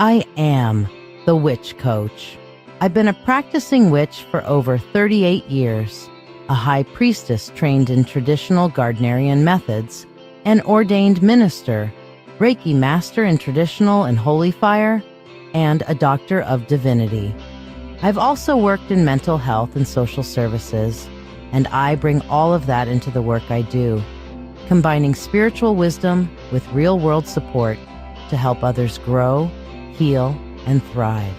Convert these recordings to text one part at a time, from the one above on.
I am the Witch Coach. I've been a practicing witch for over 38 years, a high priestess trained in traditional Gardnerian methods, an ordained minister, Reiki master in traditional and holy fire, and a doctor of divinity. I've also worked in mental health and social services, and I bring all of that into the work I do, combining spiritual wisdom with real-world support to help others grow, heal, and thrive.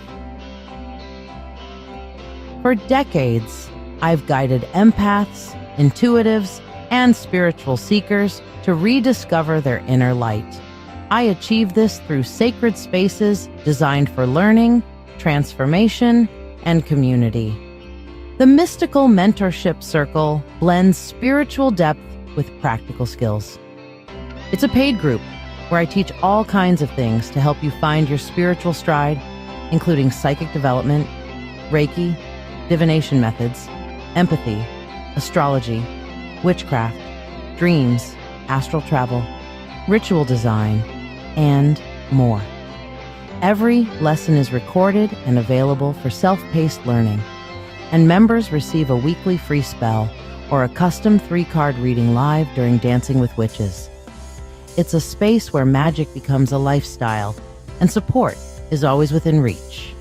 For decades, I've guided empaths, intuitives, and spiritual seekers to rediscover their inner light. I achieve this through sacred spaces designed for learning, transformation, and community. The Mystical Mentorship Circle blends spiritual depth with practical skills. It's a paid group where I teach all kinds of things to help you find your spiritual stride, including psychic development, Reiki, divination methods, empathy, astrology, witchcraft, dreams, astral travel, ritual design, and more. Every lesson is recorded and available for self-paced learning, and members receive a weekly free spell or a custom 3-card reading live during Dancing with Witches. It's a space where magic becomes a lifestyle, and support is always within reach.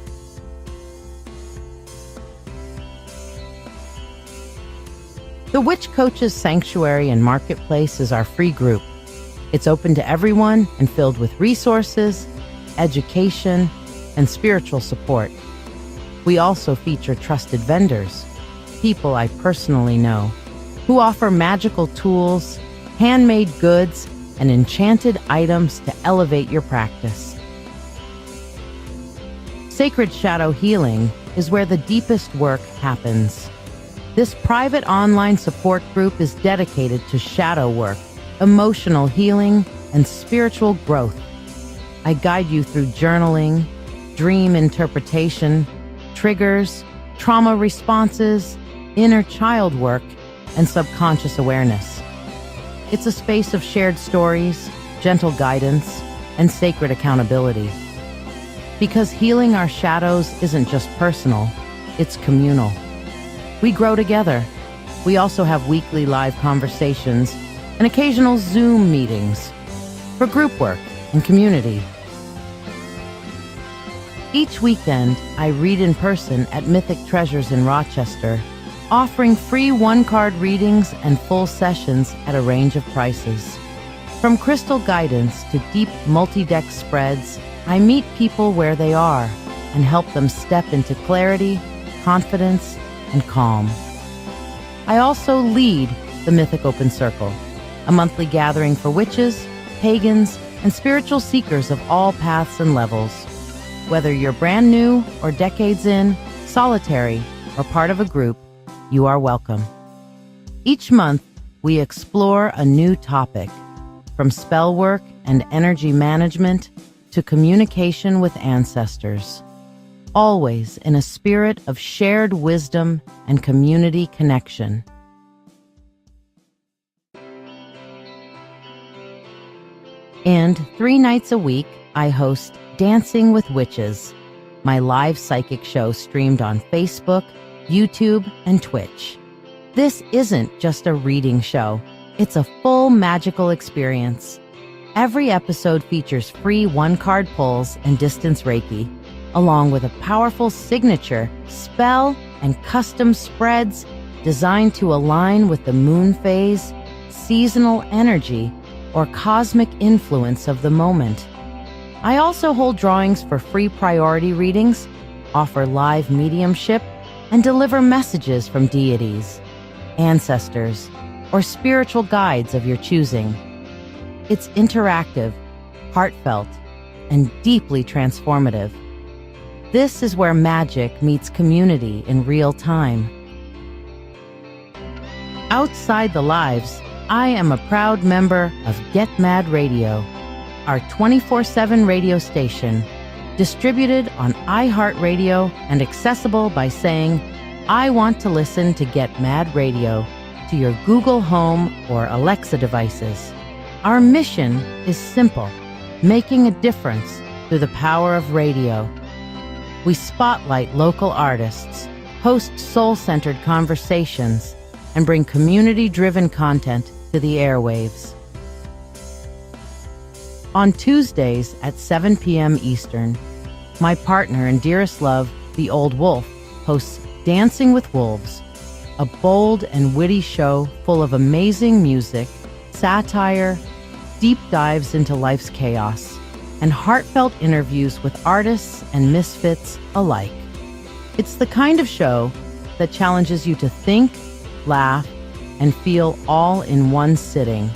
The Witch Coaches Sanctuary and Marketplace is our free group. It's open to everyone and filled with resources, education, and spiritual support. We also feature trusted vendors, people I personally know, who offer magical tools, handmade goods, and enchanted items to elevate your practice. Sacred Shadow Healing is where the deepest work happens. This private online support group is dedicated to shadow work, emotional healing, and spiritual growth. I guide you through journaling, dream interpretation, triggers, trauma responses, inner child work, and subconscious awareness. It's a space of shared stories, gentle guidance, and sacred accountability. Because healing our shadows isn't just personal, it's communal. We grow together. We also have weekly live conversations and occasional Zoom meetings for group work and community. Each weekend, I read in person at Mythic Treasures in Rochester, offering free 1-card readings and full sessions at a range of prices. From crystal guidance to deep multi-deck spreads, I meet people where they are and help them step into clarity, confidence, and calm. I also lead the Mythic Open Circle, a monthly gathering for witches, pagans, and spiritual seekers of all paths and levels. Whether you're brand new or decades in, solitary, or part of a group, you are welcome. Each month, we explore a new topic, from spell work and energy management to communication with ancestors, always in a spirit of shared wisdom and community connection. And 3 nights a week, I host Dancing with Witches, my live psychic show streamed on Facebook, YouTube, and Twitch. This isn't just a reading show. It's a full magical experience. Every episode features free 1-card pulls and distance Reiki, along with a powerful signature, spell, and custom spreads designed to align with the moon phase, seasonal energy, or cosmic influence of the moment. I also hold drawings for free priority readings, offer live mediumship, and deliver messages from deities, ancestors, or spiritual guides of your choosing. It's interactive, heartfelt, and deeply transformative. This is where magic meets community in real time. Outside the lives, I am a proud member of Get Mad Radio, our 24/7 radio station, distributed on iHeartRadio and accessible by saying, "I want to listen to Get Mad Radio" to your Google Home or Alexa devices. Our mission is simple, making a difference through the power of radio. We spotlight local artists, host soul-centered conversations, and bring community-driven content to the airwaves. On Tuesdays at 7 p.m. Eastern, my partner and dearest love, the Old Wolf, hosts Dancing with Wolves, a bold and witty show full of amazing music, satire, deep dives into life's chaos, and heartfelt interviews with artists and misfits alike. It's the kind of show that challenges you to think, laugh, and feel all in one sitting.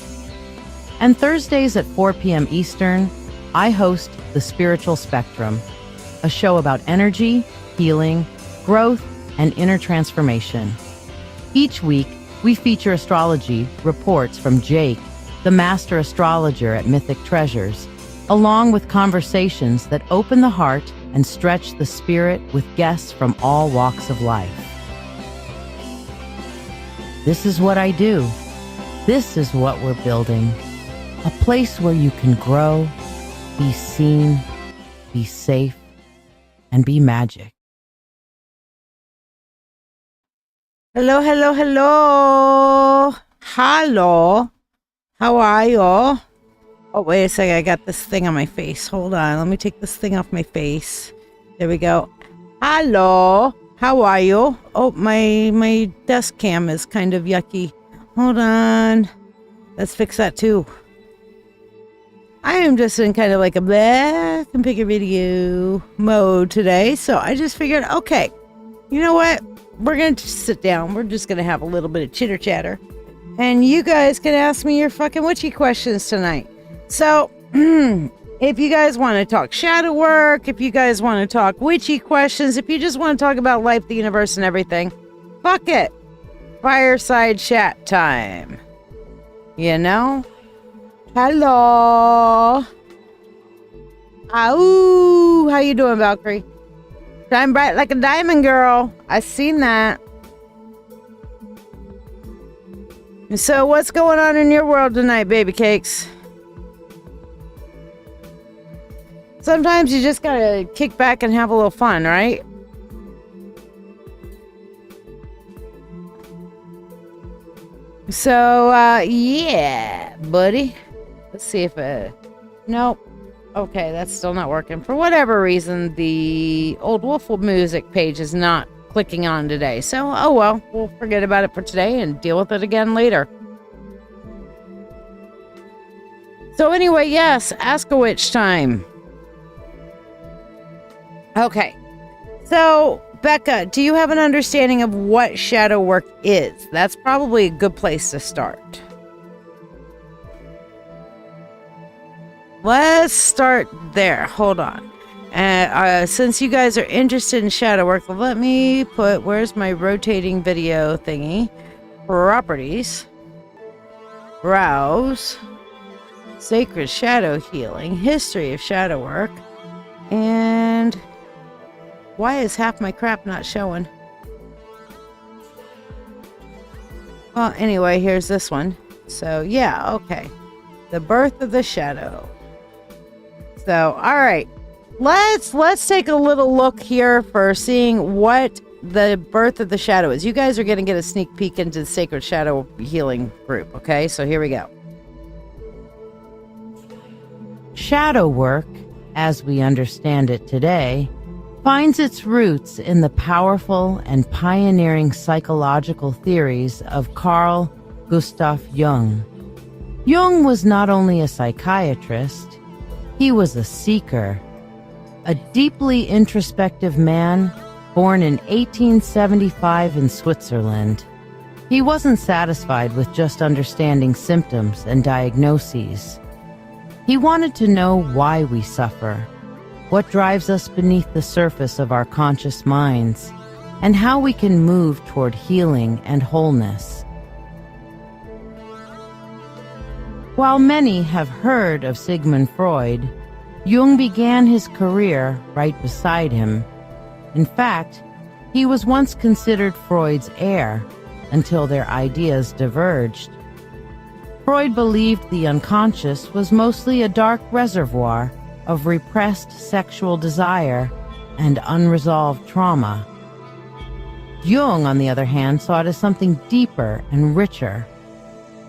And Thursdays at 4 p.m. Eastern, I host The Spiritual Spectrum, a show about energy, healing, growth, and inner transformation. Each week, we feature astrology reports from Jake, the master astrologer at Mythic Treasures, along with conversations that open the heart and stretch the spirit with guests from all walks of life. This is what I do, This is what we're building. A place where you can grow, be seen, be safe, and be magic. Hello, hello, hello. Hello. How are you? Oh, wait a second. I got this thing on my face. Hold on. Let me take this thing off my face. There we go. Hello. How are you? Oh, my desk cam is kind of yucky. Hold on. Let's fix that too. I am just in kind of like a black and pick a video mode today. So I just figured, okay, you know what? We're going to sit down. We're just going to have a little bit of chitter chatter. And you guys can ask me your fucking witchy questions tonight. So, if you guys want to talk shadow work, if you guys want to talk witchy questions, if you just want to talk about life, the universe, and everything, fuck it. Fireside chat time. You know? Hello. Ow. How you doing, Valkyrie? Shine bright like a diamond, girl. I seen that. So what's going on in your world tonight, baby cakes? Sometimes you just gotta kick back and have a little fun, right? So, yeah, buddy. Let's see if nope. Okay, that's still not working. For whatever reason, the Old Wolf music page is not clicking on today. So, oh well, we'll forget about it for today and deal with it again later. So anyway, yes, Ask a Witch time. Okay, so Becca, do you have an understanding of what shadow work is? That's probably a good place to start. Let's start there. Hold on. Since you guys are interested in shadow work, let me put, where's my rotating video thingy? Properties. Browse. Sacred shadow healing. History of shadow work. And why is half my crap not showing? Well, anyway, here's this one. So, yeah, okay. The birth of the shadow. So, all right. Let's take a little look here for seeing what the birth of the shadow is. You guys are going to get a sneak peek into the Sacred Shadow Healing group, okay? So here we go. Shadow work, as we understand it today, finds its roots in the powerful and pioneering psychological theories of Carl Gustav Jung. Jung was not only a psychiatrist, he was a seeker, a deeply introspective man born in 1875 in Switzerland. He wasn't satisfied with just understanding symptoms and diagnoses. He wanted to know why we suffer, what drives us beneath the surface of our conscious minds, and how we can move toward healing and wholeness. While many have heard of Sigmund Freud, Jung began his career right beside him. In fact, he was once considered Freud's heir until their ideas diverged. Freud believed the unconscious was mostly a dark reservoir of repressed sexual desire and unresolved trauma. Jung, on the other hand, saw it as something deeper and richer,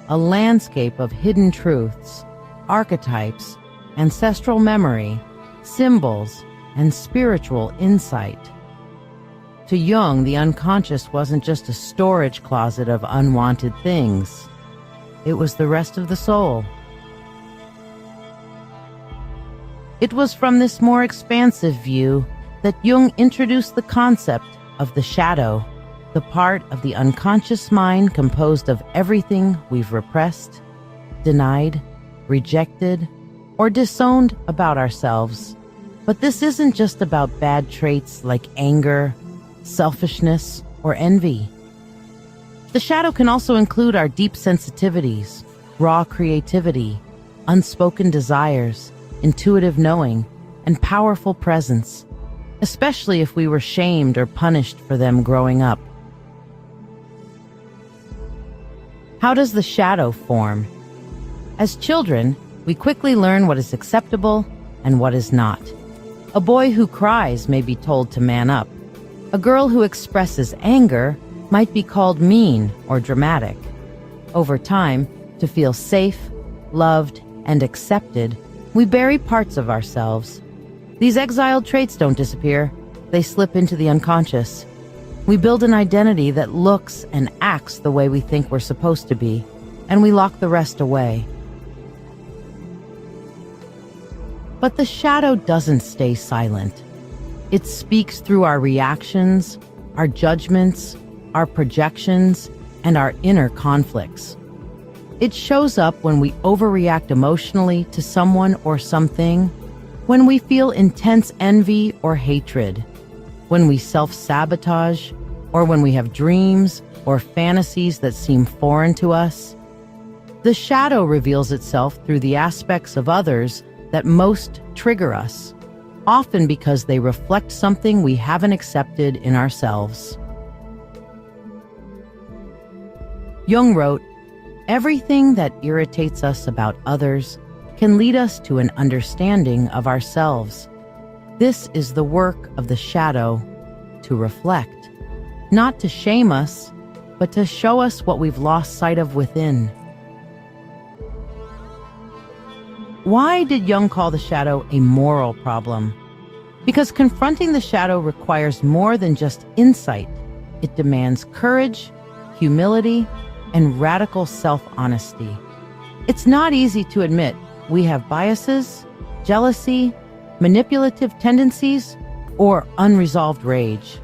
a landscape of hidden truths, archetypes, ancestral memory, symbols, and spiritual insight. To Jung, the unconscious wasn't just a storage closet of unwanted things. It was the rest of the soul. It was from this more expansive view that Jung introduced the concept of the shadow, the part of the unconscious mind composed of everything we've repressed, denied, rejected, or disowned about ourselves. But this isn't just about bad traits like anger, selfishness, or envy. The shadow can also include our deep sensitivities, raw creativity, unspoken desires, intuitive knowing, and powerful presence, especially if we were shamed or punished for them growing up. How does the shadow form? As children, we quickly learn what is acceptable and what is not. A boy who cries may be told to man up. A girl who expresses anger might be called mean or dramatic. Over time, to feel safe, loved, and accepted, we bury parts of ourselves. These exiled traits don't disappear. They slip into the unconscious. We build an identity that looks and acts the way we think we're supposed to be, and we lock the rest away. But the shadow doesn't stay silent. It speaks through our reactions, our judgments, our projections, and our inner conflicts. It shows up when we overreact emotionally to someone or something, when we feel intense envy or hatred, when we self-sabotage, or when we have dreams or fantasies that seem foreign to us. The shadow reveals itself through the aspects of others that most trigger us, often because they reflect something we haven't accepted in ourselves. Jung wrote, "Everything that irritates us about others can lead us to an understanding of ourselves. This is the work of the shadow, to reflect, not to shame us, but to show us what we've lost sight of within." Why did Jung call the shadow a moral problem? Because confronting the shadow requires more than just insight. It demands courage, humility, and radical self-honesty. It's not easy to admit we have biases, jealousy, manipulative tendencies, or unresolved rage.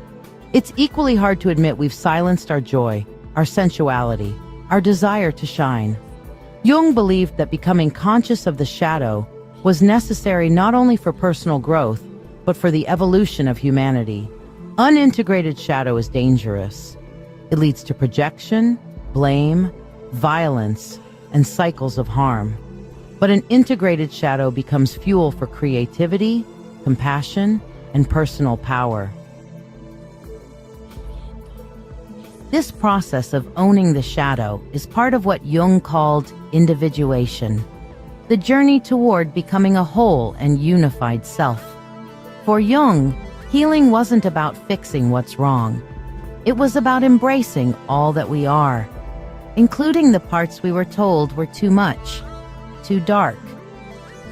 It's equally hard to admit we've silenced our joy, our sensuality, our desire to shine. Jung believed that becoming conscious of the shadow was necessary not only for personal growth, but for the evolution of humanity. Unintegrated shadow is dangerous. It leads to projection, blame, violence, and cycles of harm. But an integrated shadow becomes fuel for creativity, compassion, and personal power. This process of owning the shadow is part of what Jung called individuation, the journey toward becoming a whole and unified self. For Jung, healing wasn't about fixing what's wrong. It was about embracing all that we are, including the parts we were told were too much, too dark,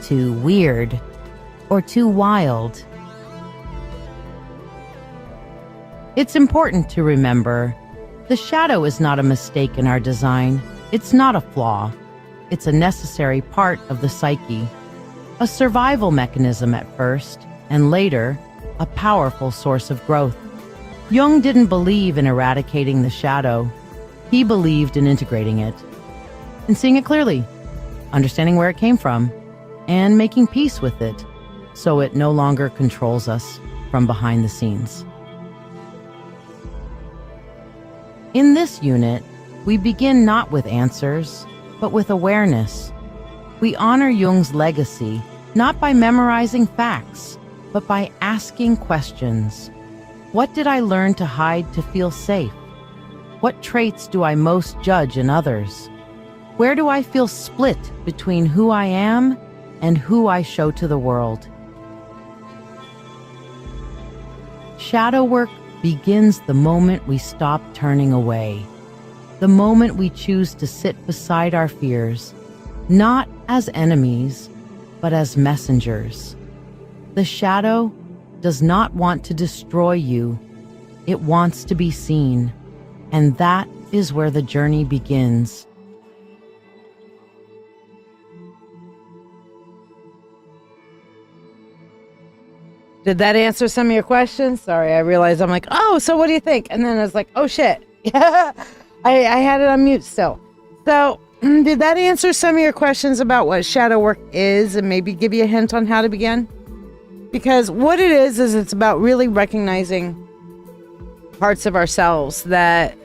too weird, or too wild. It's important to remember, the shadow is not a mistake in our design. It's not a flaw. It's a necessary part of the psyche, a survival mechanism at first, and later, a powerful source of growth. Jung didn't believe in eradicating the shadow. He believed in integrating it, and seeing it clearly, understanding where it came from, and making peace with it, so it no longer controls us from behind the scenes. In this unit, we begin not with answers, but with awareness. We honor Jung's legacy, not by memorizing facts, but by asking questions. What did I learn to hide to feel safe? What traits do I most judge in others? Where do I feel split between who I am and who I show to the world? Shadow work begins the moment we stop turning away, the moment we choose to sit beside our fears, not as enemies, but as messengers. The shadow does not want to destroy you. It wants to be seen, and that is where the journey begins. Did that answer some of your questions? Sorry, I realized I'm like, oh, so what do you think? And then I was like, oh shit. Yeah, I had it on mute still. So did that answer some of your questions about what shadow work is and maybe give you a hint on how to begin? Because what it is it's about really recognizing parts of ourselves that,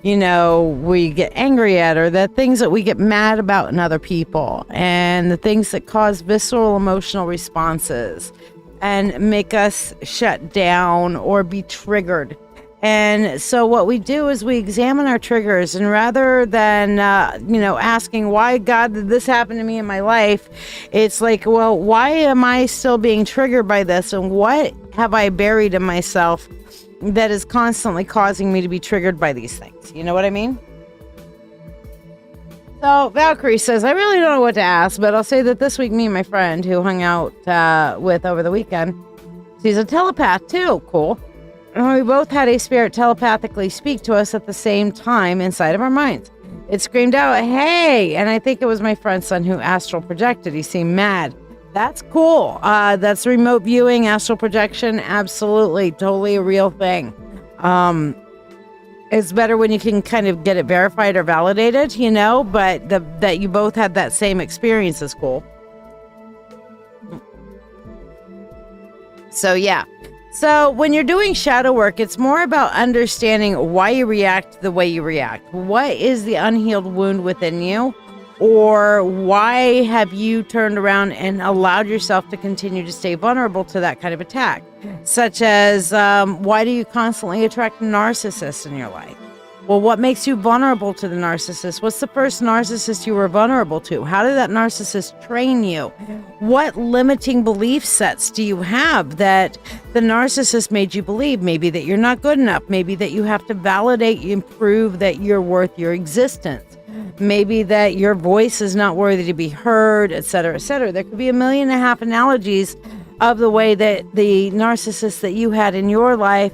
you know, we get angry at, or the things that we get mad about in other people, and the things that cause visceral emotional responses and make us shut down or be triggered. And so what we do is we examine our triggers, and rather than, asking why God did this happen to me in my life, it's like, well, why am I still being triggered by this? And what have I buried in myself that is constantly causing me to be triggered by these things? You know what I mean? So Valkyrie says, I really don't know what to ask, but I'll say that this week, me and my friend who hung out with over the weekend, she's a telepath too. Cool. And we both had a spirit telepathically speak to us at the same time inside of our minds. It screamed out, hey! And I think it was my friend's son who astral projected. He seemed mad. That's cool. That's remote viewing, astral projection. Absolutely. Totally a real thing. It's better when you can kind of get it verified or validated, but that you both had that same experience is cool. So, yeah. So when you're doing shadow work, it's more about understanding why you react the way you react. What is the unhealed wound within you? Or why have you turned around and allowed yourself to continue to stay vulnerable to that kind of attack? Such as, why do you constantly attract narcissists in your life? Well, what makes you vulnerable to the narcissist? What's the first narcissist you were vulnerable to? How did that narcissist train you? What limiting belief sets do you have that the narcissist made you believe? Maybe that you're not good enough. Maybe that you have to validate and prove that you're worth your existence. Maybe that your voice is not worthy to be heard, etc., etc. There could be 1.5 million analogies of the way that the narcissist that you had in your life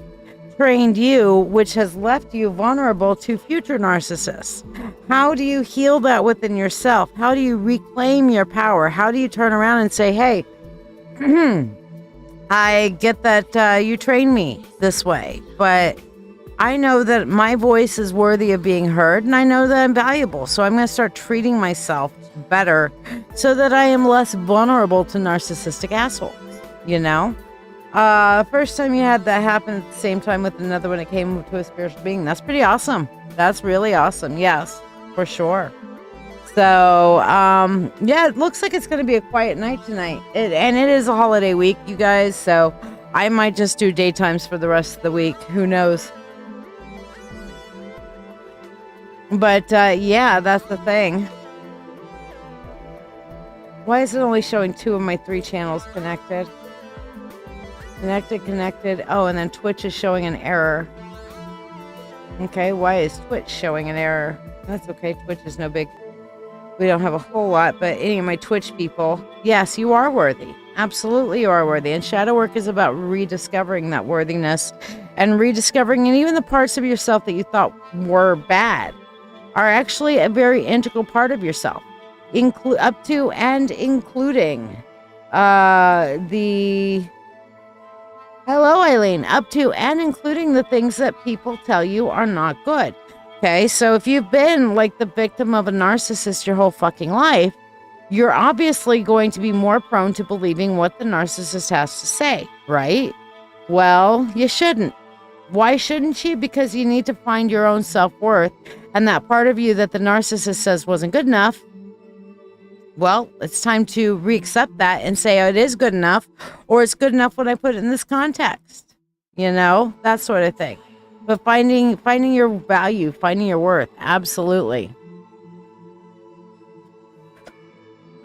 trained you, which has left you vulnerable to future narcissists. How do you heal that within yourself? How do you reclaim your power? How do you turn around and say, hey, I get that you trained me this way, but I know that my voice is worthy of being heard, and I know that I'm valuable, so I'm going to start treating myself better so that I am less vulnerable to narcissistic assholes, First time you had that happen at the same time with another when it came to a spiritual being, that's pretty awesome. That's really awesome. Yes, for sure. So, it looks like it's going to be a quiet night tonight. And it is a holiday week, you guys, so I might just do daytimes for the rest of the week. Who knows? But, that's the thing. Why is it only showing 2 of my 3 channels connected? Connected. Oh, and then Twitch is showing an error. Okay, why is Twitch showing an error? That's okay, Twitch is no big. We don't have a whole lot, but any of my Twitch people, yes, you are worthy. Absolutely, you are worthy. And shadow work is about rediscovering that worthiness and rediscovering, and even the parts of yourself that you thought were bad are actually a very integral part of yourself, up to and including Hello, Eileen. Up to and including the things that people tell you are not good. Okay, so if you've been like the victim of a narcissist your whole fucking life, you're obviously going to be more prone to believing what the narcissist has to say, right? Well, you shouldn't. Why shouldn't you? Because you need to find your own self-worth, and that part of you that the narcissist says wasn't good enough, well, it's time to re-accept that and say, oh, it is good enough, or it's good enough when I put it in this context, that sort of thing. But finding your value, finding your worth, absolutely.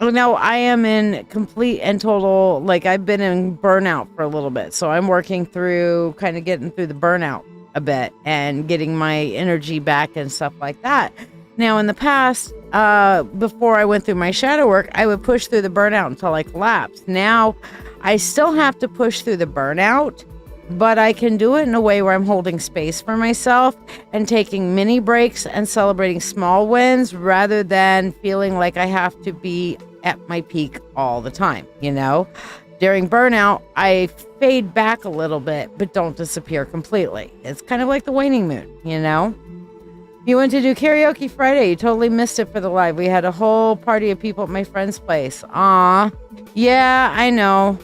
No, I am in complete and total, I've been in burnout for a little bit, so I'm working through, kind of getting through the burnout a bit and getting my energy back and stuff like that. Now, in the past, before I went through my shadow work, I would push through the burnout until I collapsed. Now, I still have to push through the burnout, but I can do it in a way where I'm holding space for myself and taking mini breaks and celebrating small wins rather than feeling like I have to be at my peak all the time, During burnout, I fade back a little bit, but don't disappear completely. It's kind of like the waning moon, You went to do karaoke Friday. You totally missed it for the live. We had a whole party of people at my friend's place. Aw. Yeah, I know.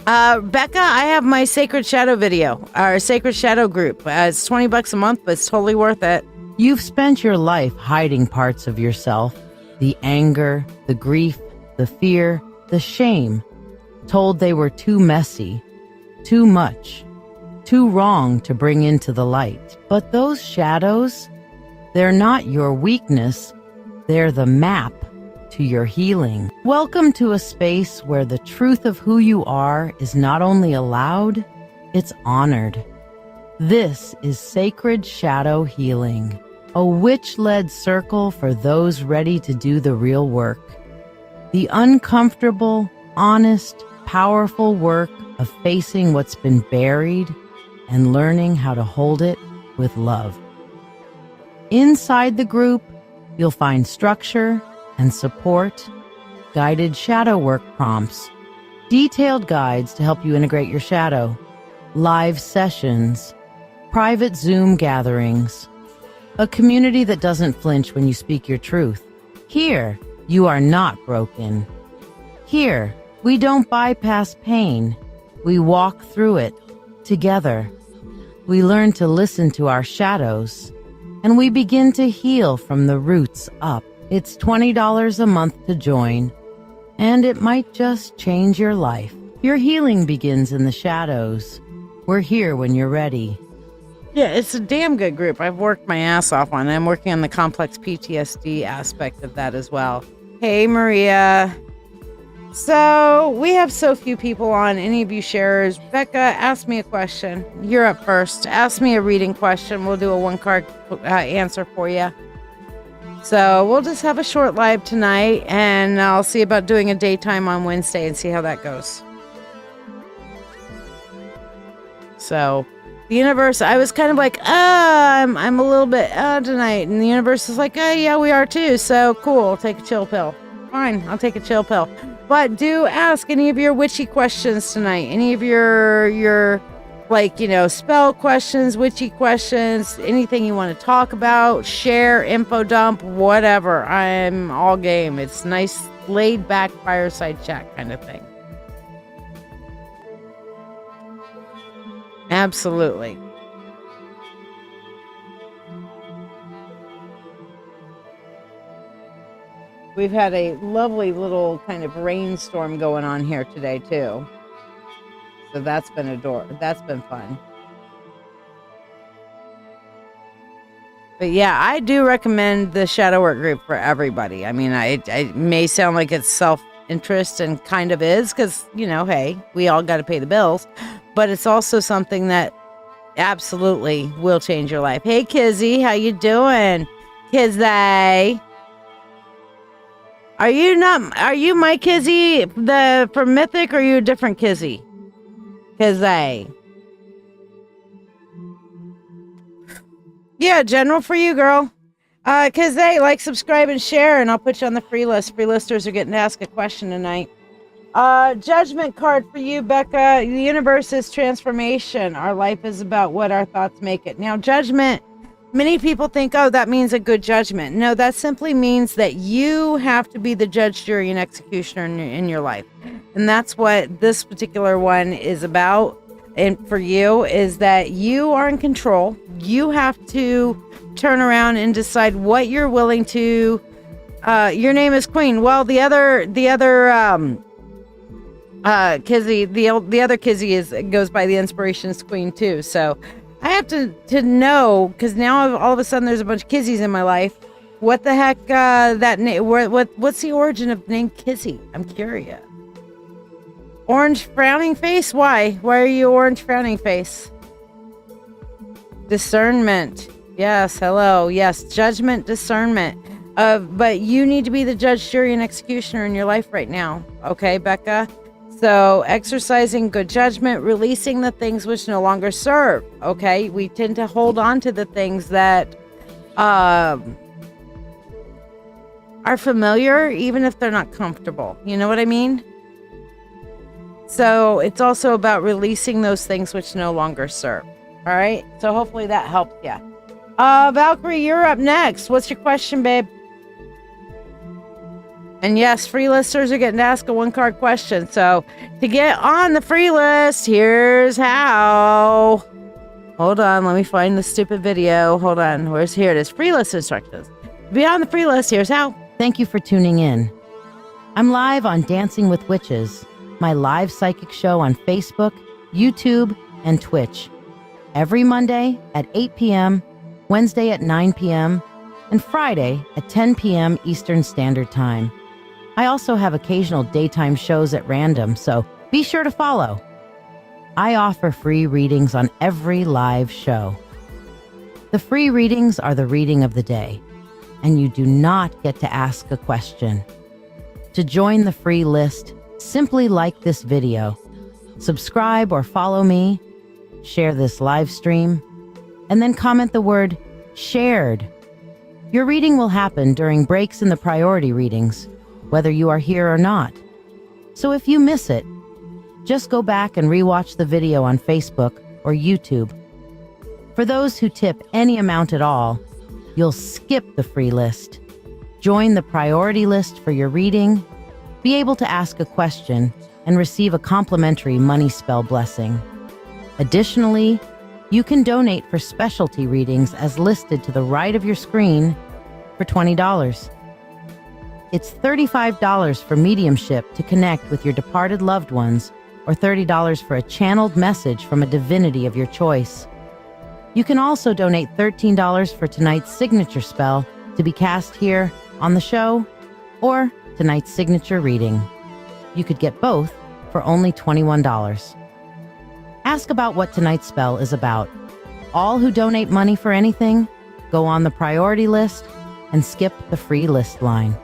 Becca, I have my Sacred Shadow video, our Sacred Shadow group. It's $20 a month, but it's totally worth it. You've spent your life hiding parts of yourself, the anger, the grief, the fear, the shame, told they were too messy, too much, too wrong to bring into the light. But those shadows, they're not your weakness, they're the map to your healing. Welcome to a space where the truth of who you are is not only allowed, it's honored. This is Sacred Shadow Healing, a witch-led circle for those ready to do the real work. The uncomfortable, honest, powerful work of facing what's been buried and learning how to hold it with love. Inside the group, you'll find structure and support, guided shadow work prompts, detailed guides to help you integrate your shadow, live sessions, private Zoom gatherings, a community that doesn't flinch when you speak your truth. Here, you are not broken. Here, we don't bypass pain. We walk through it together. We learn to listen to our shadows, and we begin to heal from the roots up. It's $20 a month to join, and it might just change your life. Your healing begins in the shadows. We're here when you're ready. Yeah, it's a damn good group. I've worked my ass off on it. I'm working on the complex PTSD aspect of that as well. Hey, Maria. So, we have so few people on. Any of you sharers? Becca, ask me a question. You're up first. Ask me a reading question. We'll do a one-card answer for you. So, we'll just have a short live tonight, and I'll see about doing a daytime on Wednesday and see how that goes. So, the universe, I was kind of like, I'm a little bit tonight. And the universe is like, yeah, we are too. So, cool. Take a chill pill. Fine, I'll take a chill pill. But do ask any of your witchy questions tonight. Any of your like, spell questions, witchy questions, anything you want to talk about, share, info dump, whatever. I'm all game. It's nice, laid back fireside chat kind of thing. Absolutely. We've had a lovely little kind of rainstorm going on here today too. So that's been that's been fun. But yeah, I do recommend the shadow work group for everybody. I mean, it may sound like it's self-interest and kind of is because, hey, we all got to pay the bills. But it's also something that absolutely will change your life. Hey, Kizzy, how you doing? Kizzy. Are you my Kizzy from Mythic, or are you a different Kizzy? Kizzy. Yeah, general for you, girl. Kizzy, like, subscribe, and share, and I'll put you on the free list. Free listers are getting to ask a question tonight. Judgment card for you, Becca. The universe is transformation. Our life is about what our thoughts make it. Now, judgment, many people think, oh, that means a good judgment. No, that simply means that you have to be the judge, jury, and executioner in your life. And that's what this particular one is about. And for you is that you are in control. You have to turn around and decide what you're willing to. Your name is Queen. Well, the other Kizzy, the other Kizzy goes by the Inspirations Queen too. So I have to know, because now all of a sudden there's a bunch of Kizzies in my life. What the heck? That name? What's the origin of the name Kizzy? I'm curious. Orange frowning face? Why? Why are you orange frowning face? Discernment. Yes. Hello. Yes. Judgment. Discernment. But you need to be the judge, jury, and executioner in your life right now. Okay, Becca? So exercising good judgment, releasing the things which no longer serve. Okay? We tend to hold on to the things that are familiar, even if they're not comfortable. You know what I mean? So it's also about releasing those things which no longer serve. All right? So hopefully that helped you. Valkyrie, you're up next. What's your question, babe? And yes, free listers are getting to ask a one-card question. So to get on the free list, here's how. Hold on, let me find the stupid video. Hold on, here it is. Free list instructions. To be on the free list, here's how. Thank you for tuning in. I'm live on Dancing with Witches, my live psychic show on Facebook, YouTube, and Twitch. Every Monday at 8 p.m., Wednesday at 9 p.m., and Friday at 10 p.m. Eastern Standard Time. I also have occasional daytime shows at random, so be sure to follow. I offer free readings on every live show. The free readings are the reading of the day, and you do not get to ask a question. To join the free list, simply like this video, subscribe or follow me, share this live stream, and then comment the word shared. Your reading will happen during breaks in the priority readings, whether you are here or not. So if you miss it, just go back and rewatch the video on Facebook or YouTube. For those who tip any amount at all, you'll skip the free list, join the priority list for your reading, be able to ask a question, and receive a complimentary money spell blessing. Additionally, you can donate for specialty readings as listed to the right of your screen for $20. It's $35 for mediumship to connect with your departed loved ones, or $30 for a channeled message from a divinity of your choice. You can also donate $13 for tonight's signature spell to be cast here on the show, or tonight's signature reading. You could get both for only $21. Ask about what tonight's spell is about. All who donate money for anything go on the priority list and skip the free list line.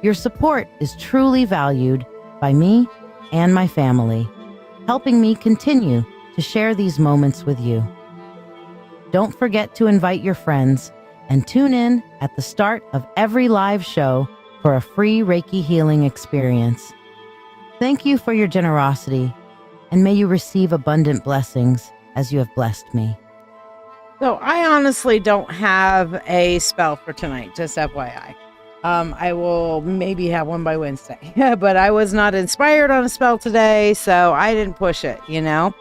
Your support is truly valued by me and my family, helping me continue to share these moments with you. Don't forget to invite your friends and tune in at the start of every live show for a free Reiki healing experience. Thank you for your generosity, and may you receive abundant blessings as you have blessed me. So I honestly don't have a spell for tonight, just FYI. I will maybe have one by Wednesday, but I was not inspired on a spell today, so I didn't push it, you know.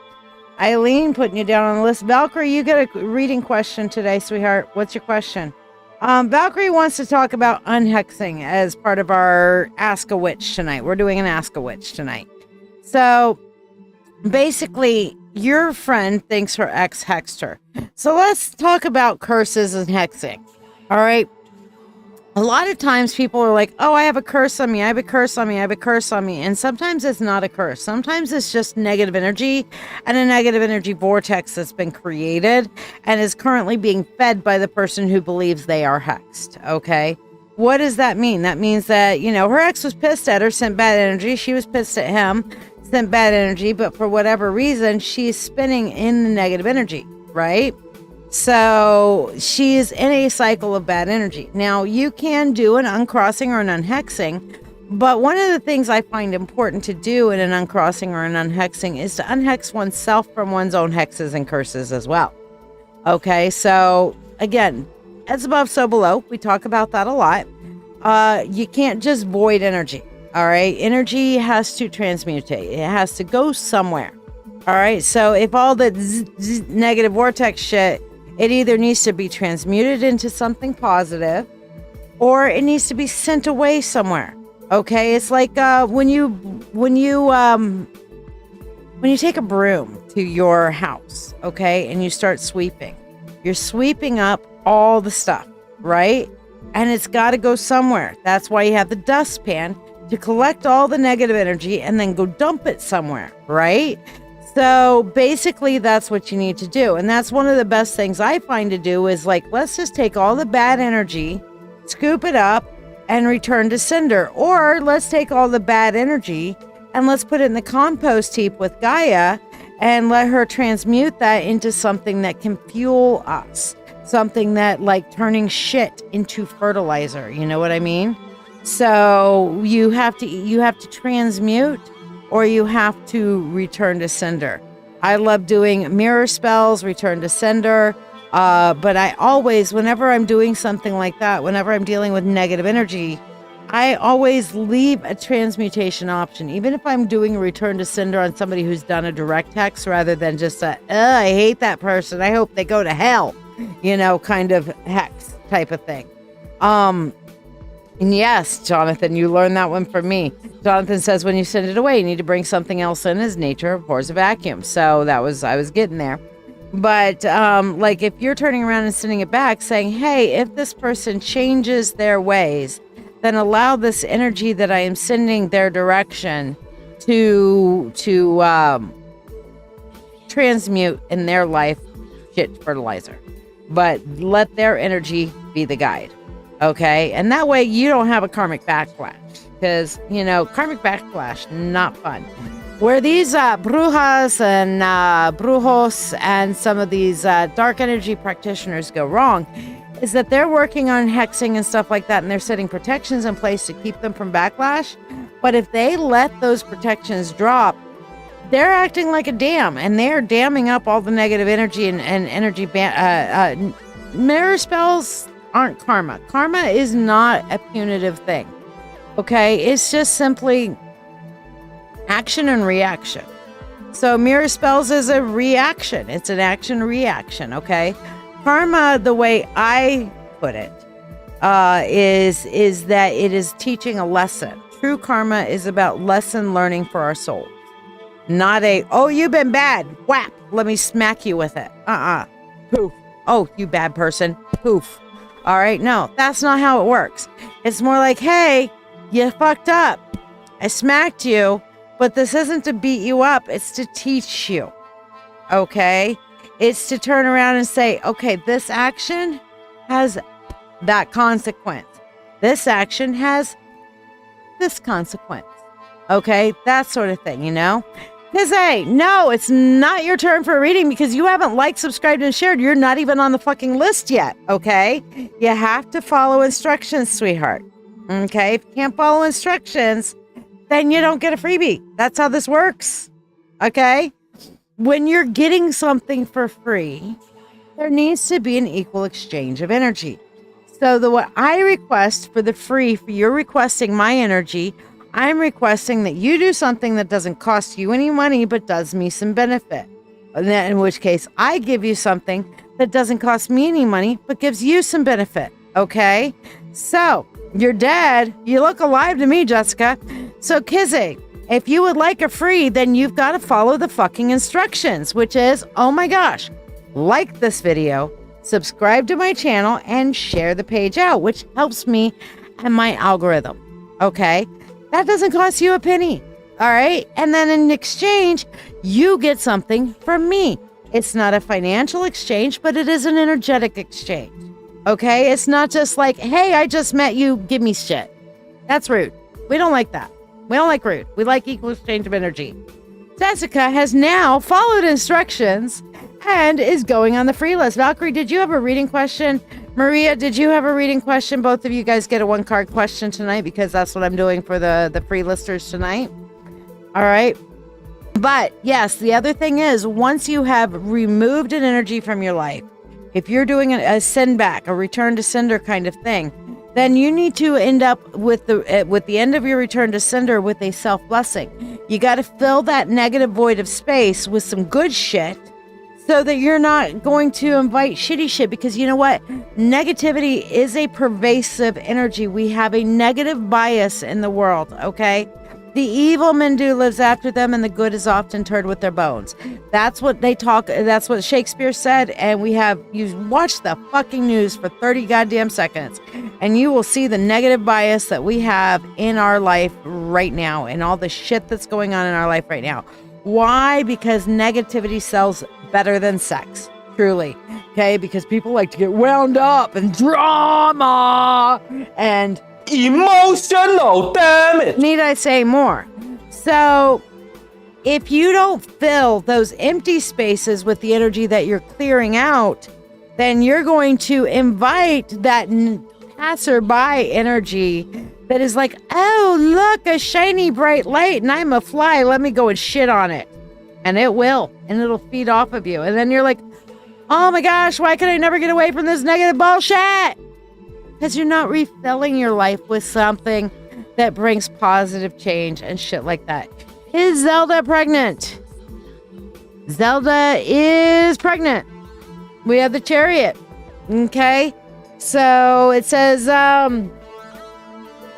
Eileen, putting you down on the list. Valkyrie, you get a reading question today, sweetheart. What's your question? Valkyrie wants to talk about unhexing as part of our Ask a Witch tonight. We're doing an Ask a Witch tonight. So basically, your friend thinks her ex hexed her. So let's talk about curses and hexing. All right. A lot of times people are like, oh, I have a curse on me. I have a curse on me. I have a curse on me. And sometimes it's not a curse. Sometimes it's just negative energy and a negative energy vortex that's been created and is currently being fed by the person who believes they are hexed. Okay. What does that mean? That means that, you know, her ex was pissed at her, sent bad energy. She was pissed at him, sent bad energy. But for whatever reason, she's spinning in the negative energy, right? So she's in a cycle of bad energy. Now, you can do an uncrossing or an unhexing, but one of the things I find important to do in an uncrossing or an unhexing is to unhex oneself from one's own hexes and curses as well. Okay, so again, as above, so below. We talk about that a lot. You can't just void energy. All right, energy has to transmutate. It has to go somewhere. All right, so if all the negative vortex shit, it either needs to be transmuted into something positive or it needs to be sent away somewhere. Okay, it's like when you take a broom to your house, okay, and you start sweeping. You're sweeping up all the stuff, right? And it's got to go somewhere. That's why you have the dustpan to collect all the negative energy and then go dump it somewhere, right? So basically that's what you need to do. And that's one of the best things I find to do is like, let's just take all the bad energy, scoop it up and return to sender. Or let's take all the bad energy and let's put it in the compost heap with Gaia and let her transmute that into something that can fuel us. Something that like turning shit into fertilizer. You know what I mean? So you have to transmute or you have to return to sender. I love doing mirror spells, return to sender. But I always, whenever I'm doing something like that, whenever I'm dealing with negative energy, I always leave a transmutation option. Even if I'm doing a return to sender on somebody who's done a direct hex rather than just I hate that person. I hope they go to hell, you know, kind of hex type of thing. And yes, Jonathan, you learned that one from me. Jonathan says when you send it away, you need to bring something else in, as nature abhors a vacuum. So I was getting there. But like if you're turning around and sending it back saying, hey, if this person changes their ways, then allow this energy that I am sending their direction to transmute in their life shit fertilizer. But let their energy be the guide. Okay? And that way you don't have a karmic backlash. Because, karmic backlash, not fun. Where these brujas and brujos and some of these dark energy practitioners go wrong is that they're working on hexing and stuff like that, and they're setting protections in place to keep them from backlash. But if they let those protections drop, they're acting like a dam, and they're damming up all the negative energy and energy. Mirror spells aren't karma. Karma is not a punitive thing. Okay? It's just simply action and reaction. So mirror spells is a reaction. It's an action reaction. Okay? Karma, the way I put it, is that it is teaching a lesson. True karma is about lesson learning for our soul. Not a, oh, you've been bad. Whap. Let me smack you with it. Poof. Oh, you bad person. Poof. All right. No, that's not how it works. It's more like, hey, you fucked up. I smacked you, but this isn't to beat you up. It's to teach you. Okay? It's to turn around and say, okay, this action has that consequence. This action has this consequence. Okay? That sort of thing, Because, hey, no, it's not your turn for a reading because you haven't liked, subscribed, and shared. You're not even on the fucking list yet, okay? You have to follow instructions, sweetheart. Okay? If you can't follow instructions, then you don't get a freebie. That's how this works. Okay? When you're getting something for free, there needs to be an equal exchange of energy. So what I request for the free, for you're requesting my energy, I'm requesting that you do something that doesn't cost you any money, but does me some benefit. In which case, I give you something that doesn't cost me any money, but gives you some benefit. Okay? So, you're dead. You look alive to me, Jessica. So, Kizzy, if you would like a free, then you've got to follow the fucking instructions, which is, oh my gosh, like this video, subscribe to my channel, and share the page out, which helps me and my algorithm. Okay? That doesn't cost you a penny. All right? And then in exchange, you get something from me. It's not a financial exchange, but it is an energetic exchange. Okay? It's not just like, hey, I just met you, give me shit. That's rude. We don't like that. We don't like rude. We like equal exchange of energy. Jessica has now followed instructions and is going on the free list. Valkyrie, did you have a reading question? Maria, did you have a reading question? Both of you guys get a 1-card question tonight because that's what I'm doing for the free listers tonight. All right. But yes, the other thing is once you have removed an energy from your life, if you're doing a send back, a return to sender kind of thing, then you need to end up with the end of your return to sender with a self-blessing. You got to fill that negative void of space with some good shit so that you're not going to invite shitty shit, because you know what? Negativity is a pervasive energy. We have a negative bias in the world, okay? The evil men do lives after them, and the good is often interred with their bones. That's what they talk, that's what Shakespeare said, and you watch the fucking news for 30 goddamn seconds, and you will see the negative bias that we have in our life right now, and all the shit that's going on in our life right now. Why? Because negativity sells better than sex, truly. Okay? Because people like to get wound up and drama and emotional damage. Need I say more? So, if you don't fill those empty spaces with the energy that you're clearing out, then you're going to invite that passerby energy that is like, oh, look, a shiny bright light, and I'm a fly. Let me go and shit on it. And it will. And it'll feed off of you. And then you're like, oh my gosh, why can I never get away from this negative bullshit? Because you're not refilling your life with something that brings positive change and shit like that. Is Zelda pregnant? Zelda is pregnant. We have the chariot. Okay? So it says,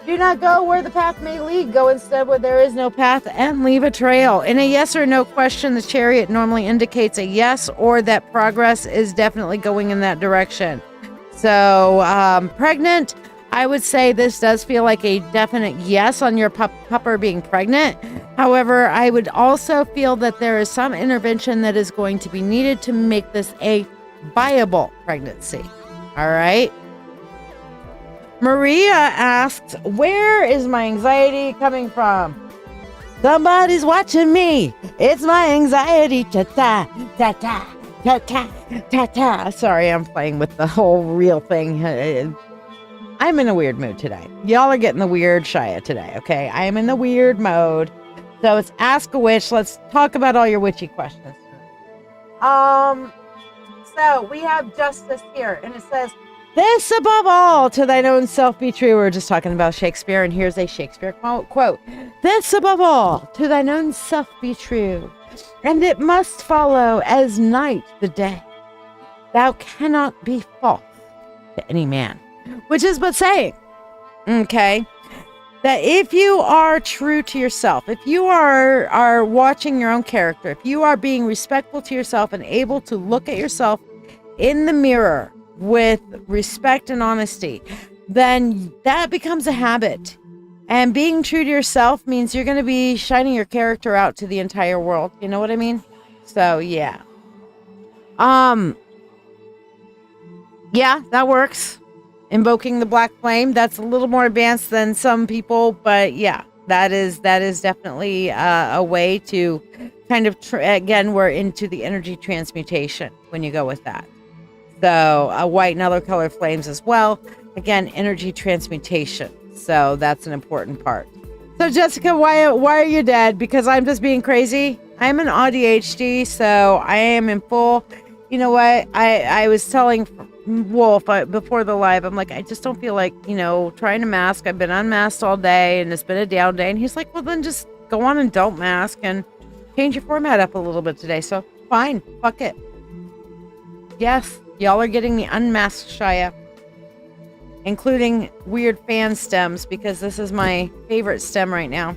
Do not go where the path may lead. Go instead where there is no path and leave a trail. In a yes or no question, the chariot normally indicates a yes or that progress is definitely going in that direction. So, pregnant, I would say this does feel like a definite yes on your pupper being pregnant. However, I would also feel that there is some intervention that is going to be needed to make this a viable pregnancy. All right. Maria asked, where is my anxiety coming from? Somebody's watching me. It's my anxiety. Ta-ta, ta-ta, ta-ta, ta-ta. Sorry, I'm playing with the whole real thing. I'm in a weird mood today. Y'all are getting the weird Shiya today, okay? I am in the weird mode. So it's Ask a Witch. Let's talk about all your witchy questions. So we have justice here, and it says, this above all, to thine own self be true. We were just talking about Shakespeare, and here's a Shakespeare quote. This above all, to thine own self be true, and it must follow as night the day. Thou cannot be false to any man. Which is but saying, okay, that if you are true to yourself, if you are watching your own character, if you are being respectful to yourself and able to look at yourself in the mirror with respect and honesty, then that becomes a habit. And being true to yourself means you're going to be shining your character out to the entire world. You know what I mean? So, yeah. Yeah, that works. Invoking the black flame, that's a little more advanced than some people, but yeah, that is definitely a way to kind of, again, we're into the energy transmutation when you go with that. So white and other color flames as well. Again, energy transmutation. So that's an important part. So Jessica, why are you dead? Because I'm just being crazy. I'm an ADHD, so I am in full. You know what? I was telling Wolf before the live, I'm like, I just don't feel like, trying to mask. I've been unmasked all day and it's been a down day. And he's like, well, then just go on and don't mask and change your format up a little bit today. So fine, fuck it. Yes, y'all are getting the unmasked Shiya, including weird fan stems, because this is my favorite stem right now.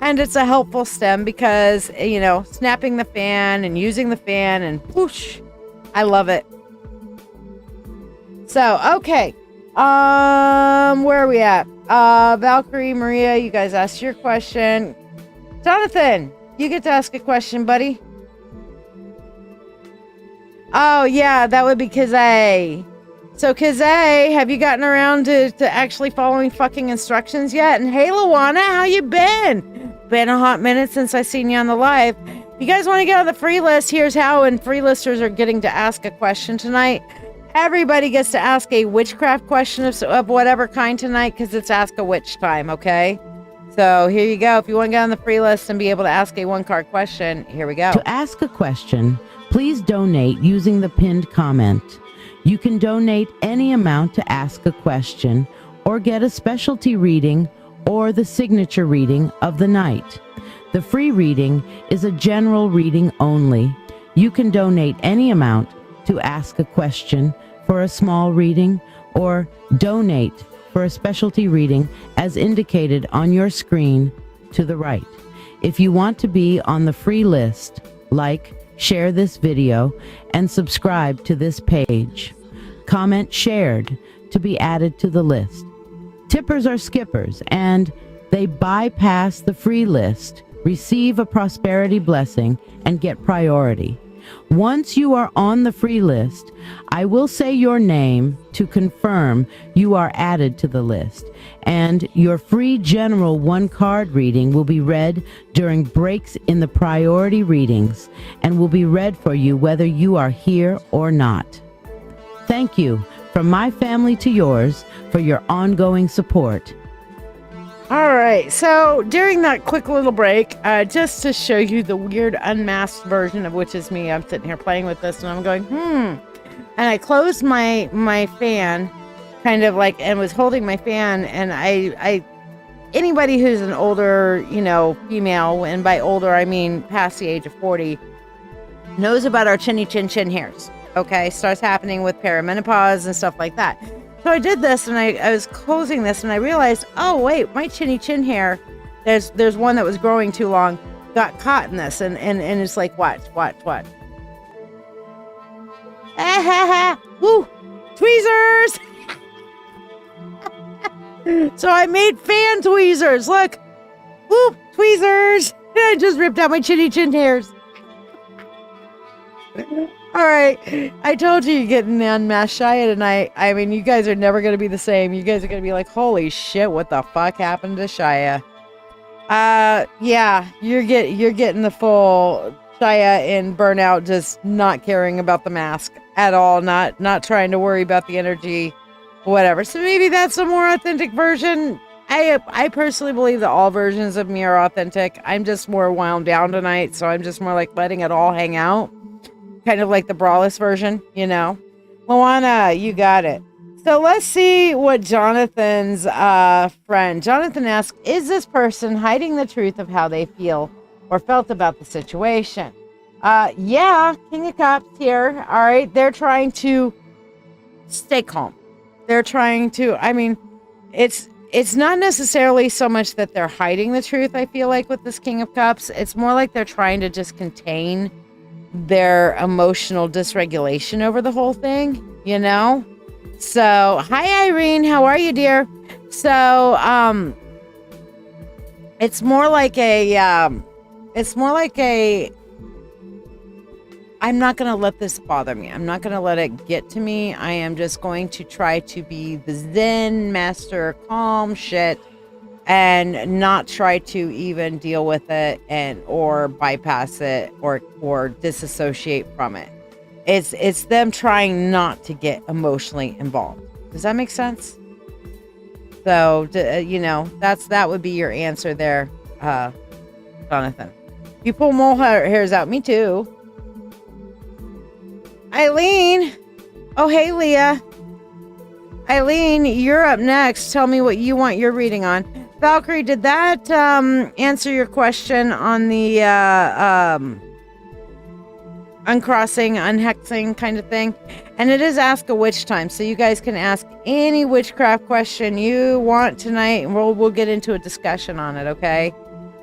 And it's a helpful stem because, snapping the fan and using the fan and whoosh, I love it. So, okay. Where are we at? Valkyrie, Maria, you guys asked your question. Jonathan, you get to ask a question, buddy. Oh, yeah, that would be Kazay. So, Kazay, have you gotten around to actually following fucking instructions yet? And hey, Luana, how you been? Been a hot minute since I seen you on the live. If you guys want to get on the free list, here's how, and free listers are getting to ask a question tonight. Everybody gets to ask a witchcraft question of whatever kind tonight, because it's Ask a Witch time, okay? So here you go. If you want to get on the free list and be able to ask a one-card question, here we go. To ask a question, please donate using the pinned comment. You can donate any amount to ask a question or get a specialty reading or the signature reading of the night. The free reading is a general reading only. You can donate any amount to ask a question for a small reading or donate for a specialty reading as indicated on your screen to the right. If you want to be on the free list, like, share this video, and subscribe to this page. Comment shared to be added to the list. Tippers are skippers, and they bypass the free list, receive a prosperity blessing, and get priority. Once you are on the free list, I will say your name to confirm you are added to the list, and your free general one-card reading will be read during breaks in the priority readings and will be read for you whether you are here or not. Thank you from my family to yours for your ongoing support. All right, so during that quick little break, just to show you the weird unmasked version of Which Is Me, I'm sitting here playing with this and I'm going, and I closed my fan, kind of like, and was holding my fan, and I anybody who's an older, female, and by older I mean past the age of 40, knows about our chinny chin hairs. Okay, starts happening with perimenopause and stuff like that. So I did this, and I was closing this, and I realized, oh wait, my chinny chin hair, there's one that was growing too long, got caught in this, and it's like, watch. Woo! Tweezers! So I made fan tweezers. Look, woo! Tweezers! I just ripped out my chinny chin hairs. All right, I told you you're getting unmasked Shiya tonight. I mean, you guys are never going to be the same. You guys are going to be like, holy shit, what the fuck happened to Shiya? Yeah, you're getting the full Shiya in burnout, just not caring about the mask at all, not trying to worry about the energy, whatever. So maybe that's a more authentic version. I personally believe that all versions of me are authentic. I'm just more wound down tonight, so I'm just more like letting it all hang out. Kind of like the braless version, you know. Luana, you got it. So let's see what Jonathan's friend. Jonathan asks, is this person hiding the truth of how they feel or felt about the situation? Yeah, King of Cups here. All right, they're trying to stay calm. They're trying to, I mean, it's not necessarily so much that they're hiding the truth, I feel like, with this King of Cups. It's more like they're trying to just contain their emotional dysregulation over the whole thing, you know? So, hi Irene, how are you, dear? So, it's more like a, I'm not going to let this bother me. I'm not going to let it get to me. I am just going to try to be the Zen master, calm shit, and not try to even deal with it or bypass it or disassociate from it. It's them trying not to get emotionally involved. Does that make sense? So, you know, that would be your answer there, Jonathan. You pull mole hairs out. Me too. Eileen. Oh, hey, Leah. Eileen, you're up next. Tell me what you want your reading on. Valkyrie, did that answer your question on the uncrossing, unhexing kind of thing? And it is Ask a Witch time, so you guys can ask any witchcraft question you want tonight, and we'll get into a discussion on it, okay?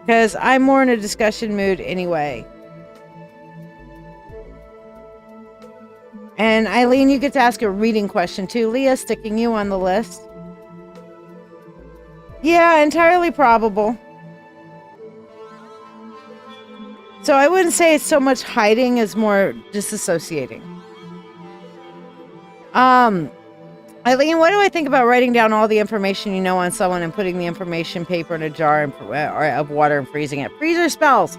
Because I'm more in a discussion mood anyway. And Eileen, you get to ask a reading question too. Leah, sticking you on the list. Yeah, entirely probable. So I wouldn't say it's so much hiding as more disassociating. Eileen, what do I think about writing down all the information you know on someone and putting the information paper in a jar of water and freezing it? Freezer spells.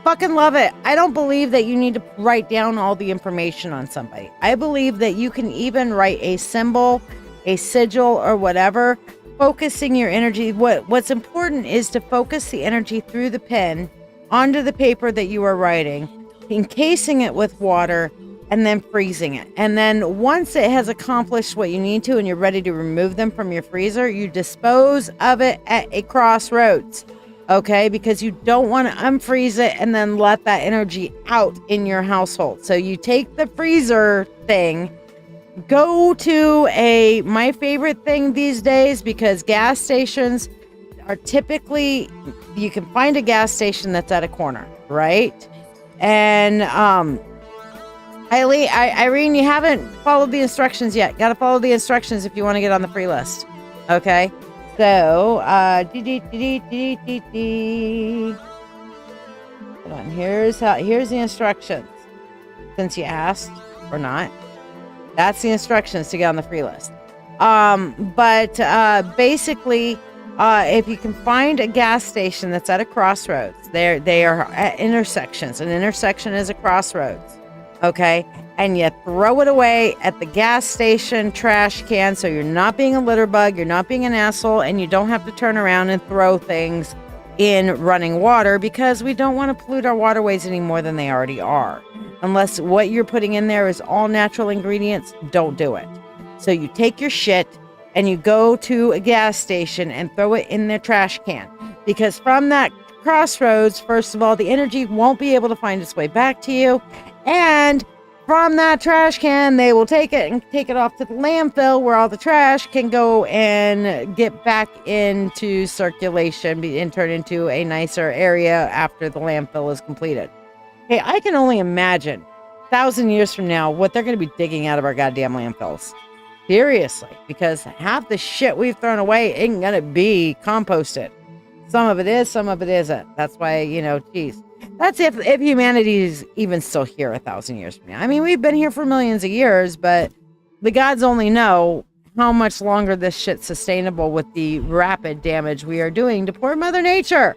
Fucking love it. I don't believe that you need to write down all the information on somebody. I believe that you can even write a symbol, a sigil, or whatever, focusing your energy. What's important is to focus the energy through the pen onto the paper that you are writing, encasing it with water, and then freezing it. And then once it has accomplished what you need to and you're ready to remove them from your freezer, you dispose of it at a crossroads. Okay, because you don't want to unfreeze it and then let that energy out in your household. So you take the freezer thing, go to my favorite thing these days, because gas stations are typically, you can find a gas station that's at a corner, right? And Irene, you haven't followed the instructions yet. Got to follow the instructions if you want to get on the free list. Okay. So, hold on. Here's the instructions. Since you asked or not, that's the instructions to get on the free list. Basically, if you can find a gas station that's at a crossroads, they are at intersections. An intersection is a crossroads. Okay. And you throw it away at the gas station trash can, so you're not being a litter bug, you're not being an asshole, and you don't have to turn around and throw things in running water, because we don't want to pollute our waterways any more than they already are. Unless what you're putting in there is all natural ingredients, don't do it. So you take your shit and you go to a gas station and throw it in their trash can, because from that crossroads, first of all, the energy won't be able to find its way back to you, and From that trash can, they will take it and take it off to the landfill where all the trash can go and get back into circulation and turn into a nicer area after the landfill is completed. Hey, I can only imagine 1,000 years from now what they're going to be digging out of our goddamn landfills. Seriously, because half the shit we've thrown away ain't going to be composted. Some of it is, some of it isn't. That's why, geez. That's if humanity is even still here 1,000 years from now. I mean, we've been here for millions of years, but the gods only know how much longer this shit's sustainable with the rapid damage we are doing to poor Mother Nature.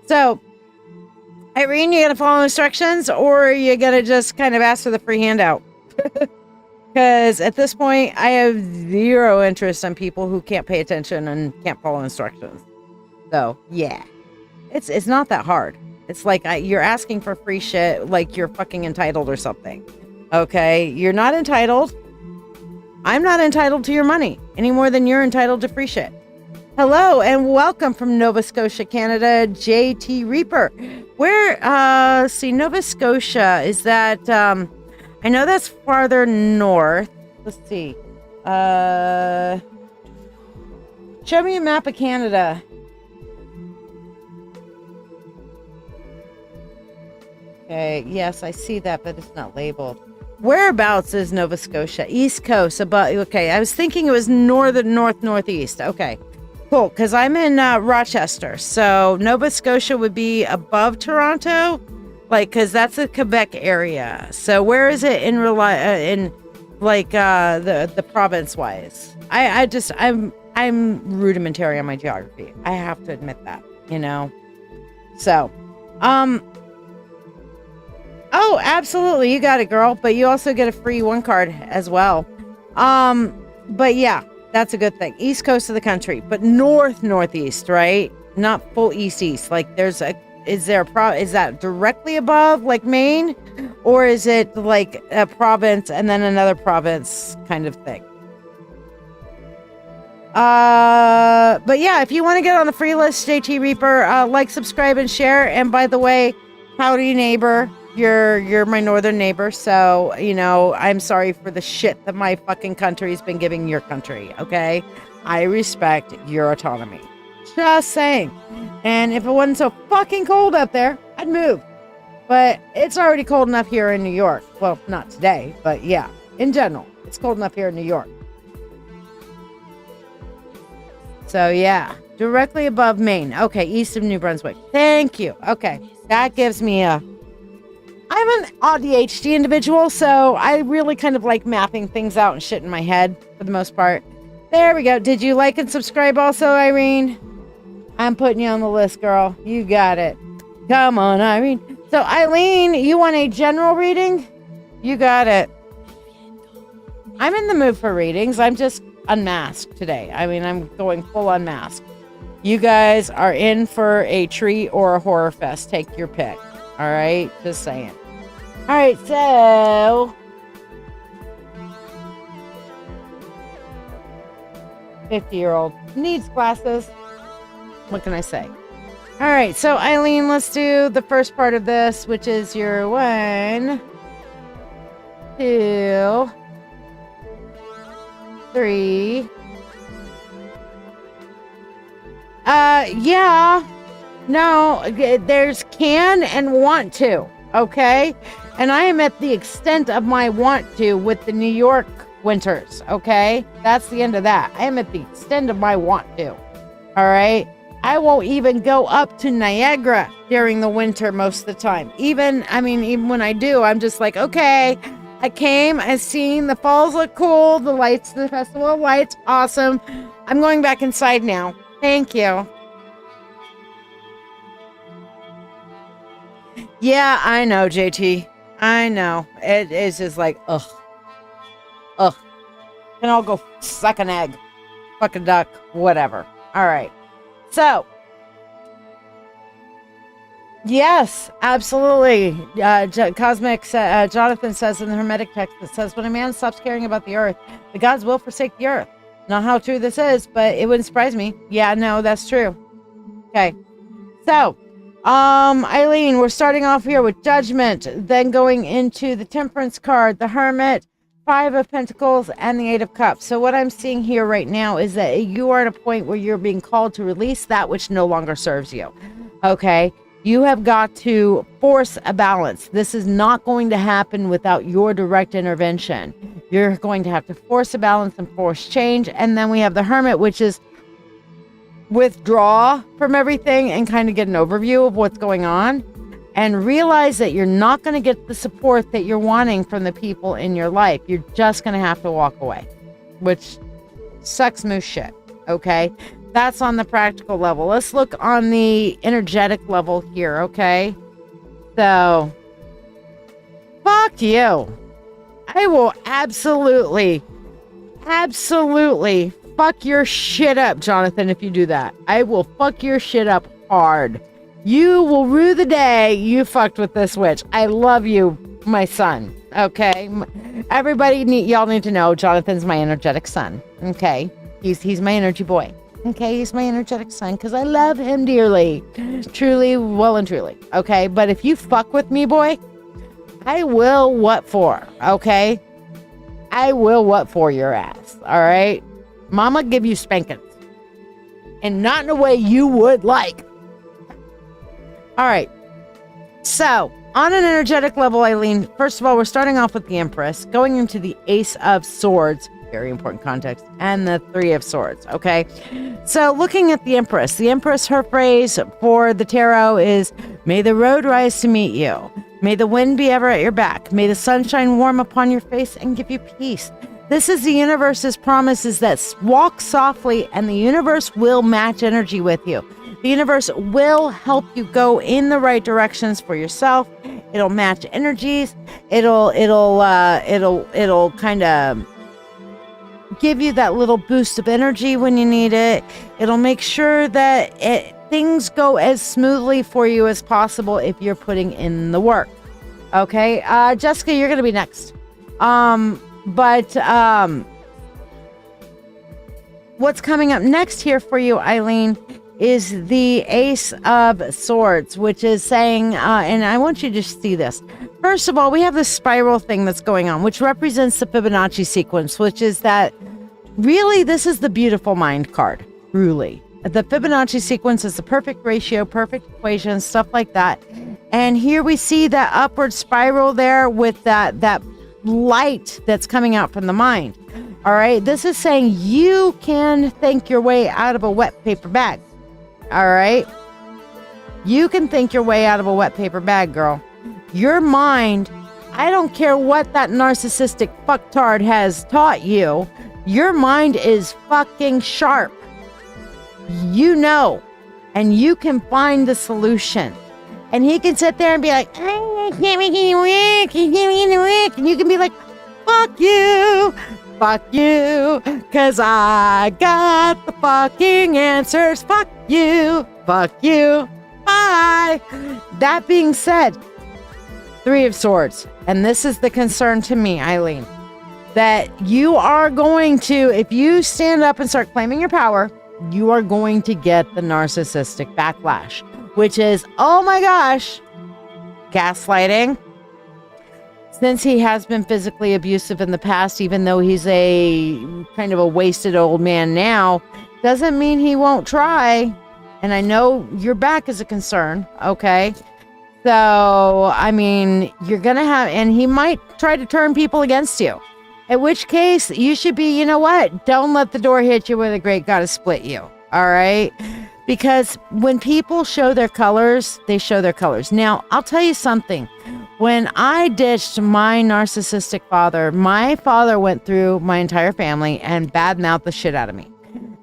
So, Irene, you gonna follow instructions, or are you gonna just kind of ask for the free handout? Because at this point, I have zero interest in people who can't pay attention and can't follow instructions. So, yeah. It's not that hard. It's like you're asking for free shit like you're fucking entitled or something. Okay? You're not entitled. I'm not entitled to your money any more than you're entitled to free shit. Hello and welcome from Nova Scotia, Canada, JT Reaper. Where, see, Nova Scotia, is that, I know that's farther north. Let's see. Show me a map of Canada. Okay, yes, I see that, but it's not labeled. Whereabouts is Nova Scotia? East Coast, above. Okay, I was thinking it was northeast. Okay, cool, because I'm in Rochester, so Nova Scotia would be above Toronto, like, because that's the Quebec area. So where is it in the province-wise? I'm rudimentary on my geography. I have to admit that, So, oh, absolutely. You got it, girl. But you also get a free one card as well. But yeah, that's a good thing. East coast of the country, but northeast, right? Not full east. Like is that directly above like Maine, or is it like a province and then another province kind of thing? But yeah, if you want to get on the free list, JT Reaper, like, subscribe, and share. And by the way, howdy neighbor. You're my northern neighbor, so, I'm sorry for the shit that my fucking country's been giving your country, okay? I respect your autonomy. Just saying. And if it wasn't so fucking cold up there, I'd move. But it's already cold enough here in New York. Well, not today, but yeah, in general, it's cold enough here in New York. So yeah, directly above Maine. Okay, east of New Brunswick. Thank you. Okay, that gives me I'm an ADHD individual, so I really kind of like mapping things out and shit in my head for the most part. There we go. Did you like and subscribe also, Irene? I'm putting you on the list, girl. You got it. Come on, Irene. So, Eileen, you want a general reading? You got it. I'm in the mood for readings. I'm just unmasked today. I mean, I'm going full unmasked. You guys are in for a treat or a horror fest. Take your pick. All right, just saying. All right, so 50-year-old needs glasses. What can I say? All right, so Eileen, let's do the first part of this, which is your 1, 2, 3. Yeah. No, there's can and want to, okay? And I am at the extent of my want to with the New York winters, okay? That's the end of that. I am at the extent of my want to, all right? I won't even go up to Niagara during the winter most of the time. Even when I do, I'm just like, okay, I came, I've seen the falls look cool, the lights, the Festival of Lights, awesome. I'm going back inside now. Thank you. Yeah, I know, JT. I know. It is just like, ugh. Can all go suck an egg, fuck a duck, whatever. All right. So, yes, absolutely. Cosmic Jonathan says in the Hermetic text, it says, when a man stops caring about the earth, the gods will forsake the earth. Not how true this is, but it wouldn't surprise me. Yeah, no, that's true. Okay. So, Eileen, we're starting off here with Judgment, then going into the Temperance card, the Hermit, Five of Pentacles, and the Eight of Cups. So what I'm seeing here right now is that you are at a point where you're being called to release that which no longer serves you. Okay? You have got to force a balance. This is not going to happen without your direct intervention. You're going to have to force a balance and force change. And then we have the Hermit, which is withdraw from everything and kind of get an overview of what's going on and realize that you're not going to get the support that you're wanting from the people in your life. You're just going to have to walk away, which sucks moose shit. Okay. That's on the practical level. Let's look on the energetic level here. Okay. So fuck you. I will absolutely fuck your shit up, Jonathan, if you do that. I will fuck your shit up hard. You will rue the day you fucked with this witch. I love you, my son. Okay? Everybody, y'all need to know Jonathan's my energetic son. Okay? He's my energy boy. Okay? He's my energetic son because I love him dearly. Truly, well and truly. Okay? But if you fuck with me, boy, I will what for. Okay? I will what for your ass. All right? Mama give you spankings. And not in a way you would like. All right. So, on an energetic level, Eileen, first of all, we're starting off with the Empress, going into the Ace of Swords, very important context, and the Three of Swords, okay? So, looking at the Empress, her phrase for the tarot is, may the road rise to meet you. May the wind be ever at your back. May the sunshine warm upon your face and give you peace. This is the universe's promise, is that walk softly and the universe will match energy with you. The universe will help you go in the right directions for yourself. It'll match energies. It'll kind of give you that little boost of energy when you need it. It'll make sure that things go as smoothly for you as possible if you're putting in the work. Okay, Jessica, you're gonna be next. But what's coming up next here for you, Eileen, is the Ace of Swords, which is saying, and I want you to just see this. First of all, we have this spiral thing that's going on, which represents the Fibonacci sequence, which is that really this is the beautiful mind card, truly. The Fibonacci sequence is the perfect ratio, perfect equation, stuff like that. And here we see that upward spiral there with that light that's coming out from the mind. All right. This is saying you can think your way out of a wet paper bag. All right. You can think your way out of a wet paper bag, girl. Your mind, I don't care what that narcissistic fucktard has taught you. Your mind is fucking sharp. You know, and you can find the solution. And he can sit there and be like, I can't make any work, you can't make any work. And you can be like, fuck you, cause I got the fucking answers. Fuck you, bye. That being said, Three of Swords, and this is the concern to me, Eileen, that you are going to, if you stand up and start claiming your power, you are going to get the narcissistic backlash, which is, oh my gosh, gaslighting. Since he has been physically abusive in the past, even though he's a kind of a wasted old man now, doesn't mean he won't try. And I know your back is a concern, okay? So, I mean, you're going to have, and he might try to turn people against you. In which case, you should be, you know what? Don't let the door hit you where the great God has split you. All right? Because when people show their colors, they show their colors. Now, I'll tell you something. When I ditched my narcissistic father, my father went through my entire family and badmouthed the shit out of me.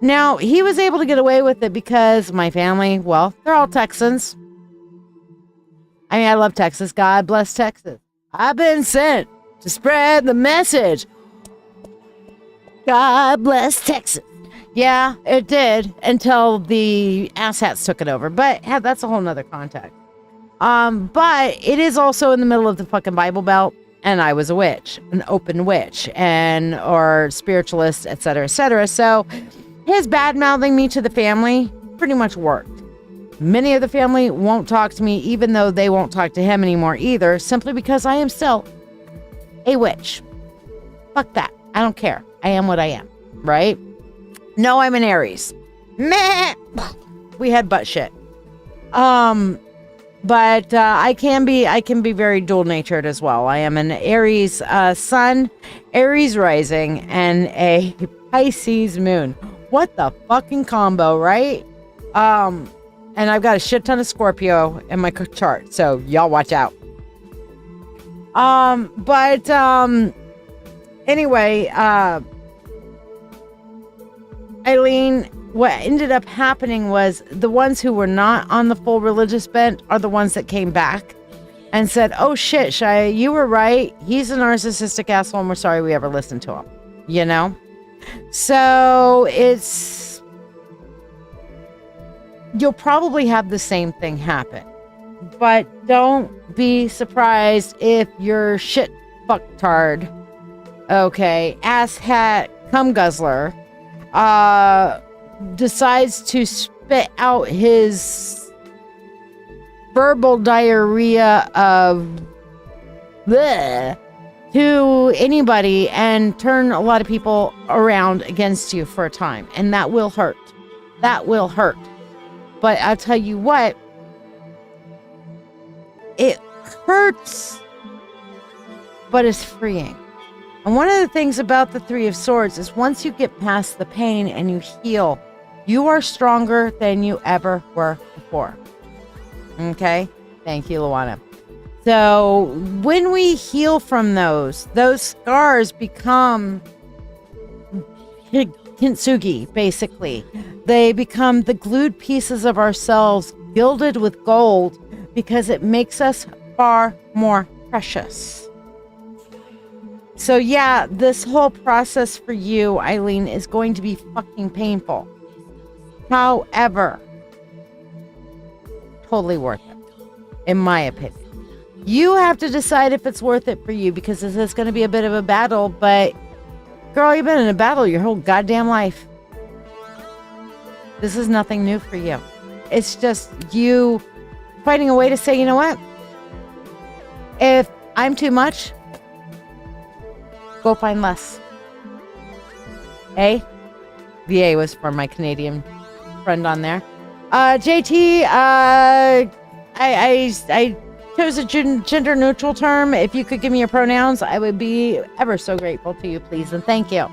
Now, he was able to get away with it because my family, well, they're all Texans. I mean, I love Texas. God bless Texas. I've been sent to spread the message. God bless Texas. Yeah, it did until the asshats took it over. But that's a whole nother context. But it is also in the middle of the fucking Bible Belt. And I was a witch, an open witch, or spiritualist, etc., etc. So his bad mouthing me to the family pretty much worked. Many of the family won't talk to me, even though they won't talk to him anymore either, simply because I am still a witch. Fuck that. I don't care. I am what I am, right? No, I'm an Aries. Meh. We had butt shit. But I can be very dual natured as well. I am an Aries sun, Aries rising, and a Pisces moon. What the fucking combo, right? And I've got a shit ton of Scorpio in my chart, so y'all watch out. Anyway, Eileen, what ended up happening was the ones who were not on the full religious bent are the ones that came back and said, oh shit, Shiya, you were right. He's a narcissistic asshole and we're sorry we ever listened to him. You know? So you'll probably have the same thing happen. But don't be surprised if your shit fucktard, okay, asshat, cum guzzler, decides to spit out his verbal diarrhea of bleh to anybody and turn a lot of people around against you for a time. And that will hurt. That will hurt. But I'll tell you what, it hurts, but it's freeing. And one of the things about the Three of Swords is once you get past the pain and you heal, you are stronger than you ever were before. Okay? Thank you, Luana. So when we heal from those scars become kintsugi, basically. They become the glued pieces of ourselves, gilded with gold, because it makes us far more precious. So yeah, this whole process for you, Eileen, is going to be fucking painful. However, totally worth it, in my opinion. You have to decide if it's worth it for you, because this is going to be a bit of a battle, but girl, you've been in a battle your whole goddamn life. This is nothing new for you. It's just you finding a way to say, you know what? If I'm too much, go find less. A? The A was for my Canadian friend on there. JT, I chose a gender neutral term. If you could give me your pronouns, I would be ever so grateful to you, please, and thank you.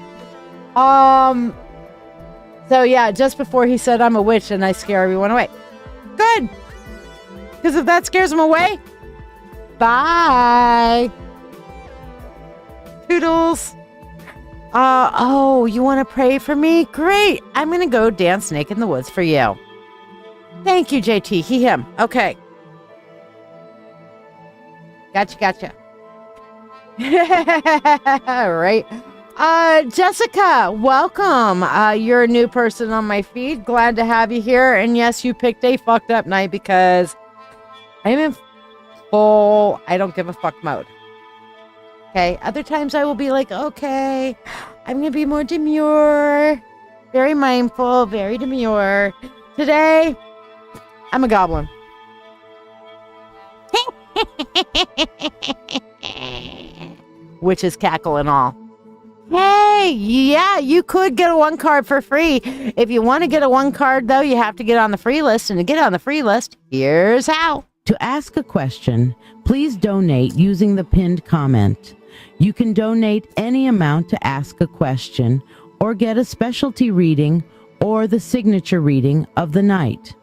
So yeah, just before he said I'm a witch and I scare everyone away. Good. Because if that scares them away, bye. Toodles. Oh, you want to pray for me? Great. I'm going to go dance naked in the woods for you. Thank you, JT. He, him. Okay. Gotcha. Right. Jessica, welcome. You're a new person on my feed. Glad to have you here. And yes, you picked a fucked up night because I'm in full I don't give a fuck mode. Okay. Other times I will be like, okay, I'm going to be more demure, very mindful, very demure. Today, I'm a goblin. Witches cackle and all. Hey, yeah, you could get a 1 card for free. If you want to get a 1 card, though, you have to get on the free list. And to get on the free list, here's how. To ask a question, please donate using the pinned comment. You can donate any amount to ask a question or get a specialty reading or the signature reading of the night.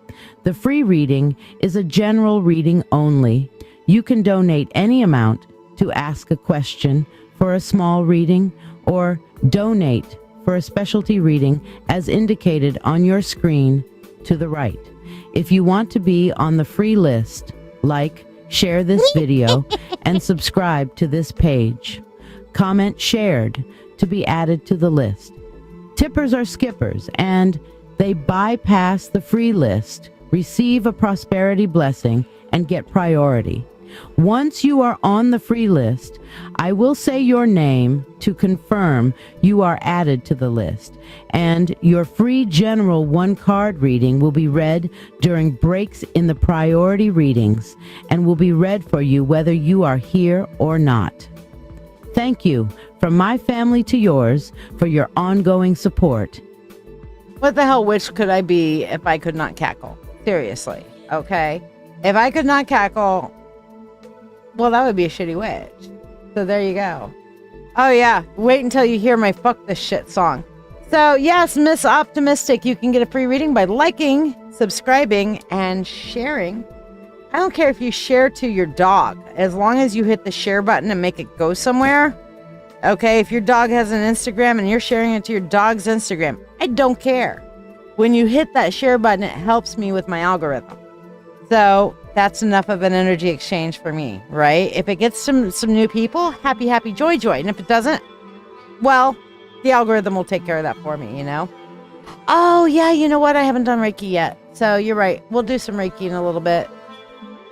The free reading is a general reading only. You can donate any amount to ask a question for a small reading or donate for a specialty reading as indicated on your screen to the right. If you want to be on the free list, like, share this video, and subscribe to this page. Comment shared to be added to the list. Tippers are skippers, and they bypass the free list, receive a prosperity blessing, and get priority. Once you are on the free list, I will say your name to confirm you are added to the list, and your free general 1-card reading will be read during breaks in the priority readings and will be read for you whether you are here or not. Thank you, from my family to yours, for your ongoing support. What the hell witch could I be if I could not cackle? Seriously, okay? If I could not cackle, well, that would be a shitty witch. So there you go. Oh yeah, wait until you hear my Fuck This Shit song. So yes, Miss Optimistic, you can get a free reading by liking, subscribing, and sharing. I don't care if you share to your dog, as long as you hit the share button and make it go somewhere. Okay, if your dog has an Instagram and you're sharing it to your dog's Instagram, I don't care. When you hit that share button, it helps me with my algorithm. So that's enough of an energy exchange for me, right? If it gets some new people, happy, happy, joy, joy. And if it doesn't, well, the algorithm will take care of that for me, you know? Oh, yeah, you know what? I haven't done Reiki yet. So you're right. We'll do some Reiki in a little bit.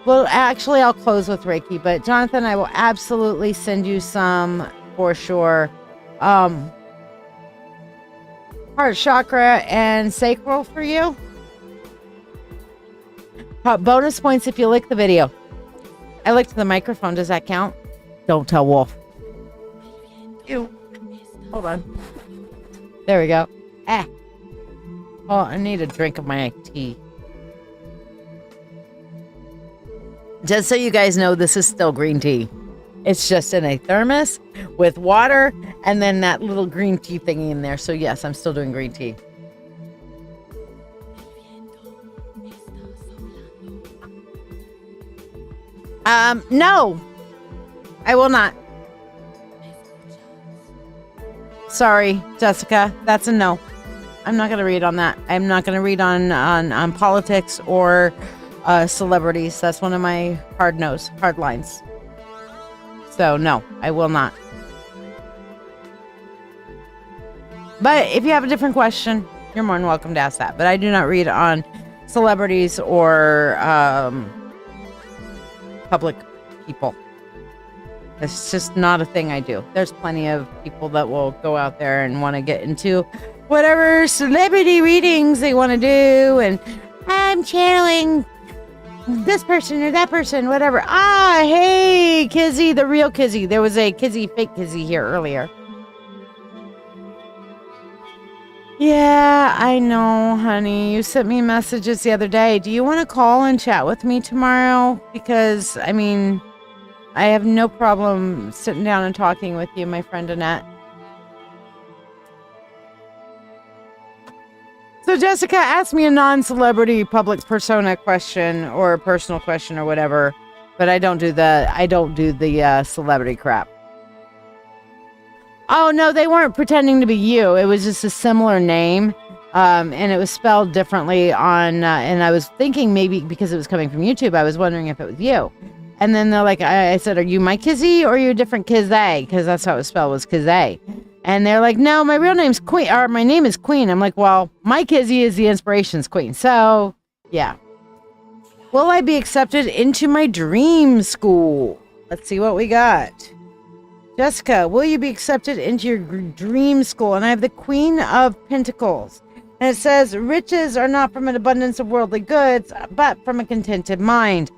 Well, actually, I'll close with Reiki. But Jonathan, I will absolutely send you some for sure. Heart chakra and sacral for you. Bonus points if you lick the video. I licked the microphone. Does that count? Don't tell Wolf. Ew. Hold on. There we go. Oh, I need a drink of my tea. Just so you guys know, this is still green tea. It's just in a thermos with water and then that little green tea thingy in there. So yes, I'm still doing green tea. No, I will not. Sorry, Jessica, that's a no. I'm not going to read on that. I'm not going to read on politics or celebrities. That's one of my hard lines. So no, I will not. But if you have a different question, you're more than welcome to ask that. But I do not read on celebrities or public people. It's just not a thing I do. There's plenty of people that will go out there and want to get into whatever celebrity readings they want to do, and I'm channeling this person or that person, whatever. Hey, Kizzy, the real Kizzy. There was a Kizzy, fake Kizzy here earlier. Yeah, I know, honey. You sent me messages the other day. Do you want to call and chat with me tomorrow? Because, I mean, I have no problem sitting down and talking with you, my friend Annette. So Jessica asked me a non-celebrity public persona question or a personal question or whatever, but I don't do the celebrity crap. Oh no, they weren't pretending to be you. It was just a similar name, and it was spelled differently on. And I was thinking maybe because it was coming from YouTube, I was wondering if it was you. And then they're like, I said, "Are you my Kizzy or are you a different Kizzy?" Because that's how it was spelled, was Kizzy. And they're like, "No, my real name's Queen, or my name is Queen." I'm like, "Well, my Kizzy is the Inspirations Queen." So yeah. Will I be accepted into my dream school? Let's see what we got. Jessica, will you be accepted into your dream school? And I have the Queen of Pentacles. And it says, riches are not from an abundance of worldly goods, but from a contented mind.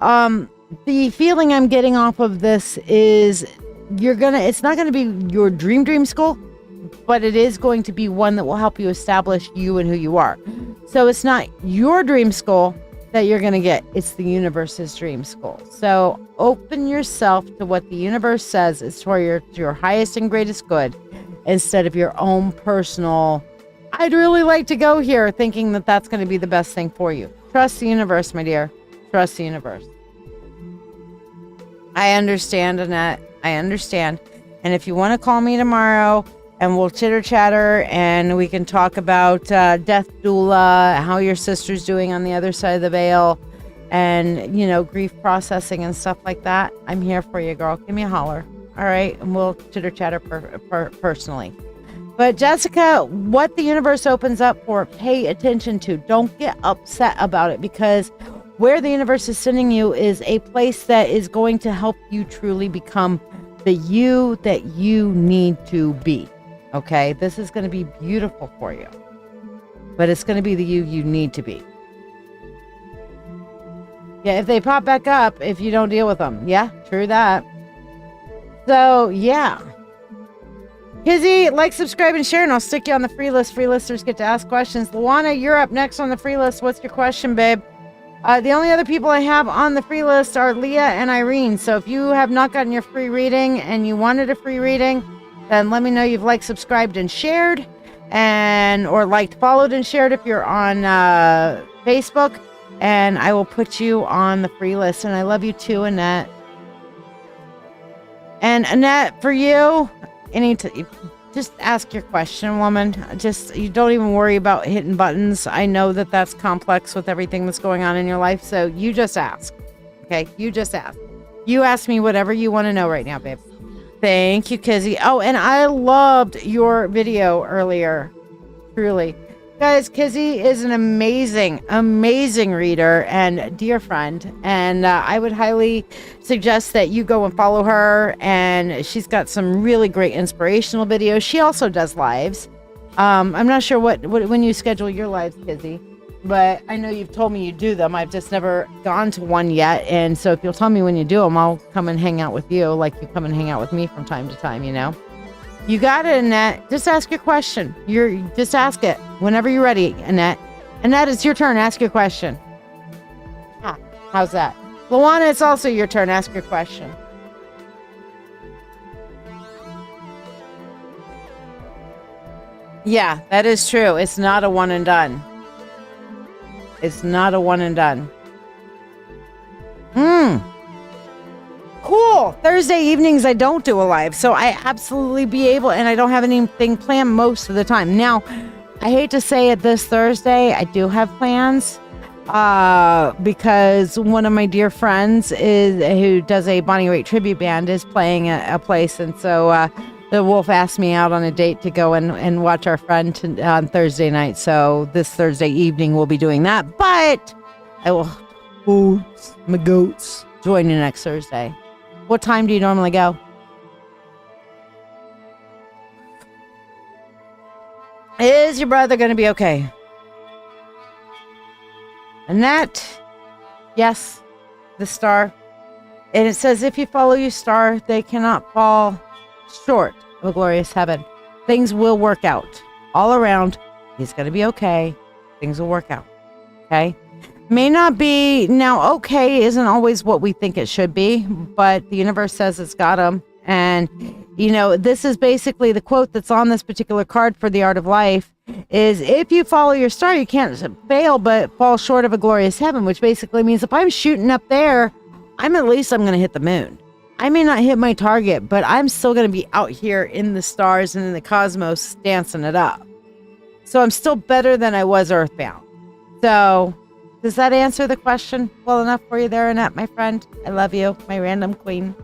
The feeling I'm getting off of this is it's not gonna be your dream school, but it is going to be one that will help you establish you and who you are. So it's not your dream school that you're going to get. It's the universe's dream school. So open yourself to what the universe says is for your highest and greatest good, instead of your own personal, I'd really like to go here, thinking that that's going to be the best thing for you. Trust the universe, my dear. Trust the universe. I understand, Annette. I understand. And if you want to call me tomorrow and we'll chitter chatter and we can talk about death doula, how your sister's doing on the other side of the veil, and, grief processing and stuff like that, I'm here for you, girl. Give me a holler. All right. And we'll chitter chatter personally. But Jessica, what the universe opens up for, pay attention to. Don't get upset about it, because where the universe is sending you is a place that is going to help you truly become the you that you need to be. Okay? This is going to be beautiful for you. But it's going to be the you need to be. Yeah, if they pop back up, if you don't deal with them. Yeah, true that. So, yeah. Kizzy, like, subscribe, and share, and I'll stick you on the free list. Free listers get to ask questions. Luana, you're up next on the free list. What's your question, babe? The only other people I have on the free list are Leah and Irene. So if you have not gotten your free reading and you wanted a free reading, then let me know you've liked, subscribed, and shared. Or liked, followed, and shared if you're on Facebook. And I will put you on the free list. And I love you too, Annette. And Annette, for you, just ask your question, woman. You don't even worry about hitting buttons. I know that that's complex with everything that's going on in your life. So you just ask. Okay? You just ask. You ask me whatever you want to know right now, babe. Thank you, Kizzy. Oh, and I loved your video earlier. Truly. Guys, Kizzy is an amazing, amazing reader and dear friend. And I would highly suggest that you go and follow her. And she's got some really great inspirational videos. She also does lives. I'm not sure when you schedule your lives, Kizzy. But I know you've told me you do them. I've just never gone to one yet. And so if you'll tell me when you do them, I'll come and hang out with you like you come and hang out with me from time to time, you know? You got it, Annette. Just ask your question. Just ask it whenever you're ready, Annette. Annette, it's your turn. Ask your question. How's that? Luana, it's also your turn. Ask your question. Yeah, that is true. It's not a one and done. It's not a one and done. Cool. Thursday evenings, I don't do a live, so I absolutely be able, and I don't have anything planned most of the time. Now, I hate to say it, this Thursday, I do have plans, because one of my dear friends who does a Bonnie Raitt tribute band is playing a place, and so the Wolf asked me out on a date to go and watch our friend on Thursday night. So this Thursday evening we'll be doing that, but I will my goats join you next Thursday. What time do you normally go? Is your brother going to be okay? Annette, yes, the star. And it says, if you follow your star, they cannot fall short of a glorious heaven. Things will work out all around. He's going to be okay. Things will work out. Okay? May not be, now okay isn't always what we think it should be, but the universe says it's got him. And, you know, this is basically the quote that's on this particular card for the Art of Life is, if you follow your star, you can't fail but fall short of a glorious heaven, which basically means if I'm shooting up there, I'm going to hit the moon. I may not hit my target, but I'm still going to be out here in the stars and in the cosmos dancing it up. So I'm still better than I was earthbound. So does that answer the question well enough for you there, Annette, my friend? I love you, my random queen.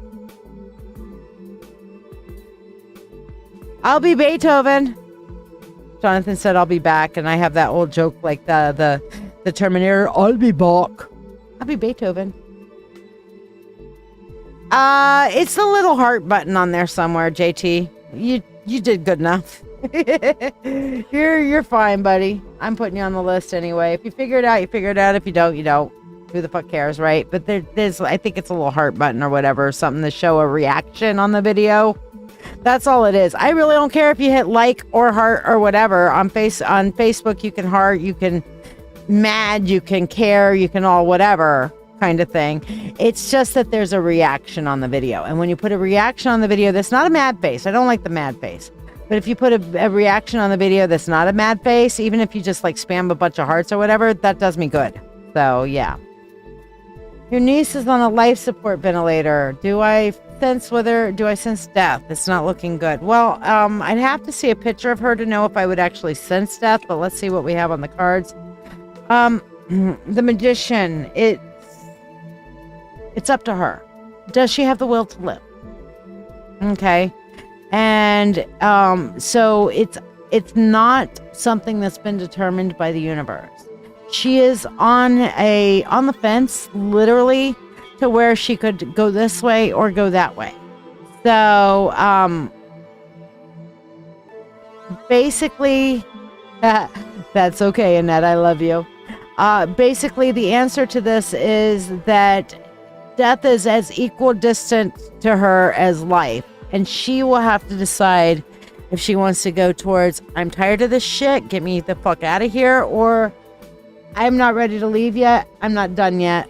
I'll be Beethoven. Jonathan said I'll be back, and I have that old joke like the Terminator. I'll be back. I'll be Beethoven. It's the little heart button on there somewhere, JT. You did good enough. You're fine, buddy. I'm putting you on the list anyway. If you figure it out, you figure it out. If you don't, you don't. Who the fuck cares, right? But there's, I think it's a little heart button or whatever, something to show a reaction on the video. That's all it is. I really don't care if you hit like or heart or whatever. On Facebook, you can heart, you can mad, you can care, you can all whatever kind of thing. It's just that there's a reaction on the video. And when you put a reaction on the video, that's not a mad face. I don't like the mad face. But if you put a reaction on the video that's not a mad face, even if you just like spam a bunch of hearts or whatever, that does me good. So, yeah. Your niece is on a life support ventilator. Do I sense death? It's not looking good. Well, I'd have to see a picture of her to know if I would actually sense death, but let's see what we have on the cards. The Magician, it's up to her. Does she have the will to live? Okay. And so it's not something that's been determined by the universe. she is on the fence, literally, to where she could go this way or go that way. So, basically, that's okay, Annette. I love you. Basically, the answer to this is that death is as equal distant to her as life, and she will have to decide if she wants to go towards, I'm tired of this shit, get me the fuck out of here, or I'm not ready to leave yet, I'm not done yet,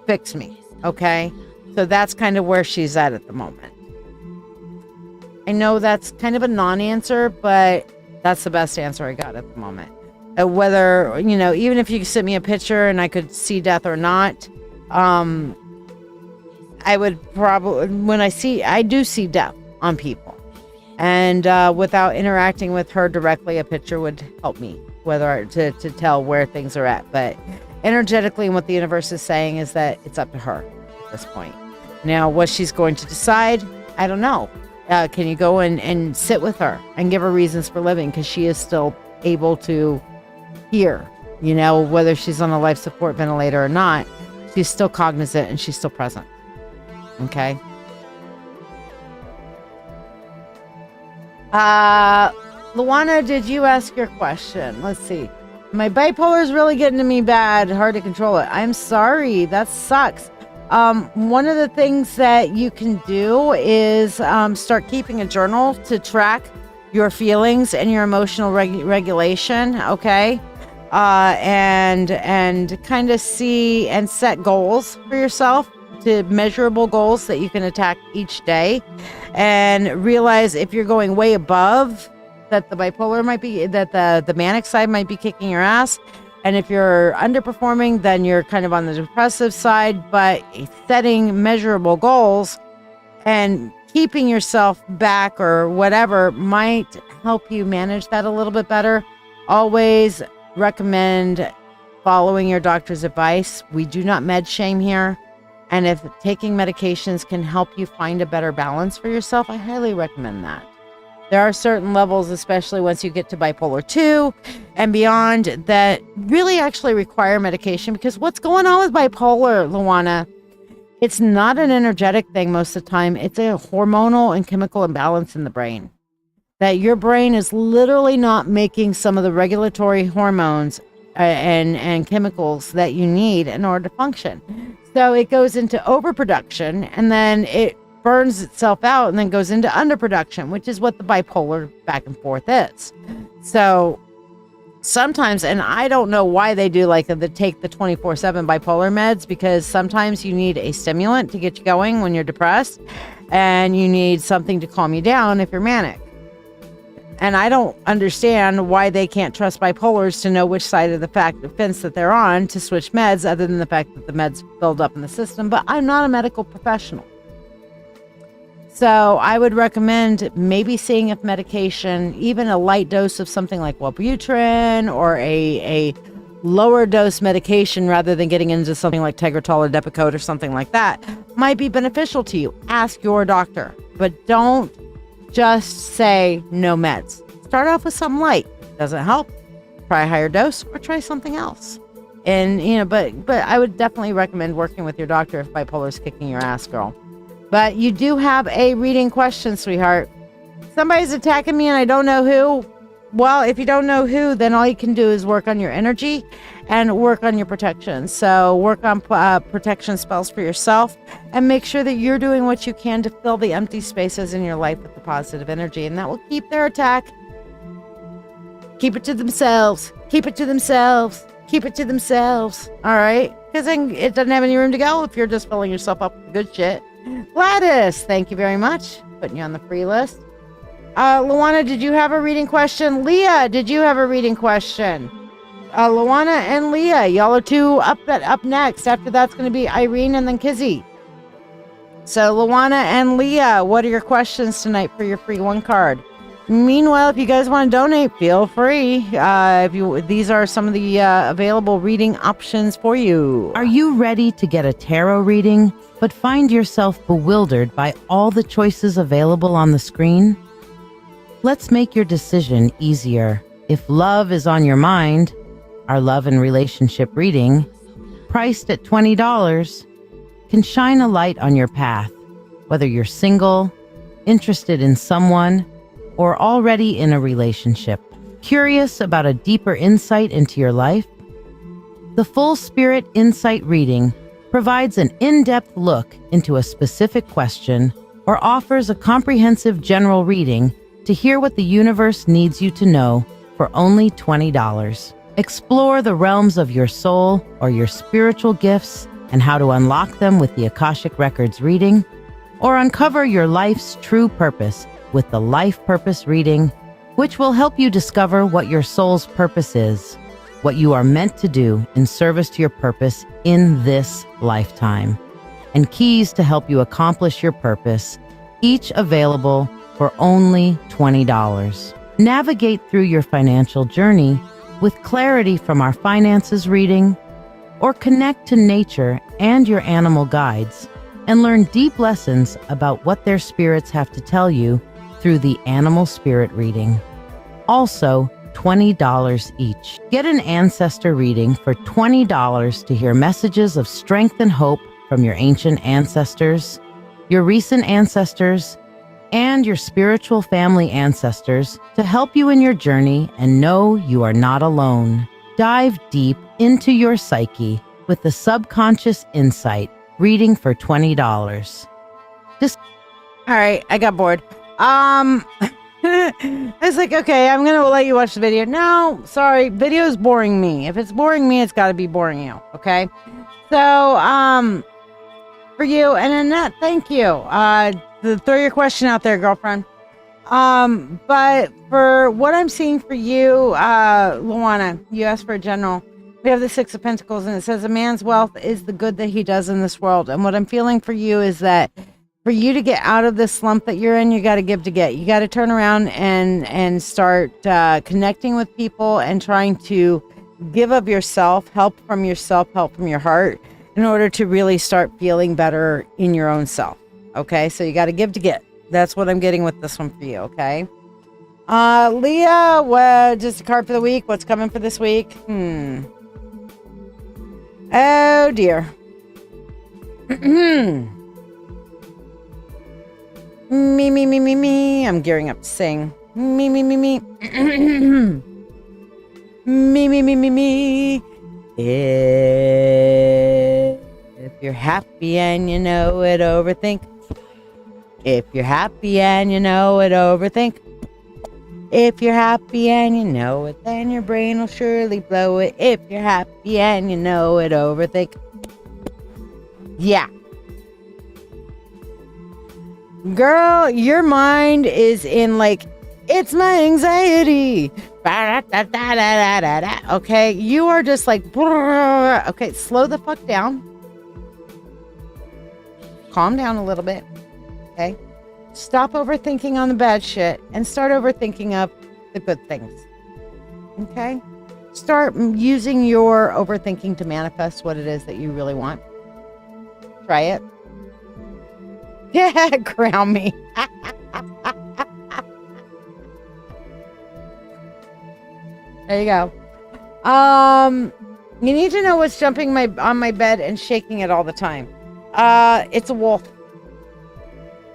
fix me. Okay? So that's kind of where she's at the moment. I know that's kind of a non-answer, but that's the best answer I got at the moment. Whether, even if you sent me a picture and I could see death or not, I would probably, I do see death on people. And without interacting with her directly, a picture would help me to tell where things are at. But energetically, and what the universe is saying is that it's up to her at this point. Now, what she's going to decide, I don't know. Can you go and sit with her and give her reasons for living? Because she is still able to hear, whether she's on a life support ventilator or not, she's still cognizant and she's still present. Okay. Luana, did you ask your question? Let's see. My bipolar is really getting to me bad. Hard to control it. I'm sorry. That sucks. One of the things that you can do is start keeping a journal to track your feelings and your emotional regulation. Okay. And kind of see and set goals for yourself, to measurable goals that you can attack each day, and realize if you're going way above, that the bipolar might be, that the manic side might be kicking your ass. And if you're underperforming, then you're kind of on the depressive side. But setting measurable goals and keeping yourself back or whatever might help you manage that a little bit better. Always recommend following your doctor's advice. We do not med shame here. And if taking medications can help you find a better balance for yourself, I highly recommend that. There are certain levels, especially once you get to bipolar 2 and beyond, that really actually require medication, because what's going on with bipolar, Luana, it's not an energetic thing most of the time. It's a hormonal and chemical imbalance in the brain. That your brain is literally not making some of the regulatory hormones and chemicals that you need in order to function. So it goes into overproduction, and then it burns itself out and then goes into underproduction, which is what the bipolar back and forth is. So sometimes, and I don't know why they do take the 24/7 bipolar meds, because sometimes you need a stimulant to get you going when you're depressed, and you need something to calm you down if you're manic. And I don't understand why they can't trust bipolars to know which side of the fence that they're on to switch meds, other than the fact that the meds build up in the system. But I'm not a medical professional. So I would recommend maybe seeing if medication, even a light dose of something like Wellbutrin or a lower dose medication, rather than getting into something like Tegretol or Depakote or something like that, might be beneficial to you. Ask your doctor, but don't just say no meds. Start off with something light. Doesn't help, try a higher dose or try something else. And but I would definitely recommend working with your doctor if bipolar is kicking your ass, girl. But you do have a reading question, sweetheart. Somebody's attacking me and I don't know who. Well, if you don't know who, then all you can do is work on your energy and work on your protection. So work on protection spells for yourself, and make sure that you're doing what you can to fill the empty spaces in your life with the positive energy. And that will keep their attack. Keep it to themselves. Keep it to themselves. Keep it to themselves. All right? Because then it doesn't have any room to go if you're just filling yourself up with good shit. Gladys, thank you very much. Putting you on the free list. Luana, did you have a reading question? Leah, did you have a reading question? Luana and Leah, y'all are two up next. After that's going to be Irene and then Kizzy. So Luana and Leah, what are your questions tonight for your free one card? Meanwhile, if you guys want to donate, feel free. These are some of the available reading options for you. Are you ready to get a tarot reading, but find yourself bewildered by all the choices available on the screen? Let's make your decision easier. If love is on your mind, Our love and relationship reading, priced at $20, can shine a light on your path, whether you're single, interested in someone, or already in a relationship. Curious about a deeper insight into your life? The Full Spirit Insight reading provides an in-depth look into a specific question or offers a comprehensive general reading to hear what the universe needs you to know for only $20. Explore the realms of your soul or your spiritual gifts and how to unlock them with the Akashic Records reading, or uncover your life's true purpose with the Life Purpose reading, which will help you discover what your soul's purpose is, what you are meant to do in service to your purpose in this lifetime, and keys to help you accomplish your purpose, each available for only $20. Navigate through your financial journey with clarity from our finances reading, or connect to nature and your animal guides and learn deep lessons about what their spirits have to tell you through the Animal Spirit reading. Also, $20 each. Get an ancestor reading for $20 to hear messages of strength and hope from your ancient ancestors, your recent ancestors, and your spiritual family ancestors to help you in your journey and know you are not alone. Dive deep into your psyche with the Subconscious Insight reading for $20. All right, I got bored. I was like, okay, I'm gonna let you watch the video. No, sorry, video's boring me. If it's boring me, it's got to be boring you. Okay, so for you and Annette, thank you. Throw your question out there, girlfriend. But for what I'm seeing for you, Luana, you asked for a general. We have the Six of Pentacles, and it says a man's wealth is the good that he does in this world. And what I'm feeling for you is that for you to get out of this slump that you're in, you got to give to get. You got to turn around and start connecting with people and trying to give of yourself, help from your heart, in order to really start feeling better in your own self. Okay, so you got to give to get. That's what I'm getting with this one for you, okay? Leah, just a card for the week. What's coming for this week? Oh, dear. Me. I'm gearing up to sing. Me. Me. If you're happy and you know it, overthink. If you're happy and you know it, overthink. If you're happy and you know it, then your brain will surely blow it. If you're happy and you know it, overthink. Yeah. Girl, your mind is in like, it's my anxiety. Okay, you are just like, okay, slow the fuck down. Calm down a little bit. Okay, stop overthinking on the bad shit and start overthinking of the good things. Okay, start using your overthinking to manifest what it is that you really want. Try it. Yeah, ground me. There you go. You need to know what's jumping on my bed and shaking it all the time. It's a wolf.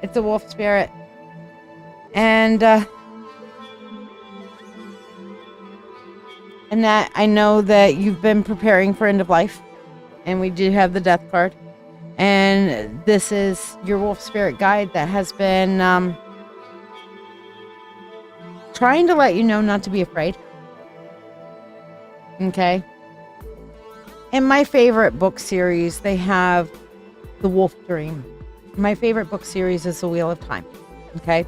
It's a wolf spirit. And that I know that you've been preparing for end of life. And we do have the death card. And this is your wolf spirit guide that has been trying to let you know not to be afraid. Okay. In my favorite book series, they have The Wolf Dream. My favorite book series is The Wheel of Time. Okay.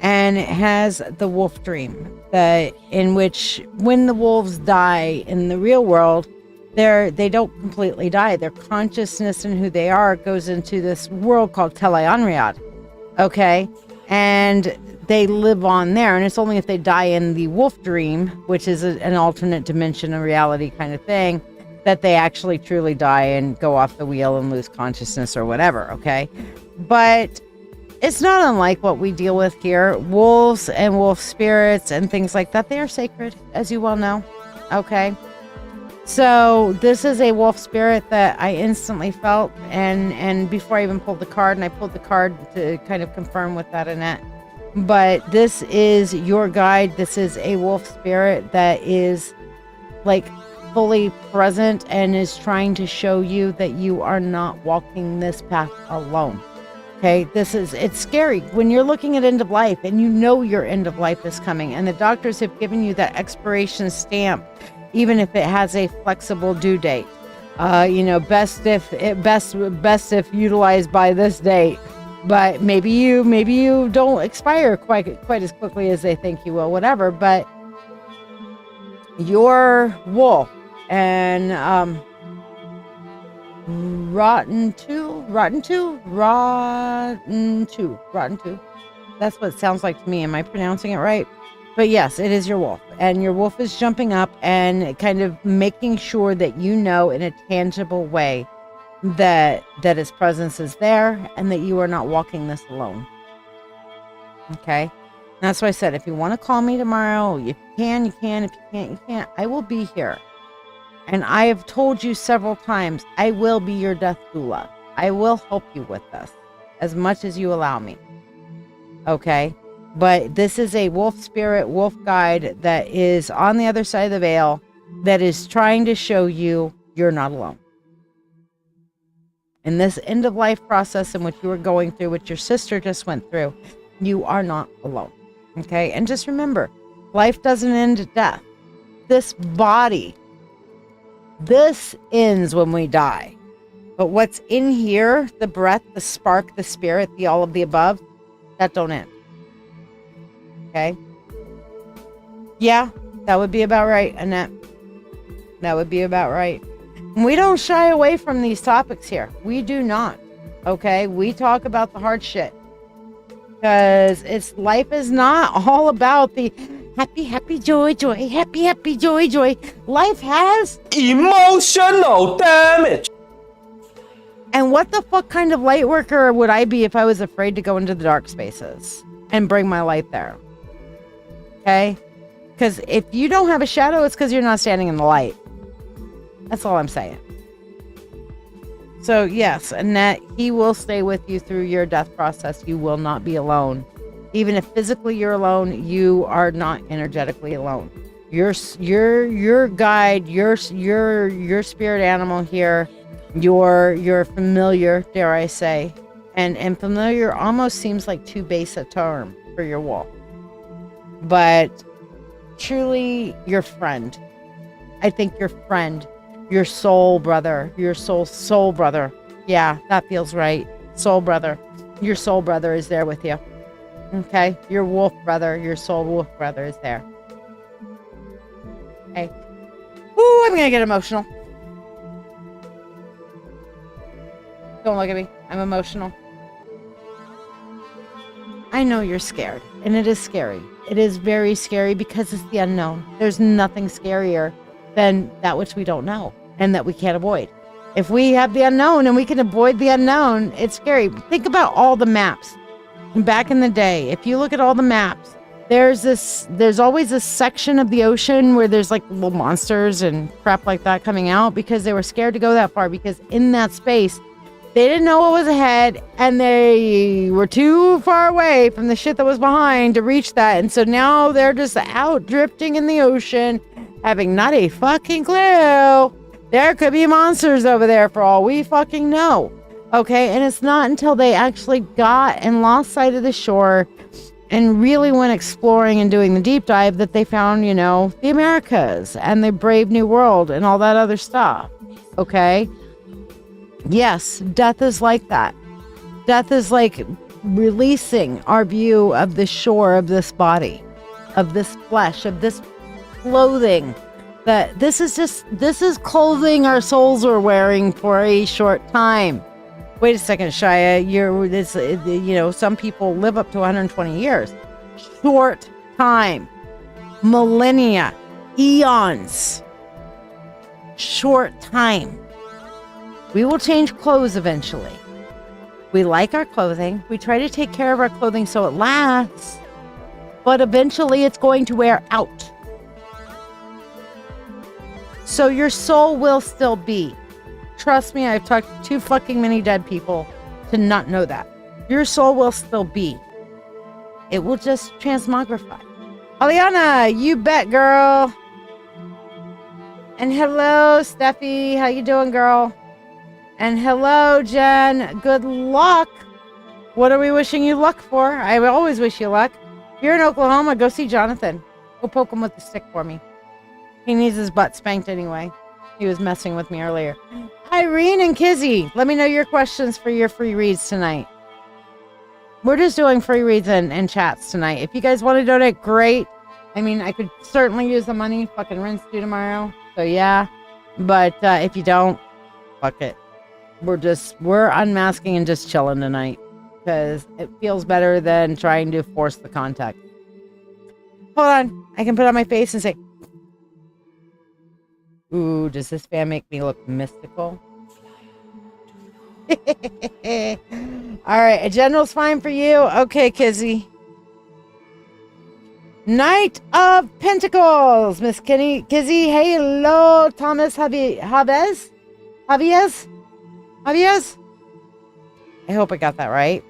And it has the wolf dream, in which when the wolves die in the real world, they don't completely die. Their consciousness and who they are goes into this world called Teleanriad. Okay. And they live on there. And it's only if they die in the wolf dream, which is an alternate dimension of reality kind of thing, that they actually truly die and go off the wheel and lose consciousness or whatever. Okay. But it's not unlike what we deal with here. Wolves and wolf spirits and things like that, they are sacred, as you well know. Okay. So this is a wolf spirit that I instantly felt, and before I even pulled the card, and I pulled the card to kind of confirm with that, Annette. But this is your guide. This is a wolf spirit that is like fully present and is trying to show you that you are not walking this path alone. Okay, it's scary when you're looking at end of life and you know your end of life is coming, and the doctors have given you that expiration stamp, even if it has a flexible due date. Best if utilized by this date. But maybe you don't expire quite as quickly as they think you will, whatever. But your wolf and rotten two. That's what it sounds like to me. Am I pronouncing it right? But yes, it is your wolf, and your wolf is jumping up and kind of making sure that you know in a tangible way that its presence is there and that you are not walking this alone. Okay? And that's why I said, if you want to call me tomorrow, if you can, you can. If you can't, you can't. I will be here. And I have told you several times, I will be your death doula. I will help you with this as much as you allow me. Okay? But this is a wolf spirit, wolf guide that is on the other side of the veil that is trying to show you you're not alone. In this end of life process in which you are going through, which your sister just went through, you are not alone. Okay? And just remember, life doesn't end at death. This body, this ends when we die. But what's in here, the breath, the spark, the spirit, the all of the above, that don't end. Okay? Yeah, that would be about right, Annette. That would be about right. We don't shy away from these topics here. We do not. Okay? We talk about the hard shit. Because life is not all about the happy, joy, happy, joy. Life has emotional damage. And what the fuck kind of light worker would I be if I was afraid to go into the dark spaces and bring my light there? Okay? Because if you don't have a shadow, it's because you're not standing in the light. That's all I'm saying. So yes, Annette, he will stay with you through your death process. You will not be alone. Even if physically you're alone, you are not energetically alone. Your guide, your spirit animal here, your familiar, dare I say, and familiar almost seems like too base a term for your wolf, but truly your friend. I think your friend, your soul brother, your soul brother. Yeah, that feels right. Soul brother. Your soul brother is there with you. Okay? Your wolf brother, your soul wolf brother is there. Okay? Ooh, I'm gonna get emotional. Don't look at me. I'm emotional. I know you're scared, and it is scary. It is very scary because it's the unknown. There's nothing scarier than that which we don't know and that we can't avoid. If we have the unknown and we can avoid the unknown, it's scary. Think about all the maps. Back in the day, if you look at all the maps, there's always a section of the ocean where there's like little monsters and crap like that coming out because they were scared to go that far, because in that space, they didn't know what was ahead and they were too far away from the shit that was behind to reach that. And so now they're just out drifting in the ocean, having not a fucking clue. There could be monsters over there for all we fucking know. Okay, and it's not until they actually got and lost sight of the shore and really went exploring and doing the deep dive that they found, the Americas and the brave new world and all that other stuff. Okay? Yes, death is like that. Death is like releasing our view of the shore of this body, of this flesh, of this clothing. That this is clothing our souls are wearing for a short time. Wait a second, Shiya. Some people live up to 120 years. Short time. Millennia. Eons. Short time. We will change clothes eventually. We like our clothing. We try to take care of our clothing so it lasts. But eventually it's going to wear out. So your soul will still be. Trust me, I've talked to too fucking many dead people to not know that. Your soul will still be. It will just transmogrify. Aliana, you bet, girl. And hello, Steffi. How you doing, girl? And hello, Jen. Good luck. What are we wishing you luck for? I always wish you luck. If you're in Oklahoma, go see Jonathan. Go poke him with the stick for me. He needs his butt spanked anyway. He was messing with me earlier. Irene and Kizzy, let me know your questions for your free reads tonight. We're just doing free reads and chats tonight. If you guys want to donate, great. I mean, I could certainly use the money. Fucking rinse due tomorrow. So yeah. But if you don't, fuck it. We're unmasking and just chilling tonight. Because it feels better than trying to force the contact. Hold on. I can put it on my face and say, ooh, does this fan make me look mystical? All right, a general's fine for you. Okay, Kizzy. Knight of Pentacles, Miss Kizzy. Hey, hello, Thomas Javiez. I hope I got that right.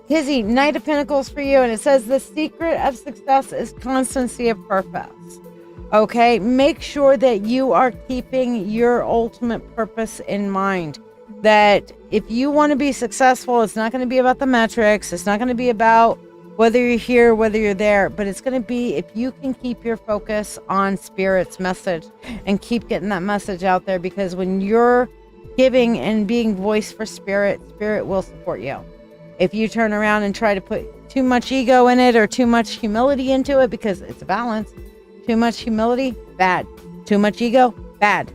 Kizzy, Knight of Pentacles for you, and it says the secret of success is constancy of purpose. Okay, make sure that you are keeping your ultimate purpose in mind. That if you want to be successful, it's not going to be about the metrics. It's not going to be about whether you're here, whether you're there, but it's going to be if you can keep your focus on Spirit's message and keep getting that message out there, because when you're giving and being voice for Spirit, Spirit will support you. If you turn around and try to put too much ego in it or too much humility into it, because it's a balance. Too much humility, bad. Too much ego, bad.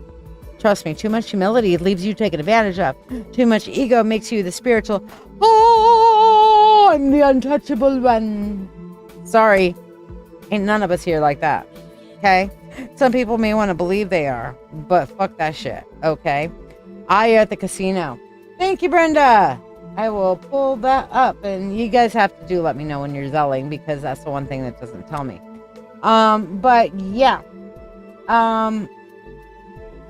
Trust me, too much humility leaves you taken advantage of. Too much ego makes you the spiritual, oh, I'm the untouchable one. Sorry, ain't none of us here like that, okay? Some people may want to believe they are, but fuck that shit, okay? I at the casino. Thank you, Brenda. I will pull that up, and you guys have to let me know when you're zelling, because that's the one thing that doesn't tell me. But yeah,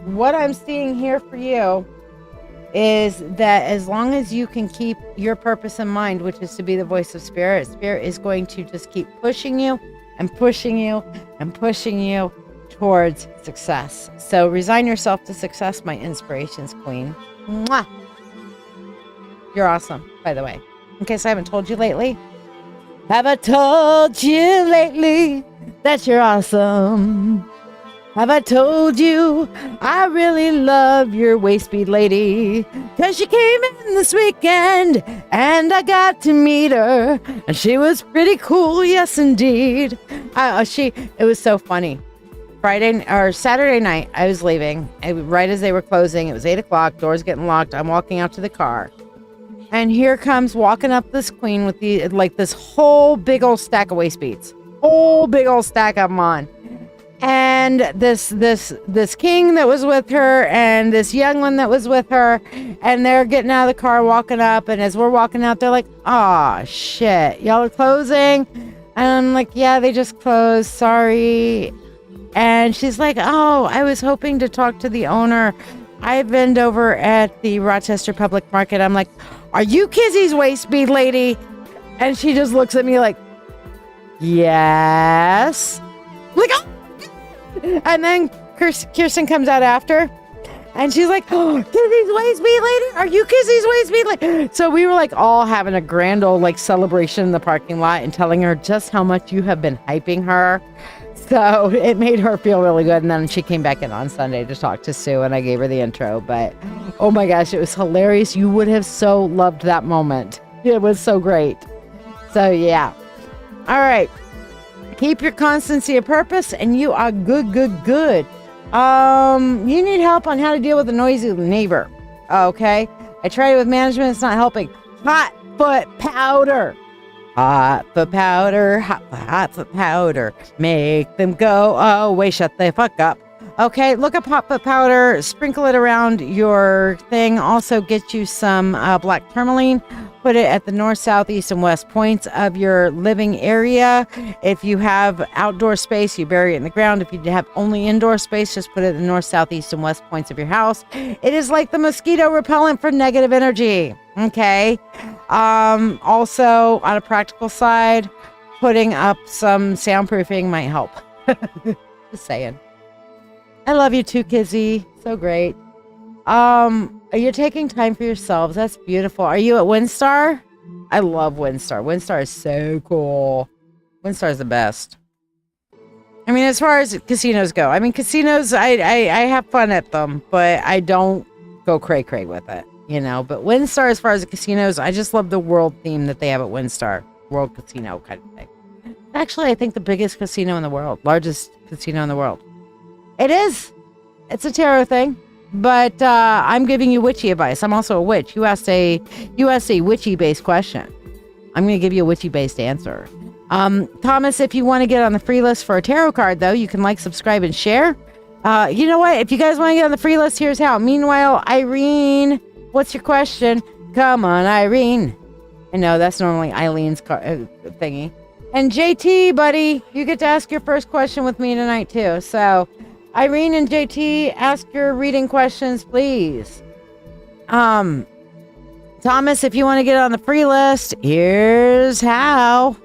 what I'm seeing here for you is that as long as you can keep your purpose in mind, which is to be the voice of Spirit, Spirit is going to just keep pushing you and pushing you and pushing you towards success. So resign yourself to success, my inspirations queen. Mwah! You're awesome, by the way. In case I haven't told you lately. Have I told you lately that you're awesome? Have I told you I really love your waist bead lady? 'Cause she came in this weekend and I got to meet her, and she was pretty cool, yes indeed. It was so funny. Friday or Saturday night, I was leaving right as they were closing. It was 8 o'clock, doors getting locked. I'm walking out to the car. And here comes walking up this queen with this whole big old stack of waist beads. Whole big old stack of them on. And this king that was with her and this young one that was with her, and they're getting out of the car, walking up, and as we're walking out, they're like, "Aw, shit, y'all are closing?" And I'm like, "Yeah, they just closed, sorry." And she's like, "Oh, I was hoping to talk to the owner. I've been over at the Rochester Public Market." I'm like, "Are you Kizzy's waist bead lady?" And she just looks at me like, "Yes." I'm like, "Oh." And then Kirsten comes out after, and she's like, "Oh, Kizzy's waist bead lady? Are you Kizzy's waist bead lady?" So we were like all having a grand old celebration in the parking lot and telling her just how much you have been hyping her. So it made her feel really good. And then she came back in on Sunday to talk to Sue, and I gave her the intro. But oh my gosh, it was hilarious. You would have so loved that moment. It was so great. So yeah. All right. Keep your constancy of purpose, and you are good. You need help on how to deal with a noisy neighbor. Okay. I tried it with management. It's not helping. Hot foot powder. Hot foot powder, hot foot powder, make them go away, shut the fuck up. Okay, look up hot foot powder, sprinkle it around your thing. Also get you some black tourmaline. Put it at the north, south, east, and west points of your living area. If you have outdoor space, you bury it in the ground. If you have only indoor space, just put it at the north, south, east, and west points of your house. It is like the mosquito repellent for negative energy. Okay. Also, on a practical side, putting up some soundproofing might help. Just saying. I love you too, Kizzy. So great. You're taking time for yourselves. That's beautiful. Are you at Windstar? I love Windstar. Windstar is so cool. Windstar is the best. I mean, as far as casinos go, I mean, casinos, I have fun at them, but I don't go cray-cray with it, you know. But Windstar, as far as the casinos, I just love the world theme that they have at Windstar. World casino kind of thing. Actually, I think the biggest casino in the world. Largest casino in the world. It is. It's a tarot thing. But I'm giving you witchy advice. I'm also a witch. You asked a witchy-based question. I'm going to give you a witchy-based answer. Thomas, if you want to get on the free list for a tarot card, though, you can like, subscribe, and share. You know what? If you guys want to get on the free list, here's how. Meanwhile, Irene, what's your question? Come on, Irene. I know that's normally Eileen's thingy. And JT, buddy, you get to ask your first question with me tonight, too. So, Irene and JT, ask your reading questions, please. Thomas, if you want to get on the free list, here's how.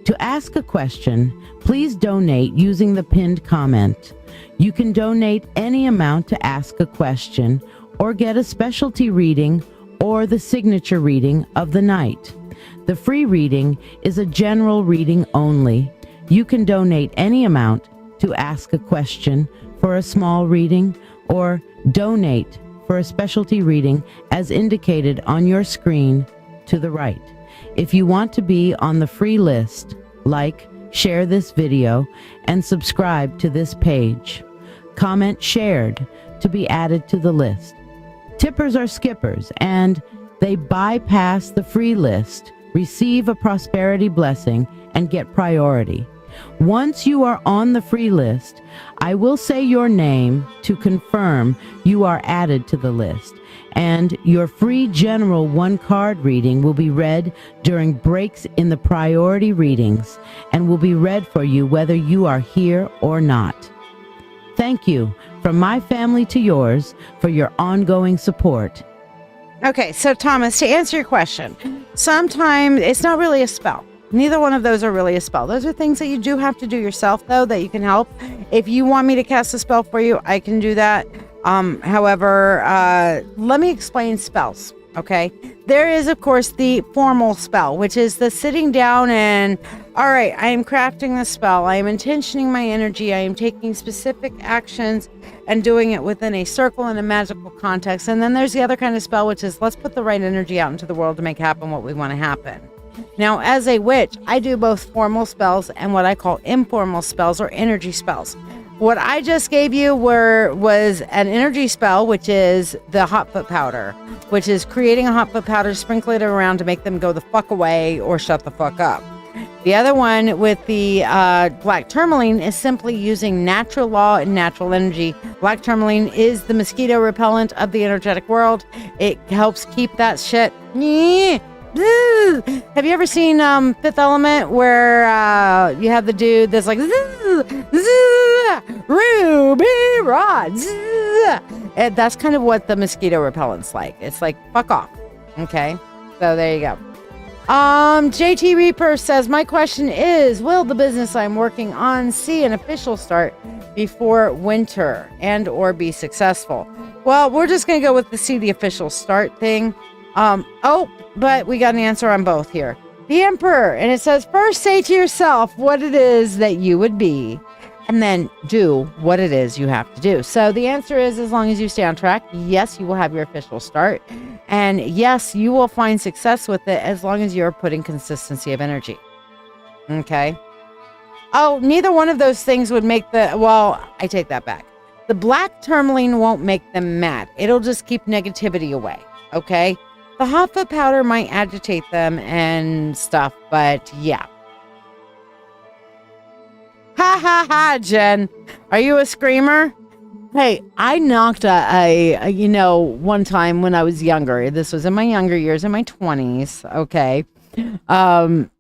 To ask a question, please donate using the pinned comment. You can donate any amount to ask a question or get a specialty reading or the signature reading of the night. The free reading is a general reading only. You can donate any amount to ask a question for a small reading or donate for a specialty reading as indicated on your screen to the right. If you want to be on the free list, like, share this video, and subscribe to this page. Comment shared to be added to the list. Tippers are skippers, and they bypass the free list, receive a prosperity blessing, and get priority. Once you are on the free list, I will say your name to confirm you are added to the list, and your free general one-card reading will be read during breaks in the priority readings and will be read for you whether you are here or not. Thank you, from my family to yours, for your ongoing support. Okay, so Thomas, to answer your question, sometimes it's not really a spell. Neither one of those are really a spell. Those are things that you do have to do yourself, though, that you can help. If you want me to cast a spell for you, I can do that. However, let me explain spells, okay? There is, of course, the formal spell, which is the sitting down and, all right, I am crafting the spell. I am intentioning my energy. I am taking specific actions and doing it within a circle and a magical context. And then there's the other kind of spell, which is let's put the right energy out into the world to make happen what we want to happen. Now, as a witch, I do both formal spells and what I call informal spells or energy spells. What I just gave you was an energy spell, which is the hot foot powder, which is creating a hot foot powder, sprinkle it around to make them go the fuck away or shut the fuck up. The other one with the black tourmaline is simply using natural law and natural energy. Black tourmaline is the mosquito repellent of the energetic world. It helps keep that shit. Have you ever seen Fifth Element where you have the dude that's like Ruby Rod? And that's kind of what the mosquito repellent's like. It's like fuck off. Okay, so there you go. JT Reaper says, my question is, will the business I'm working on see an official start before winter and or be successful? Well, we're just going to go with the official start thing. But we got an answer on both here. The Emperor, and it says, first say to yourself what it is that you would be, and then do what it is you have to do. So the answer is, as long as you stay on track, yes, you will have your official start. And yes, you will find success with it as long as you're putting consistency of energy. Okay. Oh, neither one of those things would make I take that back. The black tourmaline won't make them mad. It'll just keep negativity away. Okay. The hot foot powder might agitate them and stuff, but yeah. Ha ha ha, Jen. Are you a screamer? Hey, I knocked one time when I was younger. This was in my younger years, in my 20s. Okay.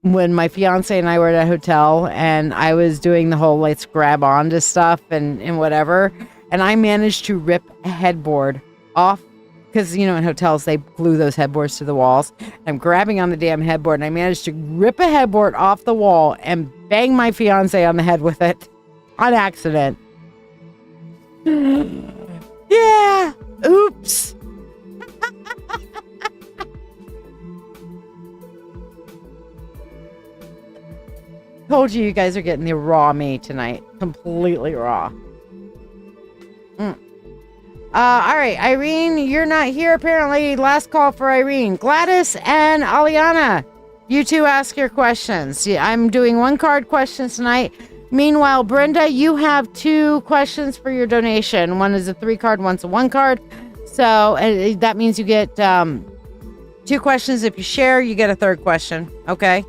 When my fiance and I were at a hotel and I was doing the whole let's grab onto stuff and whatever. And I managed to rip a headboard off because, in hotels, they glue those headboards to the walls. I'm grabbing on the damn headboard and I managed to rip a headboard off the wall and bang my fiance on the head with it on accident. Yeah. Oops. Told you guys are getting the raw me tonight. Completely raw. All right, Irene, you're not here apparently. Last call for Irene. Gladys and Aliana, you two ask your questions. Yeah, I'm doing 1 card questions tonight. Meanwhile, Brenda, you have 2 questions for your donation. One is a 3 card, one's a 1 card. So that means you get 2 questions. If you share, you get a 3rd question. Okay.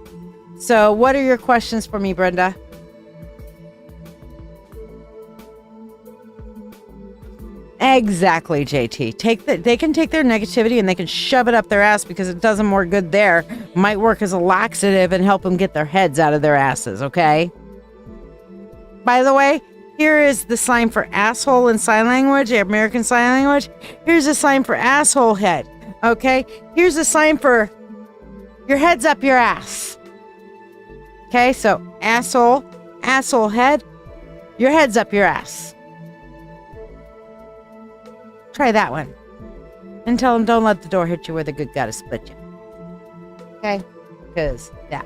So what are your questions for me, Brenda? Exactly, JT. They can take their negativity and they can shove it up their ass because it does them more good there. Might work as a laxative and help them get their heads out of their asses, okay? By the way, here is the sign for asshole in sign language, American Sign Language. Here's a sign for asshole head, okay? Here's a sign for your head's up your ass. Okay, so asshole head, your head's up your ass. Try that one. And tell them don't let the door hit you where the good gotta split you. Okay? Because, yeah.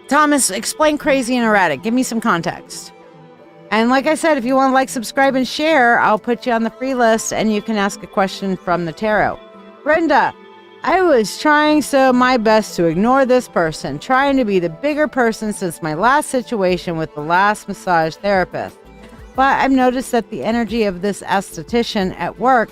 Thomas, explain crazy and erratic. Give me some context. And like I said, if you want to like, subscribe, and share, I'll put you on the free list and you can ask a question from the tarot. Brenda, I was trying my best to ignore this person, trying to be the bigger person since my last situation with the last massage therapist. But I've noticed that the energy of this esthetician at work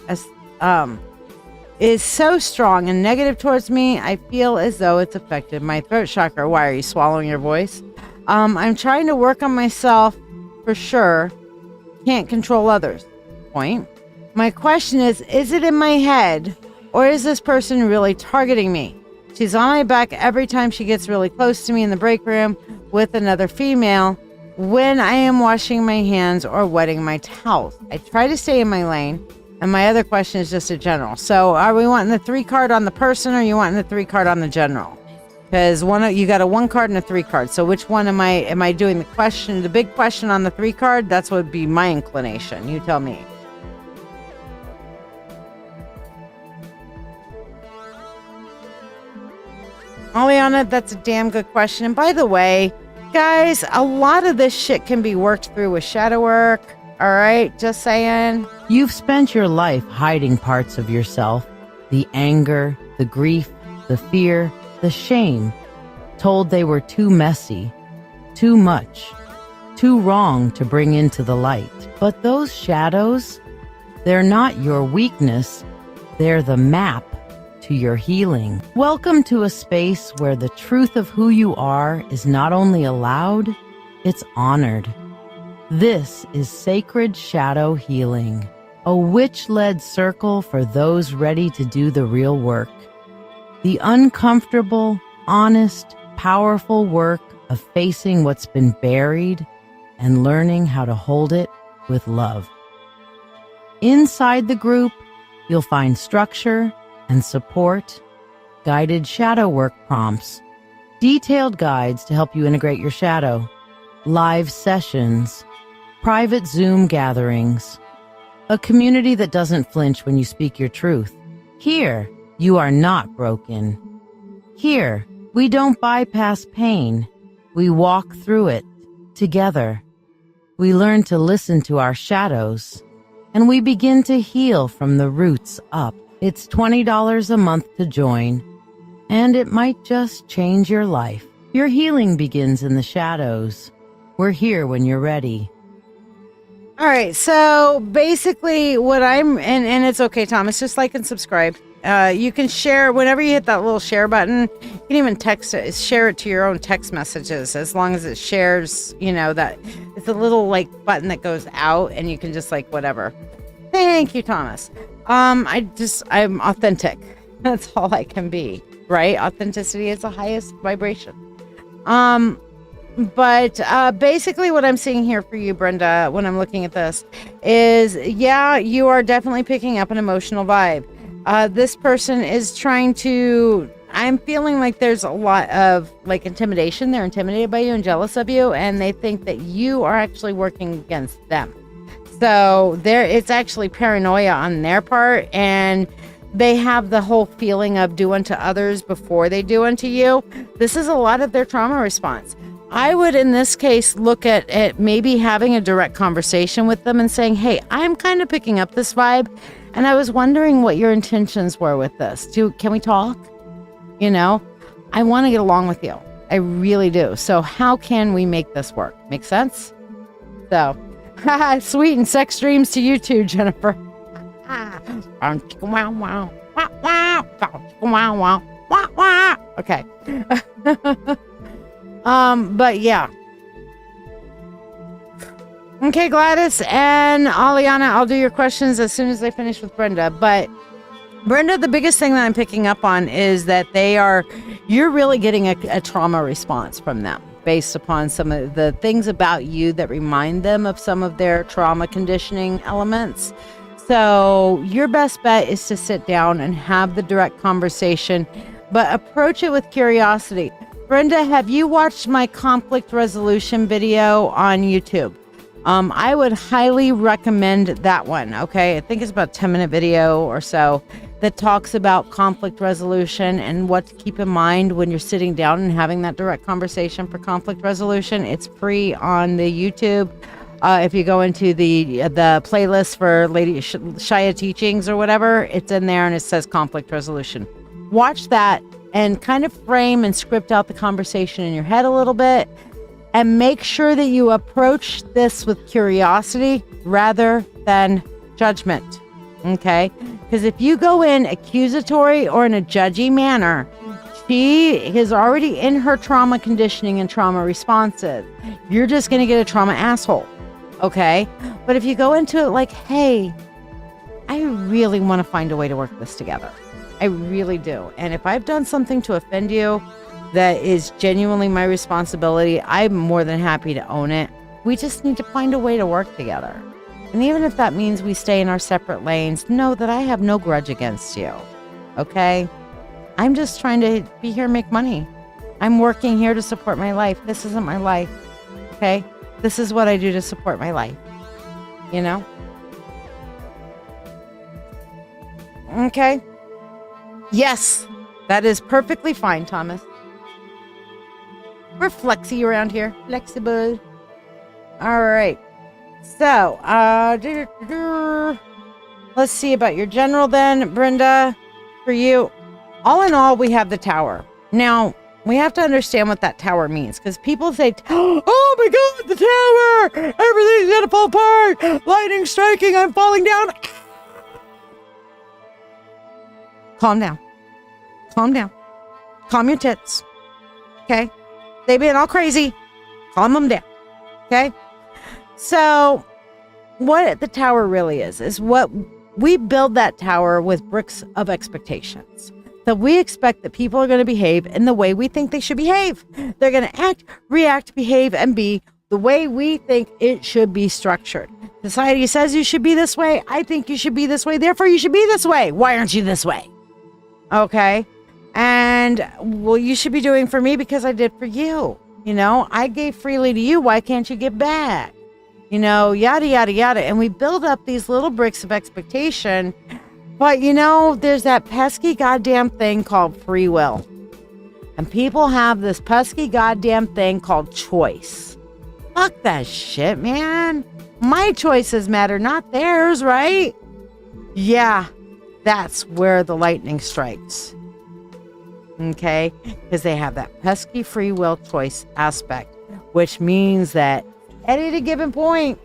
is so strong and negative towards me, I feel as though it's affected my throat chakra. Why, are you swallowing your voice? I'm trying to work on myself for sure. Can't control others. Point. My question is it in my head or is this person really targeting me? She's on my back every time she gets really close to me in the break room with another female when I am washing my hands or wetting my towels. I try to stay in my lane. And my other question is just a general. So are we wanting the 3 card on the person or are you wanting the 3 card on the general? Because you got a 1 card and a 3 card. So which one am I doing the question, the big question on the 3 card? That's what would be my inclination. You tell me. Aliana, that's a damn good question. And by the way, guys, a lot of this shit can be worked through with shadow work. All right, just saying. You've spent your life hiding parts of yourself, the anger, the grief, the fear, the shame, told they were too messy, too much, too wrong to bring into the light. But those shadows, they're not your weakness, they're the map to your healing. Welcome to a space where the truth of who you are is not only allowed, it's honored. This is Sacred Shadow Healing, a witch-led circle for those ready to do the real work. The uncomfortable, honest, powerful work of facing what's been buried and learning how to hold it with love. Inside the group, you'll find structure and support, guided shadow work prompts, detailed guides to help you integrate your shadow, live sessions, private Zoom gatherings, a community that doesn't flinch when you speak your truth. Here, you are not broken. Here, we don't bypass pain. We walk through it together. We learn to listen to our shadows, and we begin to heal from the roots up. It's $20 a month to join, and it might just change your life. Your healing begins in the shadows. We're here when you're ready. All right, so basically what and it's okay, Thomas, just like and subscribe. You can share whenever you hit that little share button. You can even text it, share it to your own text messages, as long as it shares, that it's a little like button that goes out and you can just like whatever. Thank you, Thomas. I'm authentic. That's all I can be, right? Authenticity is the highest vibration. But basically what I'm seeing here for you, Brenda, when I'm looking at this is, yeah, you are definitely picking up an emotional vibe. This person is trying to, I'm feeling like there's a lot of like intimidation. They're intimidated by you and jealous of you, and they think that you are actually working against them. So it's actually paranoia on their part, and they have the whole feeling of do unto others before they do unto you. This is a lot of their trauma response. I would, in this case, look at maybe having a direct conversation with them and saying, hey, I'm kind of picking up this vibe, and I was wondering what your intentions were with this. Can we talk? I want to get along with you. I really do. So how can we make this work? Make sense? So, sweet and sex dreams to you too, Jennifer. Okay. But yeah. Okay, Gladys and Aliana, I'll do your questions as soon as I finish with Brenda. But Brenda, the biggest thing that I'm picking up on is that you're really getting a trauma response from them based upon some of the things about you that remind them of some of their trauma conditioning elements. So your best bet is to sit down and have the direct conversation, but approach it with curiosity. Brenda, have you watched my conflict resolution video on YouTube? I would highly recommend that one. Okay. I think it's about a 10-minute video or so that talks about conflict resolution and what to keep in mind when you're sitting down and having that direct conversation for conflict resolution. It's free on the YouTube. If you go into the playlist for Lady Shiya teachings or whatever, it's in there and it says conflict resolution. Watch that and kind of frame and script out the conversation in your head a little bit, and make sure that you approach this with curiosity rather than judgment. Okay? Because if you go in accusatory or in a judgy manner, she is already in her trauma conditioning and trauma responses. You're just going to get a trauma asshole. Okay? But if you go into it like, hey, I really want to find a way to work this together. I really do. And if I've done something to offend you that is genuinely my responsibility, I'm more than happy to own it. We just need to find a way to work together. And even if that means we stay in our separate lanes, know that I have no grudge against you. Okay? I'm just trying to be here and make money. I'm working here to support my life. This isn't my life. Okay? This is what I do to support my life. Okay? Yes, that is perfectly fine, Thomas. We're flexy around here. Flexible. All right. So, let's see about your general then, Brenda. For you, all in all, we have the tower. Now, we have to understand what that tower means, because people say, oh my God, the tower! Everything's gonna fall apart! Lightning striking, I'm falling down! Calm down. Calm down. Calm your tits. Okay? They've been all crazy. Calm them down. Okay? So, what the tower really is what we build that tower with bricks of expectations. So we expect that people are going to behave in the way we think they should behave. They're going to act, react, behave, and be the way we think it should be structured. Society says you should be this way. I think you should be this way. Therefore, you should be this way. Why aren't you this way? Okay? And, well, you should be doing for me because I did for you. I gave freely to you. Why can't you give back? Yada, yada, yada. And we build up these little bricks of expectation. But, there's that pesky goddamn thing called free will. And people have this pesky goddamn thing called choice. Fuck that shit, man. My choices matter, not theirs, right? Yeah, that's where the lightning strikes. Okay? Because they have that pesky free will choice aspect, which means that at any given point,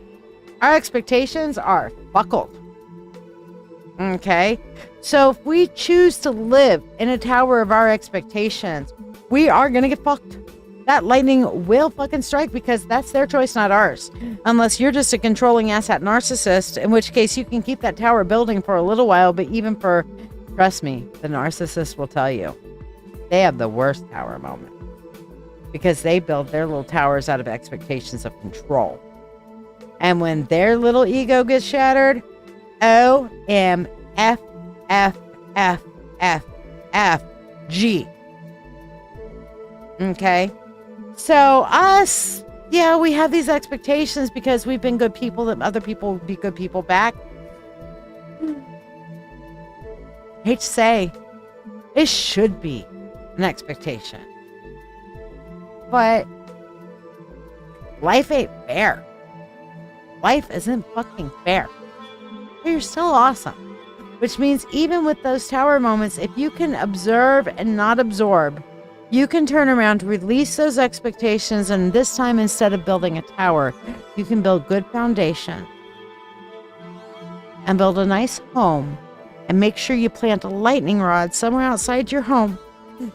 our expectations are buckled. Okay? So if we choose to live in a tower of our expectations, we are going to get fucked. That lightning will fucking strike because that's their choice, not ours. Unless you're just a controlling asshat narcissist, in which case you can keep that tower building for a little while, but even for, trust me, the narcissist will tell you, they have the worst tower moment. Because they build their little towers out of expectations of control. And when their little ego gets shattered, OMFFFFFG. Okay? So us, yeah, we have these expectations because we've been good people that other people will be good people back. Hate to say, it should be an expectation. But life ain't fair. Life isn't fucking fair. But you're still awesome. Which means even with those tower moments, if you can observe and not absorb, you can turn around, release those expectations, and this time, instead of building a tower, you can build good foundation and build a nice home and make sure you plant a lightning rod somewhere outside your home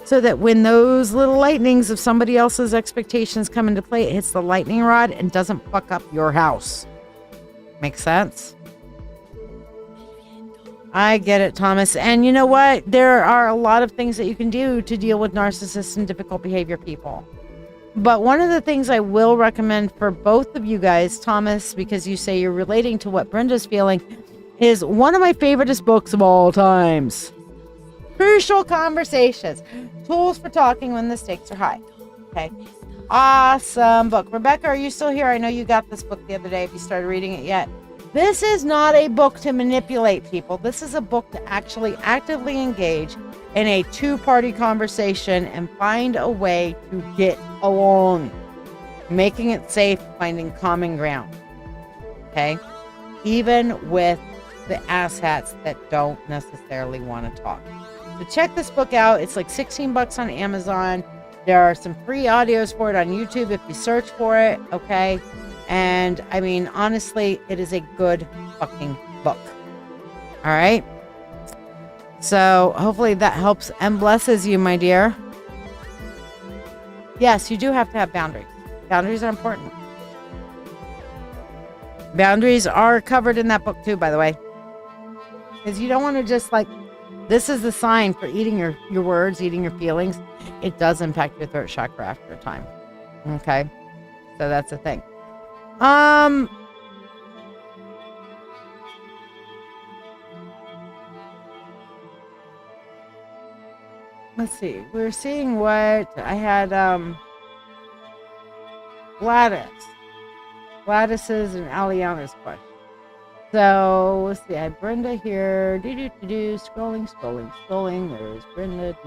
so that when those little lightnings of somebody else's expectations come into play, it hits the lightning rod and doesn't fuck up your house. Make sense? I get it, Thomas. And you know what? There are a lot of things that you can do to deal with narcissists and difficult behavior people. But one of the things I will recommend for both of you guys, Thomas, because you say you're relating to what Brenda's feeling, is one of my favoriteest books of all times. Crucial Conversations. Tools for Talking When the Stakes Are High. Okay. Awesome book. Rebecca, are you still here? I know you got this book the other day if you started reading it yet. This is not a book to manipulate people. This is a book to actually actively engage in a two-party conversation and find a way to get along. Making it safe, finding common ground. Okay? Even with the asshats that don't necessarily want to talk. So check this book out. It's like $16 on Amazon. There are some free audios for it on YouTube if you search for it. Okay? And I mean, honestly, it is a good fucking book. All right. So hopefully that helps and blesses you, my dear. Yes, you do have to have boundaries. Boundaries are important. Boundaries are covered in that book too, by the way. Because you don't want to just like, this is the sign for eating your words, eating your feelings. It does impact your throat chakra after a time. Okay. So that's the thing. Let's see. We're seeing what I had, Gladys's and Aliana's question. So let's see. I had Brenda here. Scrolling. There's Brenda.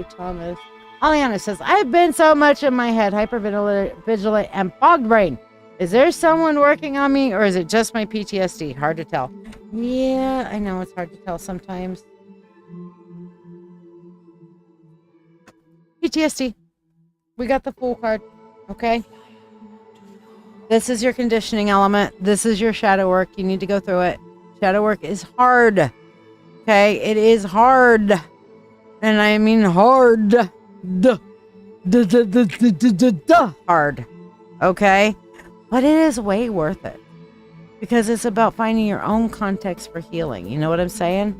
Thomas. Aliana says, I've been so much in my head, hypervigilant and fogged brain. Is there someone working on me, or is it just my PTSD? Hard to tell. Yeah, I know it's hard to tell sometimes. PTSD. We got the Fool card. Okay? This is your conditioning element. This is your shadow work. You need to go through it. Shadow work is hard. Okay? It is hard. And I mean hard. Hard. Okay? But it is way worth it. Because it's about finding your own context for healing. You know what I'm saying?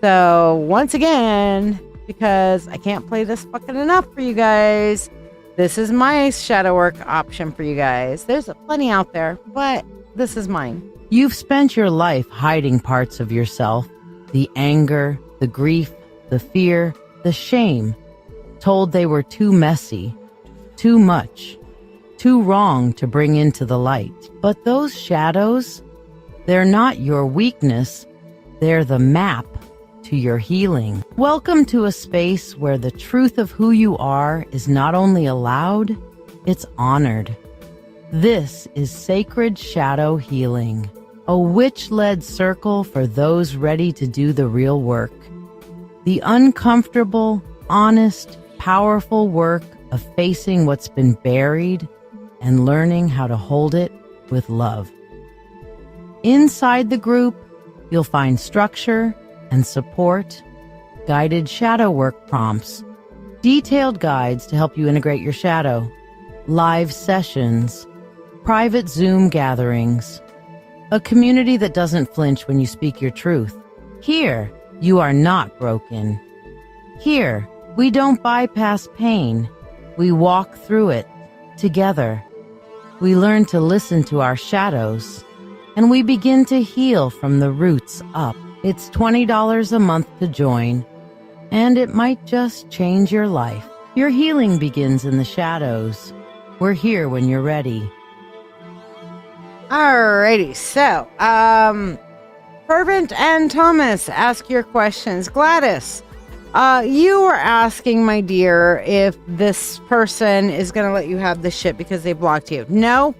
So, once again, because I can't play this fucking enough for you guys, this is my shadow work option for you guys. There's plenty out there, but this is mine. You've spent your life hiding parts of yourself. The anger, the grief, the fear, the shame. Told they were too messy, too much, too wrong to bring into the light. But those shadows, they're not your weakness. They're the map to your healing. Welcome to a space where the truth of who you are is not only allowed, it's honored. This is Sacred Shadow Healing, a witch-led circle for those ready to do the real work. The uncomfortable, honest, powerful work of facing what's been buried and learning how to hold it with love. Inside the group, you'll find structure, and support, guided shadow work prompts, detailed guides to help you integrate your shadow, live sessions, private Zoom gatherings, a community that doesn't flinch when you speak your truth. Here, you are not broken. Here, we don't bypass pain. We walk through it together. We learn to listen to our shadows, and we begin to heal from the roots up. It's $20 a month to join, and it might just change your life. Your healing begins in the shadows. We're here when you're ready. Alrighty, so, Fervent and Thomas, ask your questions. Gladys, you were asking, my dear, if this person is going to let you have this shit because they blocked you. No,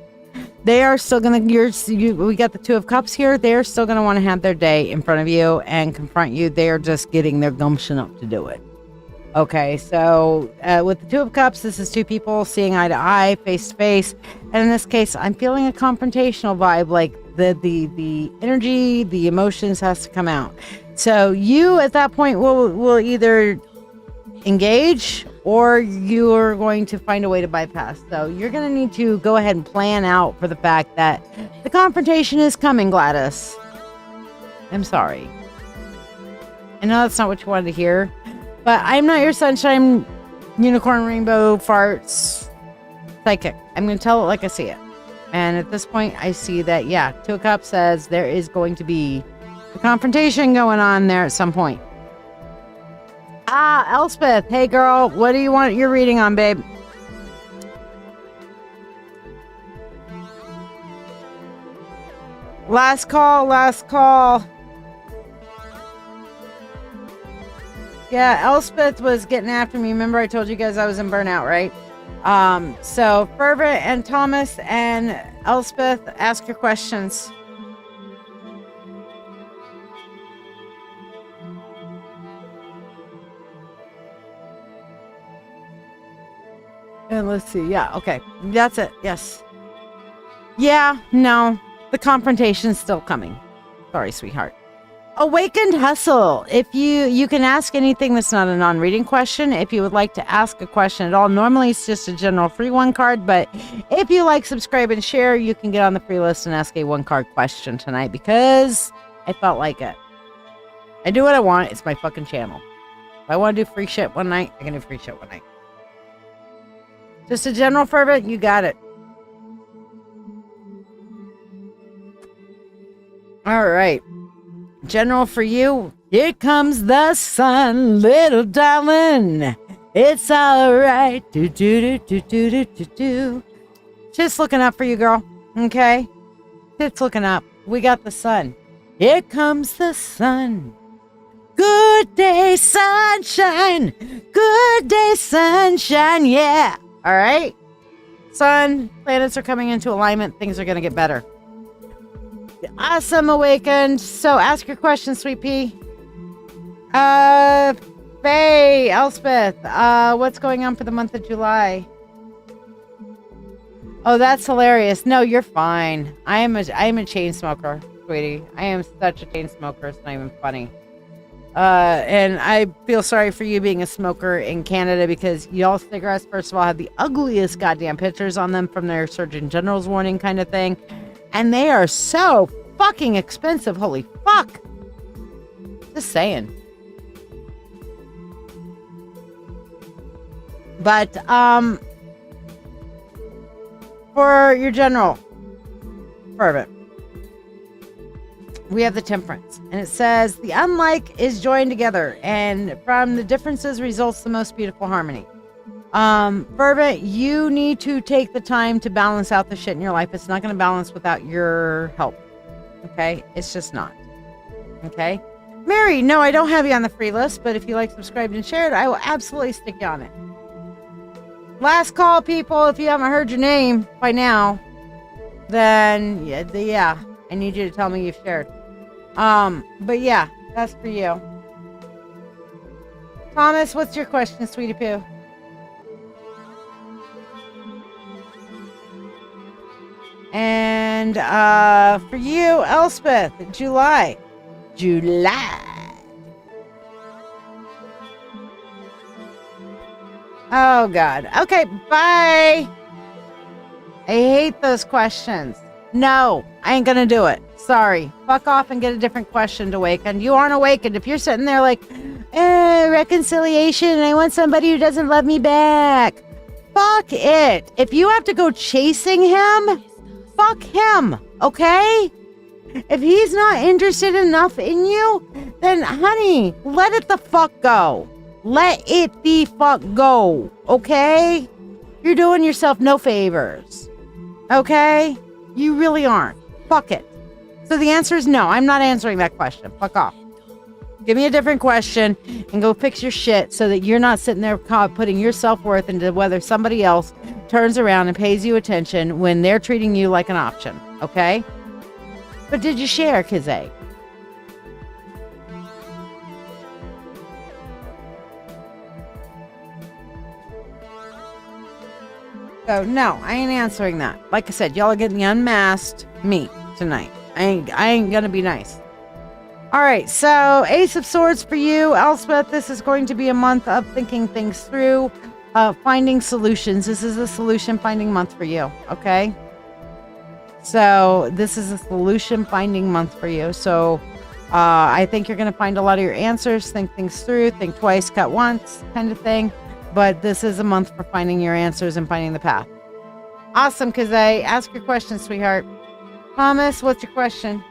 they are still going to, we got the Two of Cups here. They're still going to want to have their day in front of you and confront you. They are just getting their gumption up to do it. Okay, so with the Two of Cups, this is two people seeing eye to eye, face to face. And in this case, I'm feeling a confrontational vibe, like the energy, the emotions has to come out. So you at that point will either engage or you are going to find a way to bypass. So you're going to need to go ahead and plan out for the fact that the confrontation is coming, Gladys. I'm sorry. I know that's not what you wanted to hear. But I'm not your sunshine, unicorn, rainbow, farts, psychic. I'm going to tell it like I see it. And at this point, I see that, yeah, Two of Cups says there is going to be a confrontation going on there at some point. Elspeth, hey girl, what do you want your reading on, babe? Last call, last call. Yeah, Elspeth was getting after me. Remember I told you guys I was in burnout, right? So Fervent and Thomas and Elspeth, ask your questions. And let's see. Yeah, okay. That's it. Yes. Yeah, no. The confrontation's still coming. Sorry, sweetheart. Awakened Hustle. If you can ask anything that's not a non-reading question. If you would like to ask a question at all, normally it's just a general free one card, but if you like, subscribe and share, you can get on the free list and ask a one card question tonight because I felt like it. I do what I want. It's my fucking channel. If I want to do free shit one night, I can do free shit one night. Just a general fervent, you got it. All right. General for you, here comes the sun, little darling. It's all right. Do do do do do do do do. Just looking up for you, girl. Okay, just looking up. We got the sun. Here comes the sun. Good day, sunshine. Good day, sunshine. Yeah. All right. Sun, planets are coming into alignment. Things are gonna get better. Awesome, Awakened. So ask your question, Sweet Pea. Faye, Elspeth, what's going on for the month of July? Oh, that's hilarious. No, you're fine. I am a chain smoker, sweetie. I am such a chain smoker. It's not even funny. And I feel sorry for you being a smoker in Canada because y'all cigarettes, first of all, have the ugliest goddamn pictures on them from their Surgeon General's warning kind of thing. And they are so fucking expensive. Holy fuck. Just saying. But, for your general fervent, we have the Temperance. And it says, the unlike is joined together. And from the differences results the most beautiful harmony. Fervent, you need to take the time to balance out the shit in your life. It's not going to balance without your help. Okay? It's just not. Okay? Mary, no, I don't have you on the free list, but if you like, subscribed and shared, I will absolutely stick you on it. Last call, people. If you haven't heard your name by now, then yeah, I need you to tell me you've shared. But yeah, that's for you. Thomas, what's your question, sweetie poo? And for you, Elspeth, July. Oh, God. Okay, bye. I hate those questions. No, I ain't gonna do it. Sorry. Fuck off and get a different question to awaken. You aren't awakened. If you're sitting there like, reconciliation, and I want somebody who doesn't love me back. Fuck it. If you have to go chasing him, fuck him, okay? If he's not interested enough in you, then honey, let it the fuck go. Let it the fuck go, okay? You're doing yourself no favors, okay? You really aren't. Fuck it. So the answer is no, I'm not answering that question. Fuck off. Give me a different question and go fix your shit so that you're not sitting there putting your self-worth into whether somebody else turns around and pays you attention when they're treating you like an option, okay? But did you share, Kizay? So, no, I ain't answering that. Like I said, y'all are getting the unmasked me tonight. I ain't gonna be nice. All right, so Ace of Swords for you, Elspeth. This is going to be a month of thinking things through, finding solutions. This is a solution finding month for you, okay? So this is a solution finding month for you. So I think you're going to find a lot of your answers, think things through, think twice, cut once kind of thing. But this is a month for finding your answers and finding the path. Awesome, Kazay. Ask your question, sweetheart. Thomas, what's your question?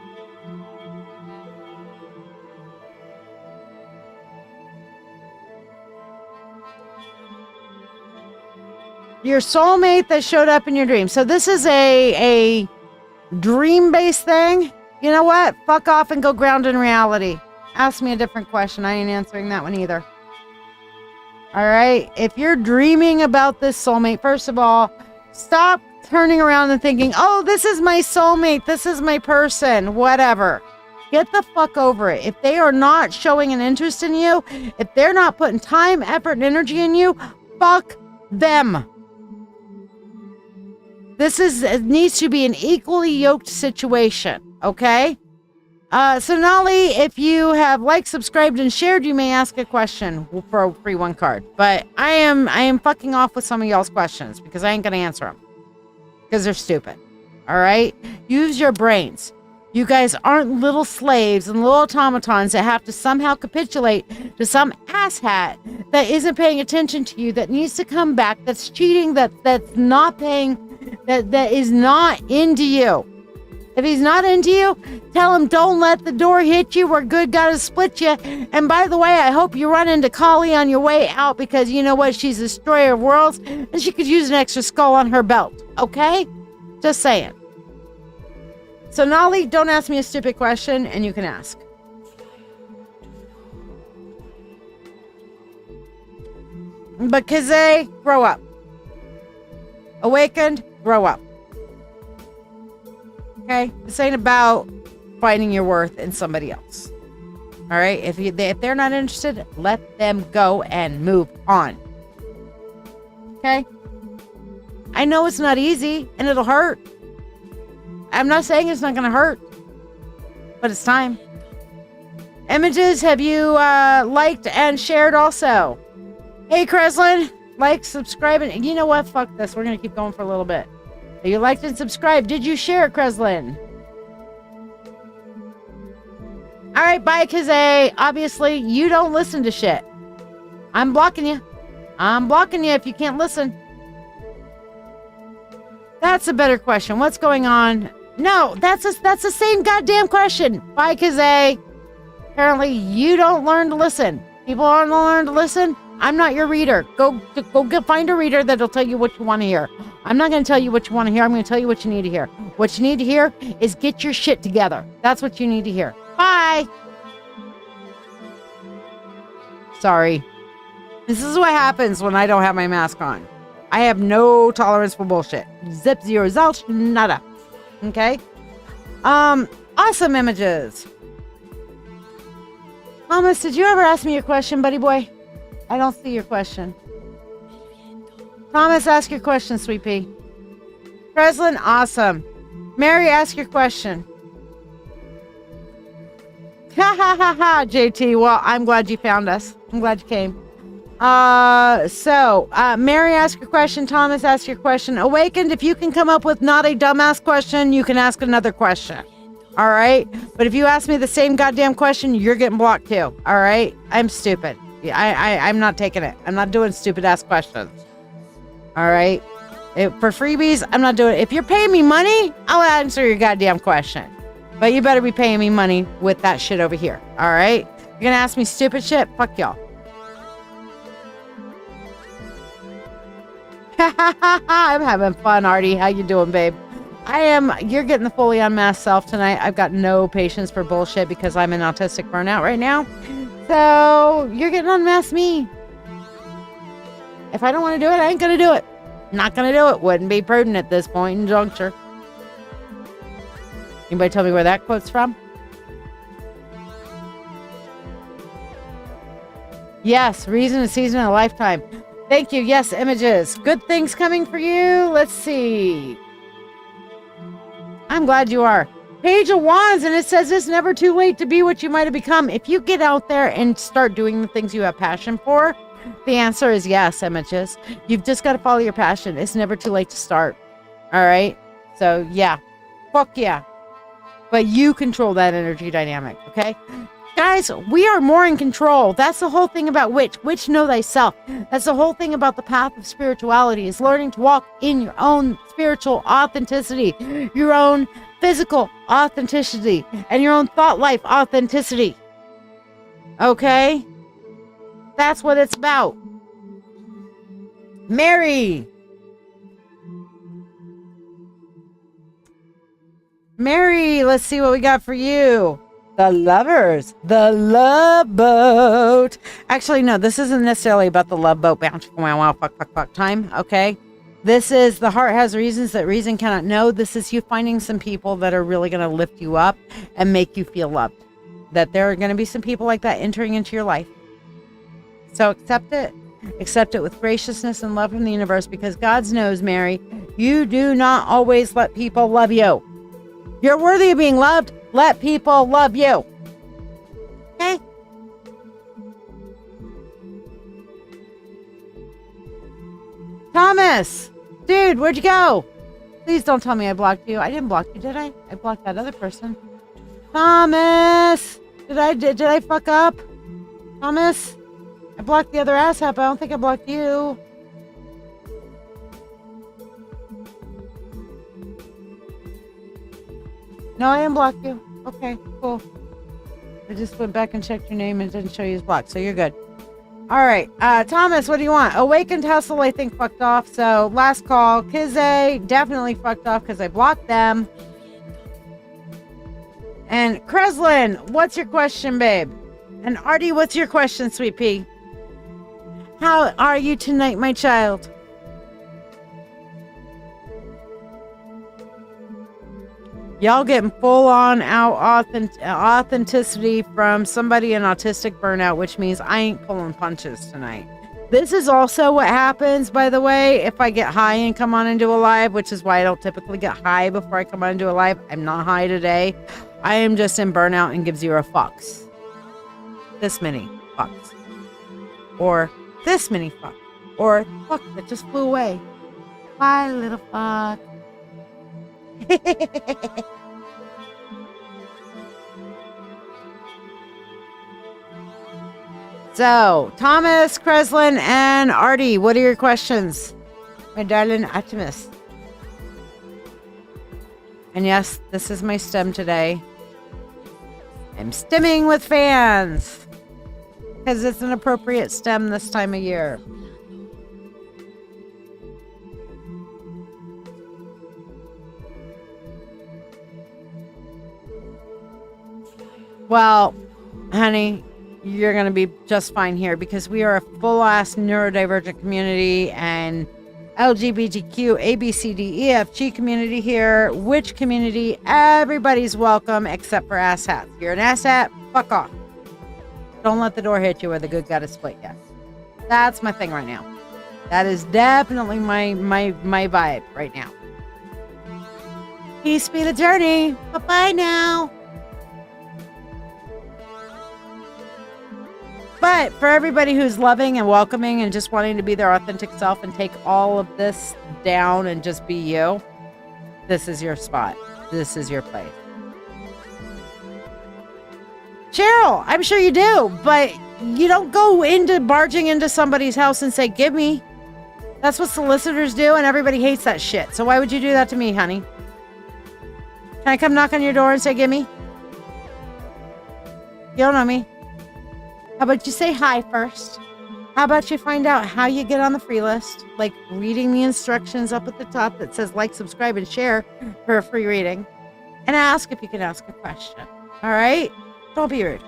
Your soulmate that showed up in your dream. So this is a dream-based thing. You know what? Fuck off and go ground in reality. Ask me a different question. I ain't answering that one either. All right? If you're dreaming about this soulmate, first of all, stop turning around and thinking, oh, this is my soulmate. This is my person. Whatever. Get the fuck over it. If they are not showing an interest in you, if they're not putting time, effort, and energy in you, fuck them. It needs to be an equally yoked situation, okay? So Nolly, if you have liked, subscribed, and shared, you may ask a question for a free one card. But I am fucking off with some of y'all's questions because I ain't gonna answer them because they're stupid. All right, use your brains. You guys aren't little slaves and little automatons that have to somehow capitulate to some asshat that isn't paying attention to you, that needs to come back, that's cheating, that's not paying, that is not into you. If he's not into you, tell him don't let the door hit you where good gotta split you. And by the way, I hope you run into Kali on your way out because you know what? She's a destroyer of worlds and she could use an extra skull on her belt. Okay? Just saying. So Nolly, don't ask me a stupid question and you can ask. But Kizay, grow up. Awakened, grow up. Okay? This ain't about finding your worth in somebody else. All right? If they're not interested, let them go and move on. Okay? I know it's not easy and it'll hurt. I'm not saying it's not going to hurt, but it's time. Images, have you liked and shared also? Hey, Kreslin, like, subscribe, and you know what? Fuck this. We're going to keep going for a little bit. You liked and subscribed. Did you share, Kreslin? All right, bye, Kazay. Obviously, you don't listen to shit. I'm blocking you. I'm blocking you if you can't listen. That's a better question. What's going on? No, that's the same goddamn question. Bye, Kazay. Apparently, you don't learn to listen. People aren't learn to listen. I'm not your reader. Go find a reader that'll tell you what you want to hear. I'm not going to tell you what you want to hear. I'm going to tell you what you need to hear. What you need to hear is get your shit together. That's what you need to hear. Bye. Sorry. This is what happens when I don't have my mask on. I have no tolerance for bullshit. Zip, zero, zilch, nada. Okay? Awesome images. Thomas, did you ever ask me a question, buddy boy? I don't see your question. Thomas, ask your question, sweet pea. Kreslin, awesome. Mary, ask your question. Ha ha ha ha, JT. Well, I'm glad you found us. I'm glad you came. Mary, ask your question. Thomas, ask your question. Awakened, if you can come up with not a dumbass question, you can ask another question. All right? But if you ask me the same goddamn question, you're getting blocked too. All right? I'm stupid. I'm not taking it. I'm not doing stupid ass questions. All right? For freebies, I'm not doing it. If you're paying me money, I'll answer your goddamn question. But you better be paying me money with that shit over here. All right? You're gonna ask me stupid shit? Fuck y'all. I'm having fun, Artie. How you doing, babe? You're getting the fully unmasked self tonight. I've got no patience for bullshit because I'm in autistic burnout right now. So, you're getting unmasked me. If I don't want to do it, I ain't gonna do it. Not gonna do it. Wouldn't be prudent at this point in juncture. Anybody tell me where that quote's from? Yes, reason, a season, a lifetime. Thank you. Yes, images. Good things coming for you. Let's see. I'm glad you are. Page of Wands, and it says it's never too late to be what you might have become. If you get out there and start doing the things you have passion for, the answer is yes, images. You've just got to follow your passion. It's never too late to start. All right? So, yeah. Fuck yeah. But you control that energy dynamic, okay? Guys, we are more in control. That's the whole thing about Witch know thyself. That's the whole thing about the path of spirituality, is learning to walk in your own spiritual authenticity, your own physical authenticity, and your own thought life authenticity. Okay? That's what it's about. Mary, let's see what we got for you. The Lovers. The Love Boat. Actually, no, this isn't necessarily about the Love Boat. Bounce, wow, fuck time. Okay? This is the heart has reasons that reason cannot know. This is you finding some people that are really going to lift you up and make you feel loved. That there are going to be some people like that entering into your life. So accept it. Accept it with graciousness and love from the universe, because God knows, Mary, you do not always let people love you. You're worthy of being loved. Let people love you. Okay? Thomas! Dude, where'd you go? Please don't tell me I blocked you. I didn't block you, did I? I blocked that other person. Thomas! Did I fuck up? Thomas? I blocked the other asshat, but I don't think I blocked you. No, I didn't block you. Okay, cool. I just went back and checked your name and didn't show you his block, so you're good. Alright, Thomas, what do you want? Awakened Hustle, I think, fucked off, so last call. Kizay, definitely fucked off because I blocked them. And Kreslin, what's your question, babe? And Artie, what's your question, sweet pea? How are you tonight, my child? Y'all getting full on out authenticity from somebody in autistic burnout, which means I ain't pulling punches tonight. This is also what happens, by the way, if I get high and come on and do a live, which is why I don't typically get high before I come on and do a live. I'm not high today. I am just in burnout and give 0 fucks. This many fucks. Or this many fucks. Or fuck that just flew away. Bye, little fuck. So, Thomas, Kreslin, and Artie, what are your questions? My darling optimist. And yes, this is my stem today. I'm stemming with fans. Because it's an appropriate stem this time of year. Well, honey, you're going to be just fine here because we are a full-ass neurodivergent community and LGBTQ, ABCDEFG community here. Which community? Everybody's welcome except for asshats. If you're an asshat, fuck off. Don't let the door hit you where the good got to split yet. That's my thing right now. That is definitely my vibe right now. Peace be the journey. Bye-bye now. But what? For everybody who's loving and welcoming and just wanting to be their authentic self and take all of this down and just be you, this is your spot. This is your place. Cheryl, I'm sure you do, but you don't go into barging into somebody's house and say, give me. That's what solicitors do, and everybody hates that shit. So why would you do that to me, honey? Can I come knock on your door and say, give me? You don't know me. How about you say hi first? How about you find out how you get on the free list, like reading the instructions up at the top that says like, subscribe, and share for a free reading, and ask if you can ask a question. All right? Don't be rude.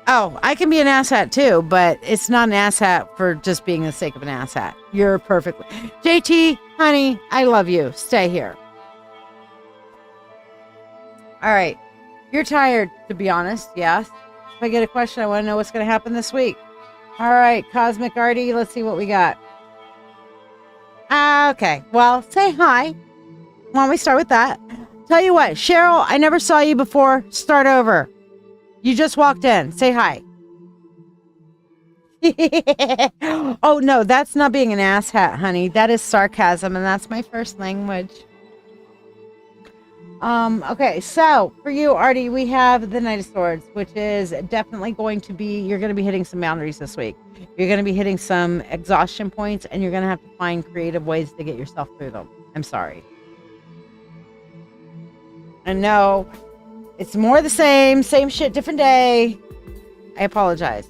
Oh, I can be an asshat too, but it's not an asshat for just being the sake of an asshat. You're perfectly... JT, honey, I love you. Stay here. All right. You're tired, to be honest. Yes. If I get a question, I want to know what's going to happen this week. All right. Cosmic Artie, let's see what we got. Okay. Well, say hi. Why don't we start with that? Tell you what, Cheryl, I never saw you before. Start over. You just walked in. Say hi. Oh, no, that's not being an asshat, honey. That is sarcasm, and that's my first language. Okay, so for you, Artie, we have the Knight of Swords, which is definitely going to be, you're going to be hitting some boundaries this week. You're going to be hitting some exhaustion points, and you're going to have to find creative ways to get yourself through them. I'm sorry. I know it's more the same shit, different day. I apologize.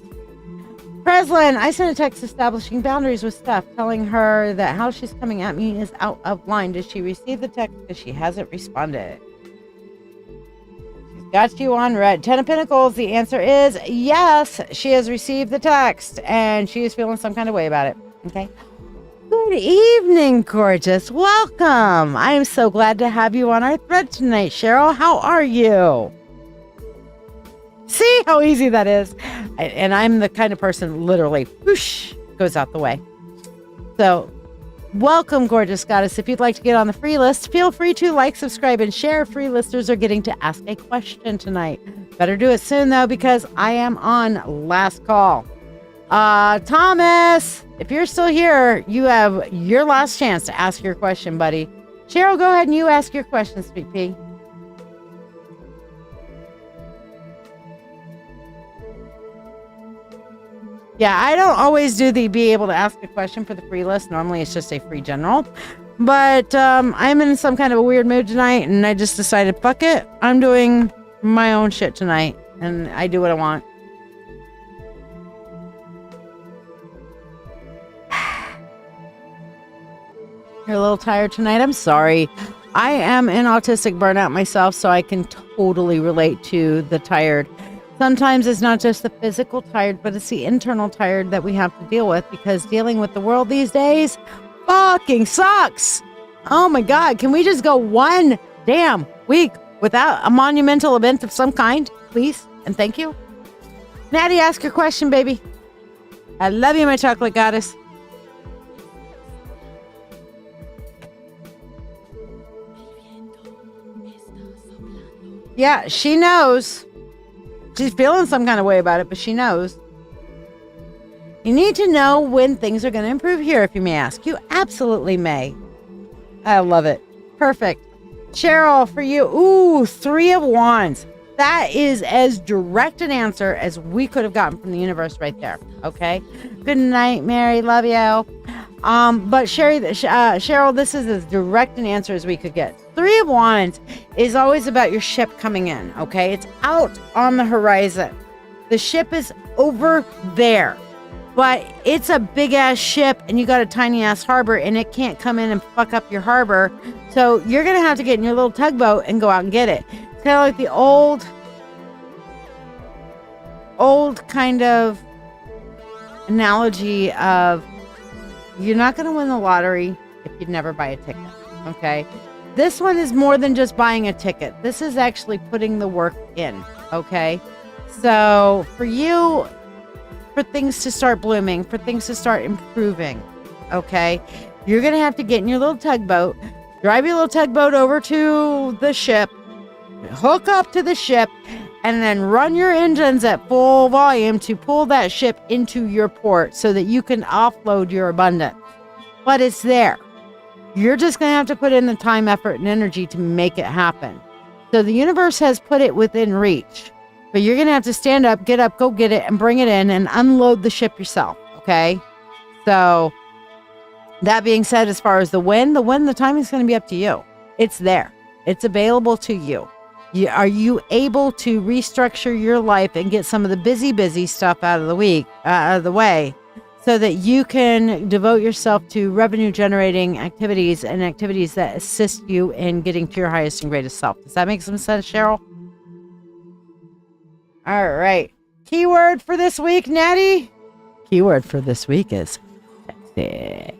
Preslin, I sent a text establishing boundaries with Steph, telling her that how she's coming at me is out of line. Did she receive the text? Because she hasn't responded. She's got you on red. 10 of Pentacles. The answer is yes. She has received the text, and she is feeling some kind of way about it. Okay. Good evening, gorgeous. Welcome. I am so glad to have you on our thread tonight, Cheryl. How are you? See how easy that is? And I'm the kind of person literally whoosh goes out the way. So welcome, gorgeous goddess. If you'd like to get on the free list, feel free to like, subscribe, and share. Free listers are getting to ask a question tonight. Better do it soon, though, because I am on last call. Thomas, if you're still here, you have your last chance to ask your question, buddy. Cheryl, go ahead and you ask your question, sweet pea. Yeah, I don't always do the be able to ask a question for the free list. Normally it's just a free general. But I'm in some kind of a weird mood tonight, and I just decided, fuck it. I'm doing my own shit tonight, and I do what I want. You're a little tired tonight. I'm sorry. I am in autistic burnout myself, so I can totally relate to the tired. Sometimes it's not just the physical tired, but it's the internal tired that we have to deal with, because dealing with the world these days fucking sucks. Oh my God. Can we just go one damn week without a monumental event of some kind, please? And thank you. Natty, ask your question, baby. I love you, my chocolate goddess. Yeah, she knows. She's feeling some kind of way about it, but she knows. You need to know when things are going to improve here, if you may ask. You absolutely may. I love it. Perfect. Cheryl, for you. Ooh, 3 of Wands. That is as direct an answer as we could have gotten from the universe right there. Okay? Good night, Mary. Love you. But Cheryl, this is as direct an answer as we could get. 3 of Wands is always about your ship coming in, okay? It's out on the horizon. The ship is over there, but it's a big-ass ship, and you got a tiny-ass harbor, and it can't come in and fuck up your harbor. So you're going to have to get in your little tugboat and go out and get it. It's kind of like the old kind of analogy of you're not going to win the lottery if you never buy a ticket, okay? This one is more than just buying a ticket. This is actually putting the work in, okay? So for you, for things to start blooming, for things to start improving, okay? You're going to have to get in your little tugboat, drive your little tugboat over to the ship, hook up to the ship and then run your engines at full volume to pull that ship into your port so that you can offload your abundance. But it's there. You're just going to have to put in the time, effort, and energy to make it happen. So the universe has put it within reach. But you're going to have to stand up, get up, go get it, and bring it in and unload the ship yourself. Okay? So that being said, as far as the timing is going to be up to you. It's there. It's available to you. Are you able to restructure your life and get some of the busy stuff out of the way so that you can devote yourself to revenue generating activities and activities that assist you in getting to your highest and greatest self? Does that make some sense, Cheryl? All right. Keyword for this week, Natty? Keyword for this week is sexy.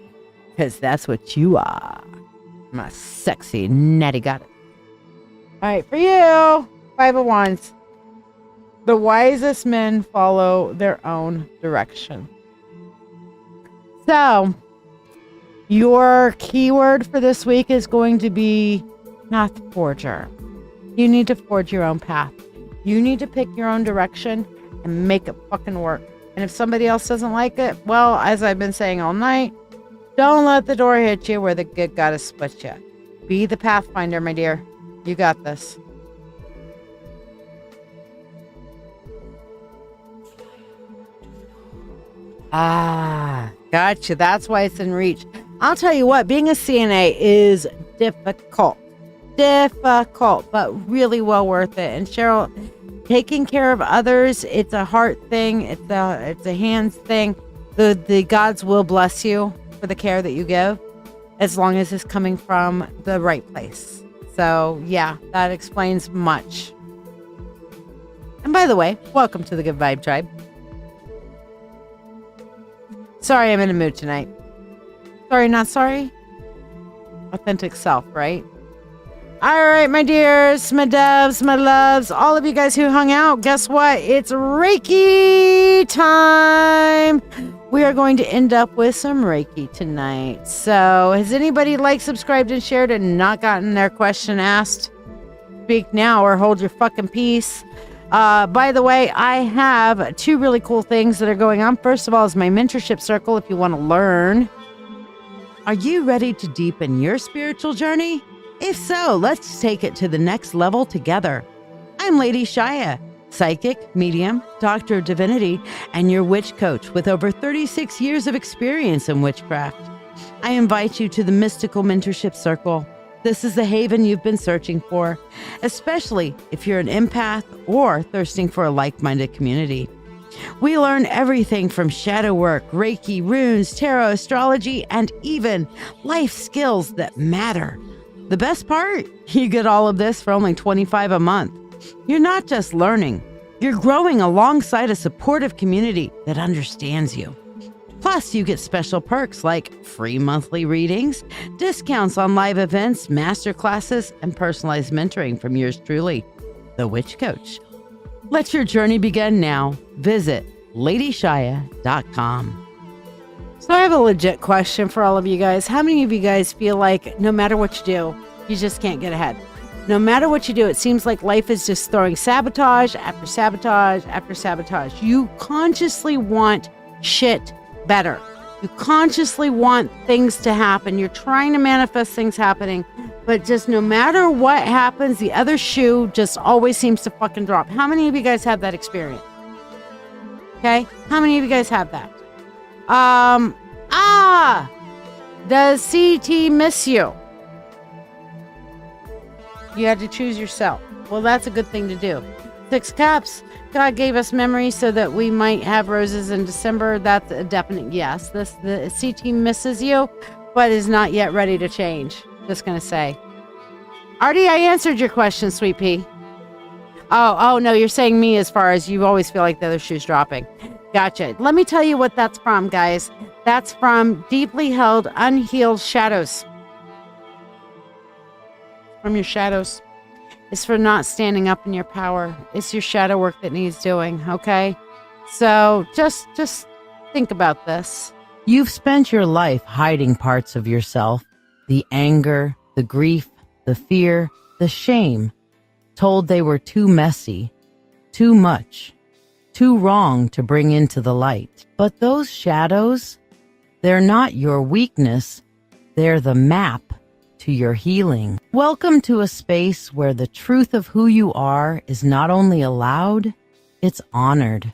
Because that's what you are. My sexy Natty got it. All right, for you, 5 of Wands. The wisest men follow their own direction. So, your keyword for this week is going to be path forger. You need to forge your own path. You need to pick your own direction and make it fucking work. And if somebody else doesn't like it, well, as I've been saying all night, don't let the door hit you where the good gotta split you. Be the pathfinder, my dear. You got this. Gotcha. That's why it's in reach. I'll tell you what, being a CNA is difficult, but really well worth it. And Cheryl, taking care of others, it's a heart thing. It's a hands thing. The gods will bless you for the care that you give, as long as it's coming from the right place. So yeah, that explains much. And by the way, welcome to the Good Vibe Tribe. Sorry, I'm in a mood tonight. Sorry, not sorry. Authentic self, right? All right, my dears, my doves, my loves, all of you guys who hung out, guess what? It's Reiki time. We are going to end up with some Reiki tonight. So has anybody liked, subscribed, and shared and not gotten their question asked? Speak now or hold your fucking peace. By the way, I have 2 really cool things that are going on. First of all is my mentorship circle if you want to learn. Are you ready to deepen your spiritual journey? If so, let's take it to the next level together. I'm Lady Shiya, psychic, medium, doctor of divinity, and your witch coach with over 36 years of experience in witchcraft. I invite you to the Mystical Mentorship Circle. This is the haven you've been searching for, especially if you're an empath or thirsting for a like-minded community. We learn everything from shadow work, Reiki, runes, tarot, astrology, and even life skills that matter. The best part? You get all of this for only $25 a month. You're not just learning, you're growing alongside a supportive community that understands you. Plus, you get special perks like free monthly readings, discounts on live events, master classes, and personalized mentoring from yours truly, the Witch Coach. Let your journey begin now. Visit LadyShiya.com. So I have a legit question for all of you guys. How many of you guys feel like no matter what you do, you just can't get ahead? No matter what you do, it seems like life is just throwing sabotage after sabotage after sabotage. You consciously want shit better. You consciously want things to happen. You're trying to manifest things happening, but just no matter what happens, the other shoe just always seems to fucking drop. How many of you guys have that experience? Okay? How many of you guys have that? Does CT miss you? You had to choose yourself. Well, that's a good thing to do. 6 Cups. God gave us memories so that we might have roses in December. That's a definite yes. The CT misses you, but is not yet ready to change. Just gonna say. Artie, I answered your question, Sweet Pea. Oh, no, you're saying me as far as you always feel like the other shoe's dropping. Gotcha. Let me tell you what that's from, guys. That's from deeply held, unhealed shadows. From your shadows. It's for not standing up in your power. It's your shadow work that needs doing, okay? So just think about this. You've spent your life hiding parts of yourself. The anger, the grief, the fear, the shame. told they were too messy, too much, too wrong to bring into the light. But those shadows, they're not your weakness, they're the map to your healing. Welcome to a space where the truth of who you are is not only allowed, it's honored.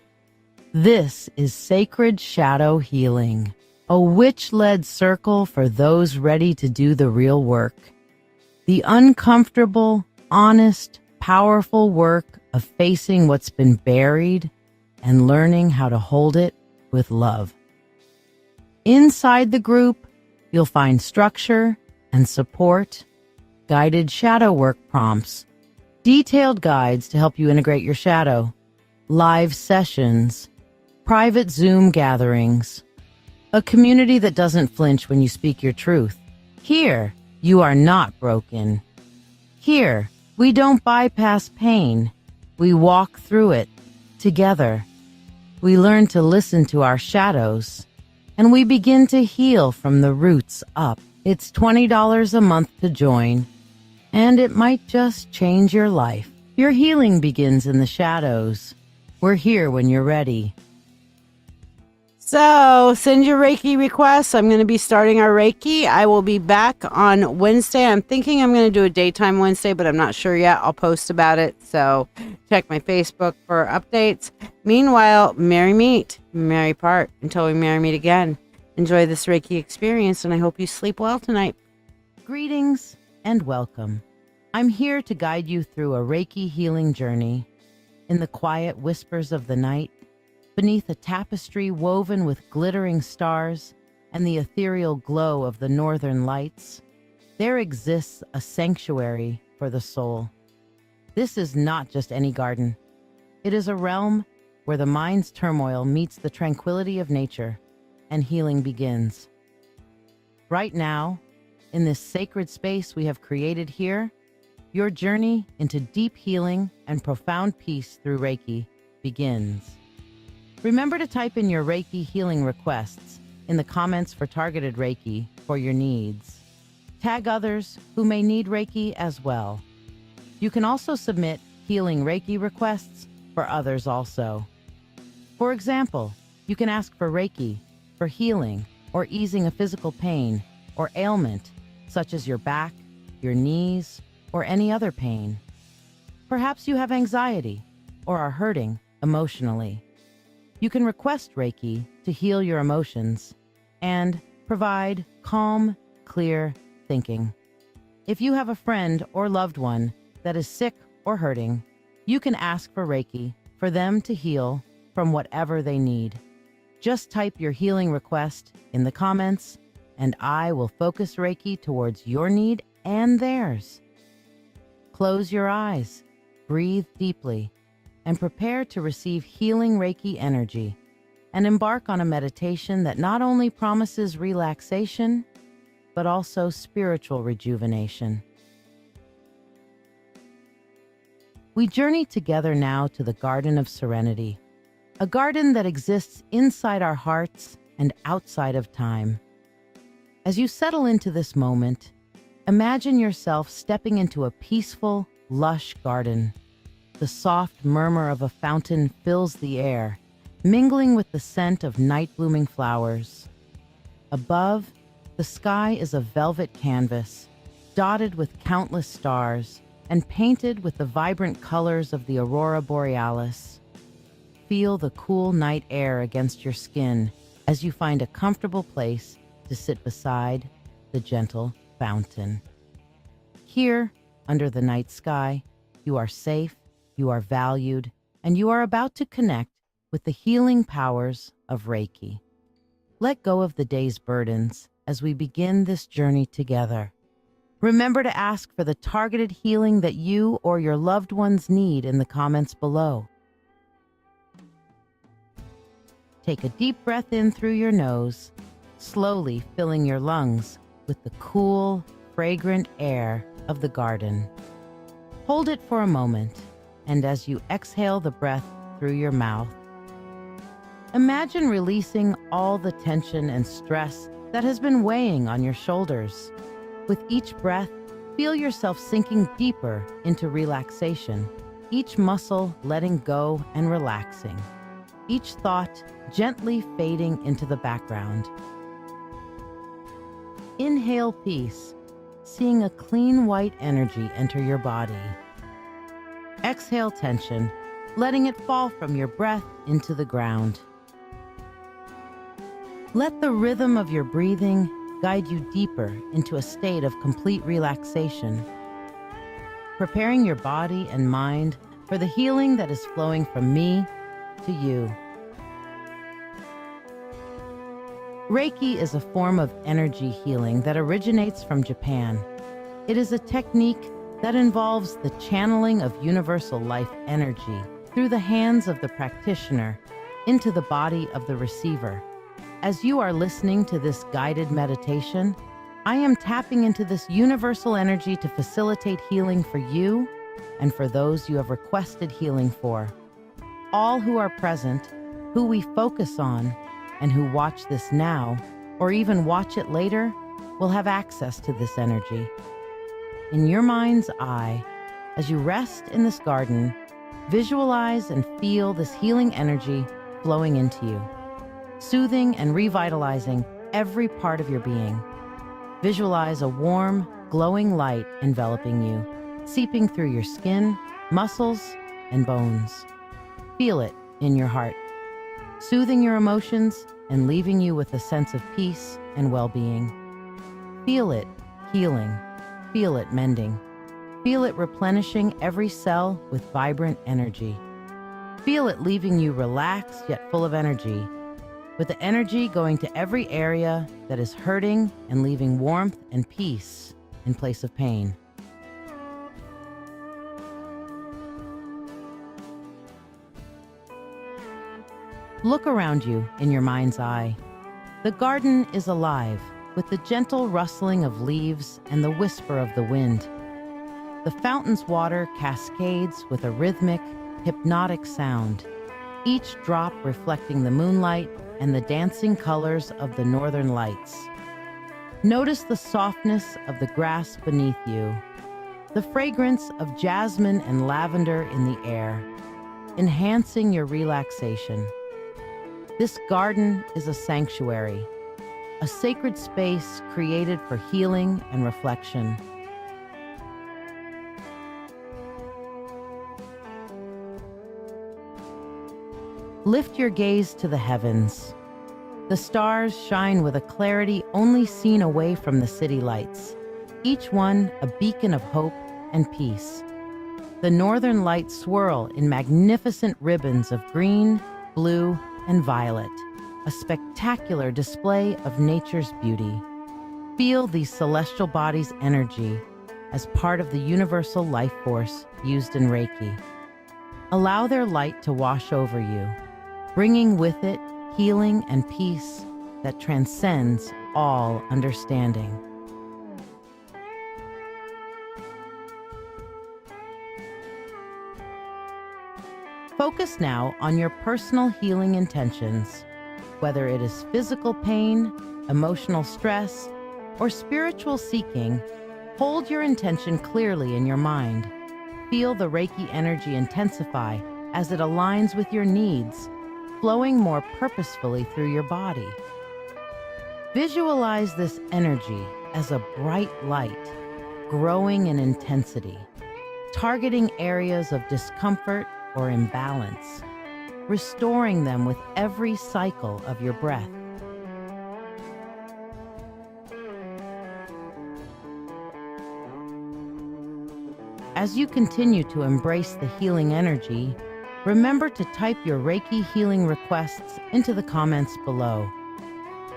This is Sacred Shadow Healing, a witch-led circle for those ready to do the real work. The uncomfortable, honest, powerful work of facing what's been buried and learning how to hold it with love. Inside the group, you'll find structure and support, guided shadow work prompts, detailed guides to help you integrate your shadow, live sessions, private Zoom gatherings, a community that doesn't flinch when you speak your truth. Here, you are not broken. Here, we don't bypass pain. We walk through it together. We learn to listen to our shadows, and we begin to heal from the roots up. It's $20 a month to join, and it might just change your life. Your healing begins in the shadows. We're here when you're ready. So send your Reiki requests. I'm going to be starting our Reiki. I will be back on Wednesday. I'm thinking I'm going to do a daytime Wednesday, but I'm not sure yet. I'll post about it. So check my Facebook for updates. Meanwhile, merry meet, merry part. Until we merry meet again. Enjoy this Reiki experience, and I hope you sleep well tonight. Greetings and welcome. I'm here to guide you through a Reiki healing journey. In the quiet whispers of the night, beneath a tapestry woven with glittering stars and the ethereal glow of the northern lights, there exists a sanctuary for the soul. This is not just any garden. It is a realm where the mind's turmoil meets the tranquility of nature and healing begins. Right now, in this sacred space we have created here, your journey into deep healing and profound peace through Reiki begins. Remember to type in your Reiki healing requests in the comments for targeted Reiki for your needs. Tag others who may need Reiki as well. You can also submit healing Reiki requests for others also. For example, you can ask for Reiki for healing or easing a physical pain or ailment, such as your back, your knees, or any other pain. Perhaps you have anxiety or are hurting emotionally. You can request Reiki to heal your emotions and provide calm, clear thinking. If you have a friend or loved one that is sick or hurting, you can ask for Reiki for them to heal from whatever they need. Just type your healing request in the comments, and I will focus Reiki towards your need and theirs. Close your eyes, breathe deeply, and prepare to receive healing Reiki energy, and embark on a meditation that not only promises relaxation, but also spiritual rejuvenation. We journey together now to the Garden of Serenity, a garden that exists inside our hearts and outside of time. As you settle into this moment, imagine yourself stepping into a peaceful, lush garden. The soft murmur of a fountain fills the air, mingling with the scent of night-blooming flowers. Above, the sky is a velvet canvas, dotted with countless stars and painted with the vibrant colors of the aurora borealis. Feel the cool night air against your skin as you find a comfortable place to sit beside the gentle fountain. Here, under the night sky, you are safe, you are valued, and you are about to connect with the healing powers of Reiki. Let go of the day's burdens as we begin this journey together. Remember to ask for the targeted healing that you or your loved ones need in the comments below. Take a deep breath in through your nose, slowly filling your lungs with the cool, fragrant air of the garden. Hold it for a moment, and as you exhale the breath through your mouth, imagine releasing all the tension and stress that has been weighing on your shoulders. With each breath, feel yourself sinking deeper into relaxation, each muscle letting go and relaxing, each thought gently fading into the background. Inhale peace, seeing a clean white energy enter your body. Exhale tension, letting it fall from your breath into the ground. Let the rhythm of your breathing guide you deeper into a state of complete relaxation, preparing your body and mind for the healing that is flowing from me to you. Reiki is a form of energy healing that originates from Japan. It is a technique that involves the channeling of universal life energy through the hands of the practitioner into the body of the receiver. As you are listening to this guided meditation, I am tapping into this universal energy to facilitate healing for you and for those you have requested healing for. All who are present, who we focus on, and who watch this now, or even watch it later, will have access to this energy. In your mind's eye, as you rest in this garden, visualize and feel this healing energy flowing into you, soothing and revitalizing every part of your being. Visualize a warm, glowing light enveloping you, seeping through your skin, muscles, and bones. Feel it in your heart, soothing your emotions and leaving you with a sense of peace and well-being. Feel it healing, feel it mending, feel it replenishing every cell with vibrant energy. Feel it leaving you relaxed yet full of energy, with the energy going to every area that is hurting and leaving warmth and peace in place of pain. Look around you in your mind's eye. The garden is alive with the gentle rustling of leaves and the whisper of the wind. The fountain's water cascades with a rhythmic, hypnotic sound, each drop reflecting the moonlight and the dancing colors of the northern lights. Notice the softness of the grass beneath you, the fragrance of jasmine and lavender in the air, enhancing your relaxation. This garden is a sanctuary, a sacred space created for healing and reflection. Lift your gaze to the heavens. The stars shine with a clarity only seen away from the city lights, each one a beacon of hope and peace. The northern lights swirl in magnificent ribbons of green, blue, and violet, a spectacular display of nature's beauty. Feel these celestial bodies' energy as part of the universal life force used in Reiki. Allow their light to wash over you, bringing with it healing and peace that transcends all understanding. Focus now on your personal healing intentions, whether it is physical pain, emotional stress, or spiritual seeking. Hold your intention clearly in your mind. Feel the Reiki energy intensify as it aligns with your needs, flowing more purposefully through your body. Visualize this energy as a bright light, growing in intensity, targeting areas of discomfort or imbalance, restoring them with every cycle of your breath. As you continue to embrace the healing energy, remember to type your Reiki healing requests into the comments below.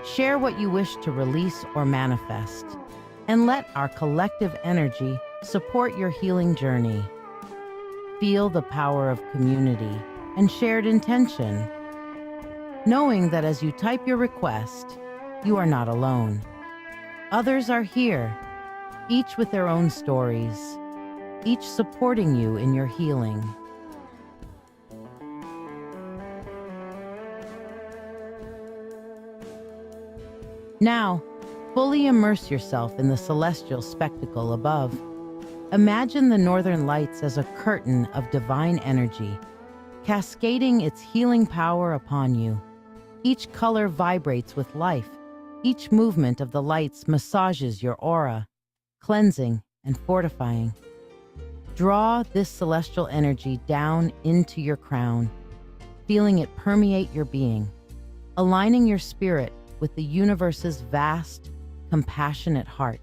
Share what you wish to release or manifest, and let our collective energy support your healing journey. Feel the power of community and shared intention, knowing that as you type your request, you are not alone. Others are here, each with their own stories, each supporting you in your healing. Now, fully immerse yourself in the celestial spectacle above. Imagine the northern lights as a curtain of divine energy, cascading its healing power upon you. Each color vibrates with life. Each movement of the lights massages your aura, cleansing and fortifying. Draw this celestial energy down into your crown, feeling it permeate your being, aligning your spirit with the universe's vast, compassionate heart.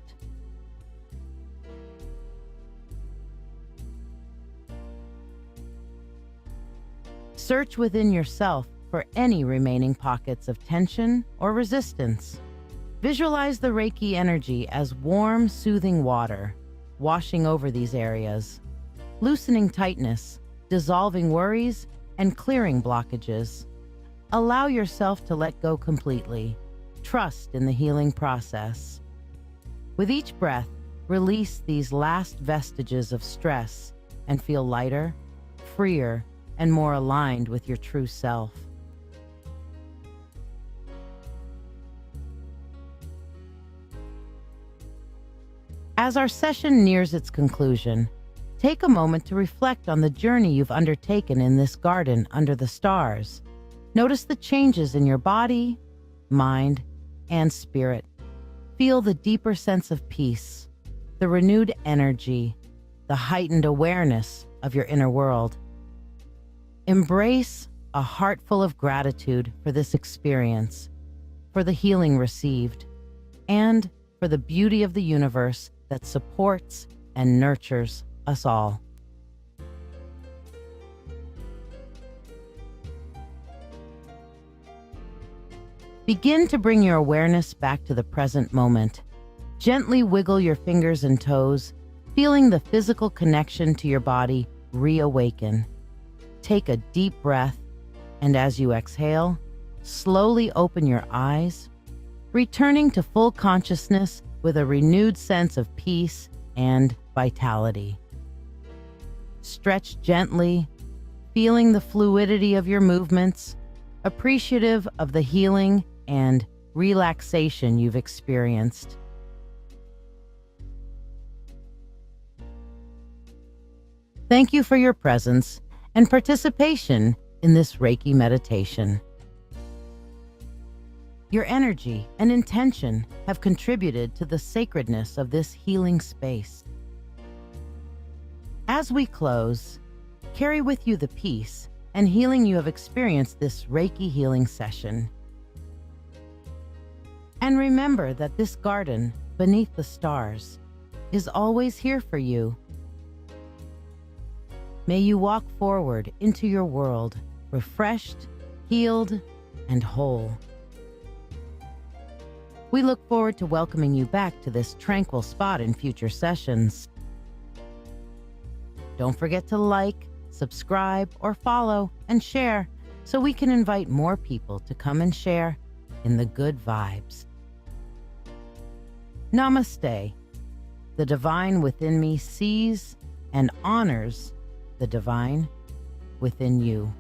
Search within yourself for any remaining pockets of tension or resistance. Visualize the Reiki energy as warm, soothing water, washing over these areas, loosening tightness, dissolving worries, and clearing blockages. Allow yourself to let go completely. Trust in the healing process. With each breath, release these last vestiges of stress and feel lighter, freer, and more aligned with your true self. As our session nears its conclusion, take a moment to reflect on the journey you've undertaken in this garden under the stars. Notice the changes in your body, mind, and spirit. Feel the deeper sense of peace, the renewed energy, the heightened awareness of your inner world. Embrace a heart full of gratitude for this experience, for the healing received, and for the beauty of the universe that supports and nurtures us all. Begin to bring your awareness back to the present moment. Gently wiggle your fingers and toes, feeling the physical connection to your body reawaken. Take a deep breath, and as you exhale, slowly open your eyes, returning to full consciousness with a renewed sense of peace and vitality. Stretch gently, feeling the fluidity of your movements, appreciative of the healing and relaxation you've experienced. Thank you for your presence and participation in this Reiki meditation. Your energy and intention have contributed to the sacredness of this healing space. As we close, carry with you the peace and healing you have experienced this Reiki healing session. And remember that this garden beneath the stars is always here for you. May you walk forward into your world, refreshed, healed, and whole. We look forward to welcoming you back to this tranquil spot in future sessions. Don't forget to like, subscribe, or follow and share so we can invite more people to come and share in the good vibes. Namaste. The divine within me sees and honors the divine within you.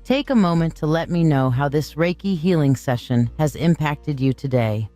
Take a moment to let me know how this Reiki healing session has impacted you today.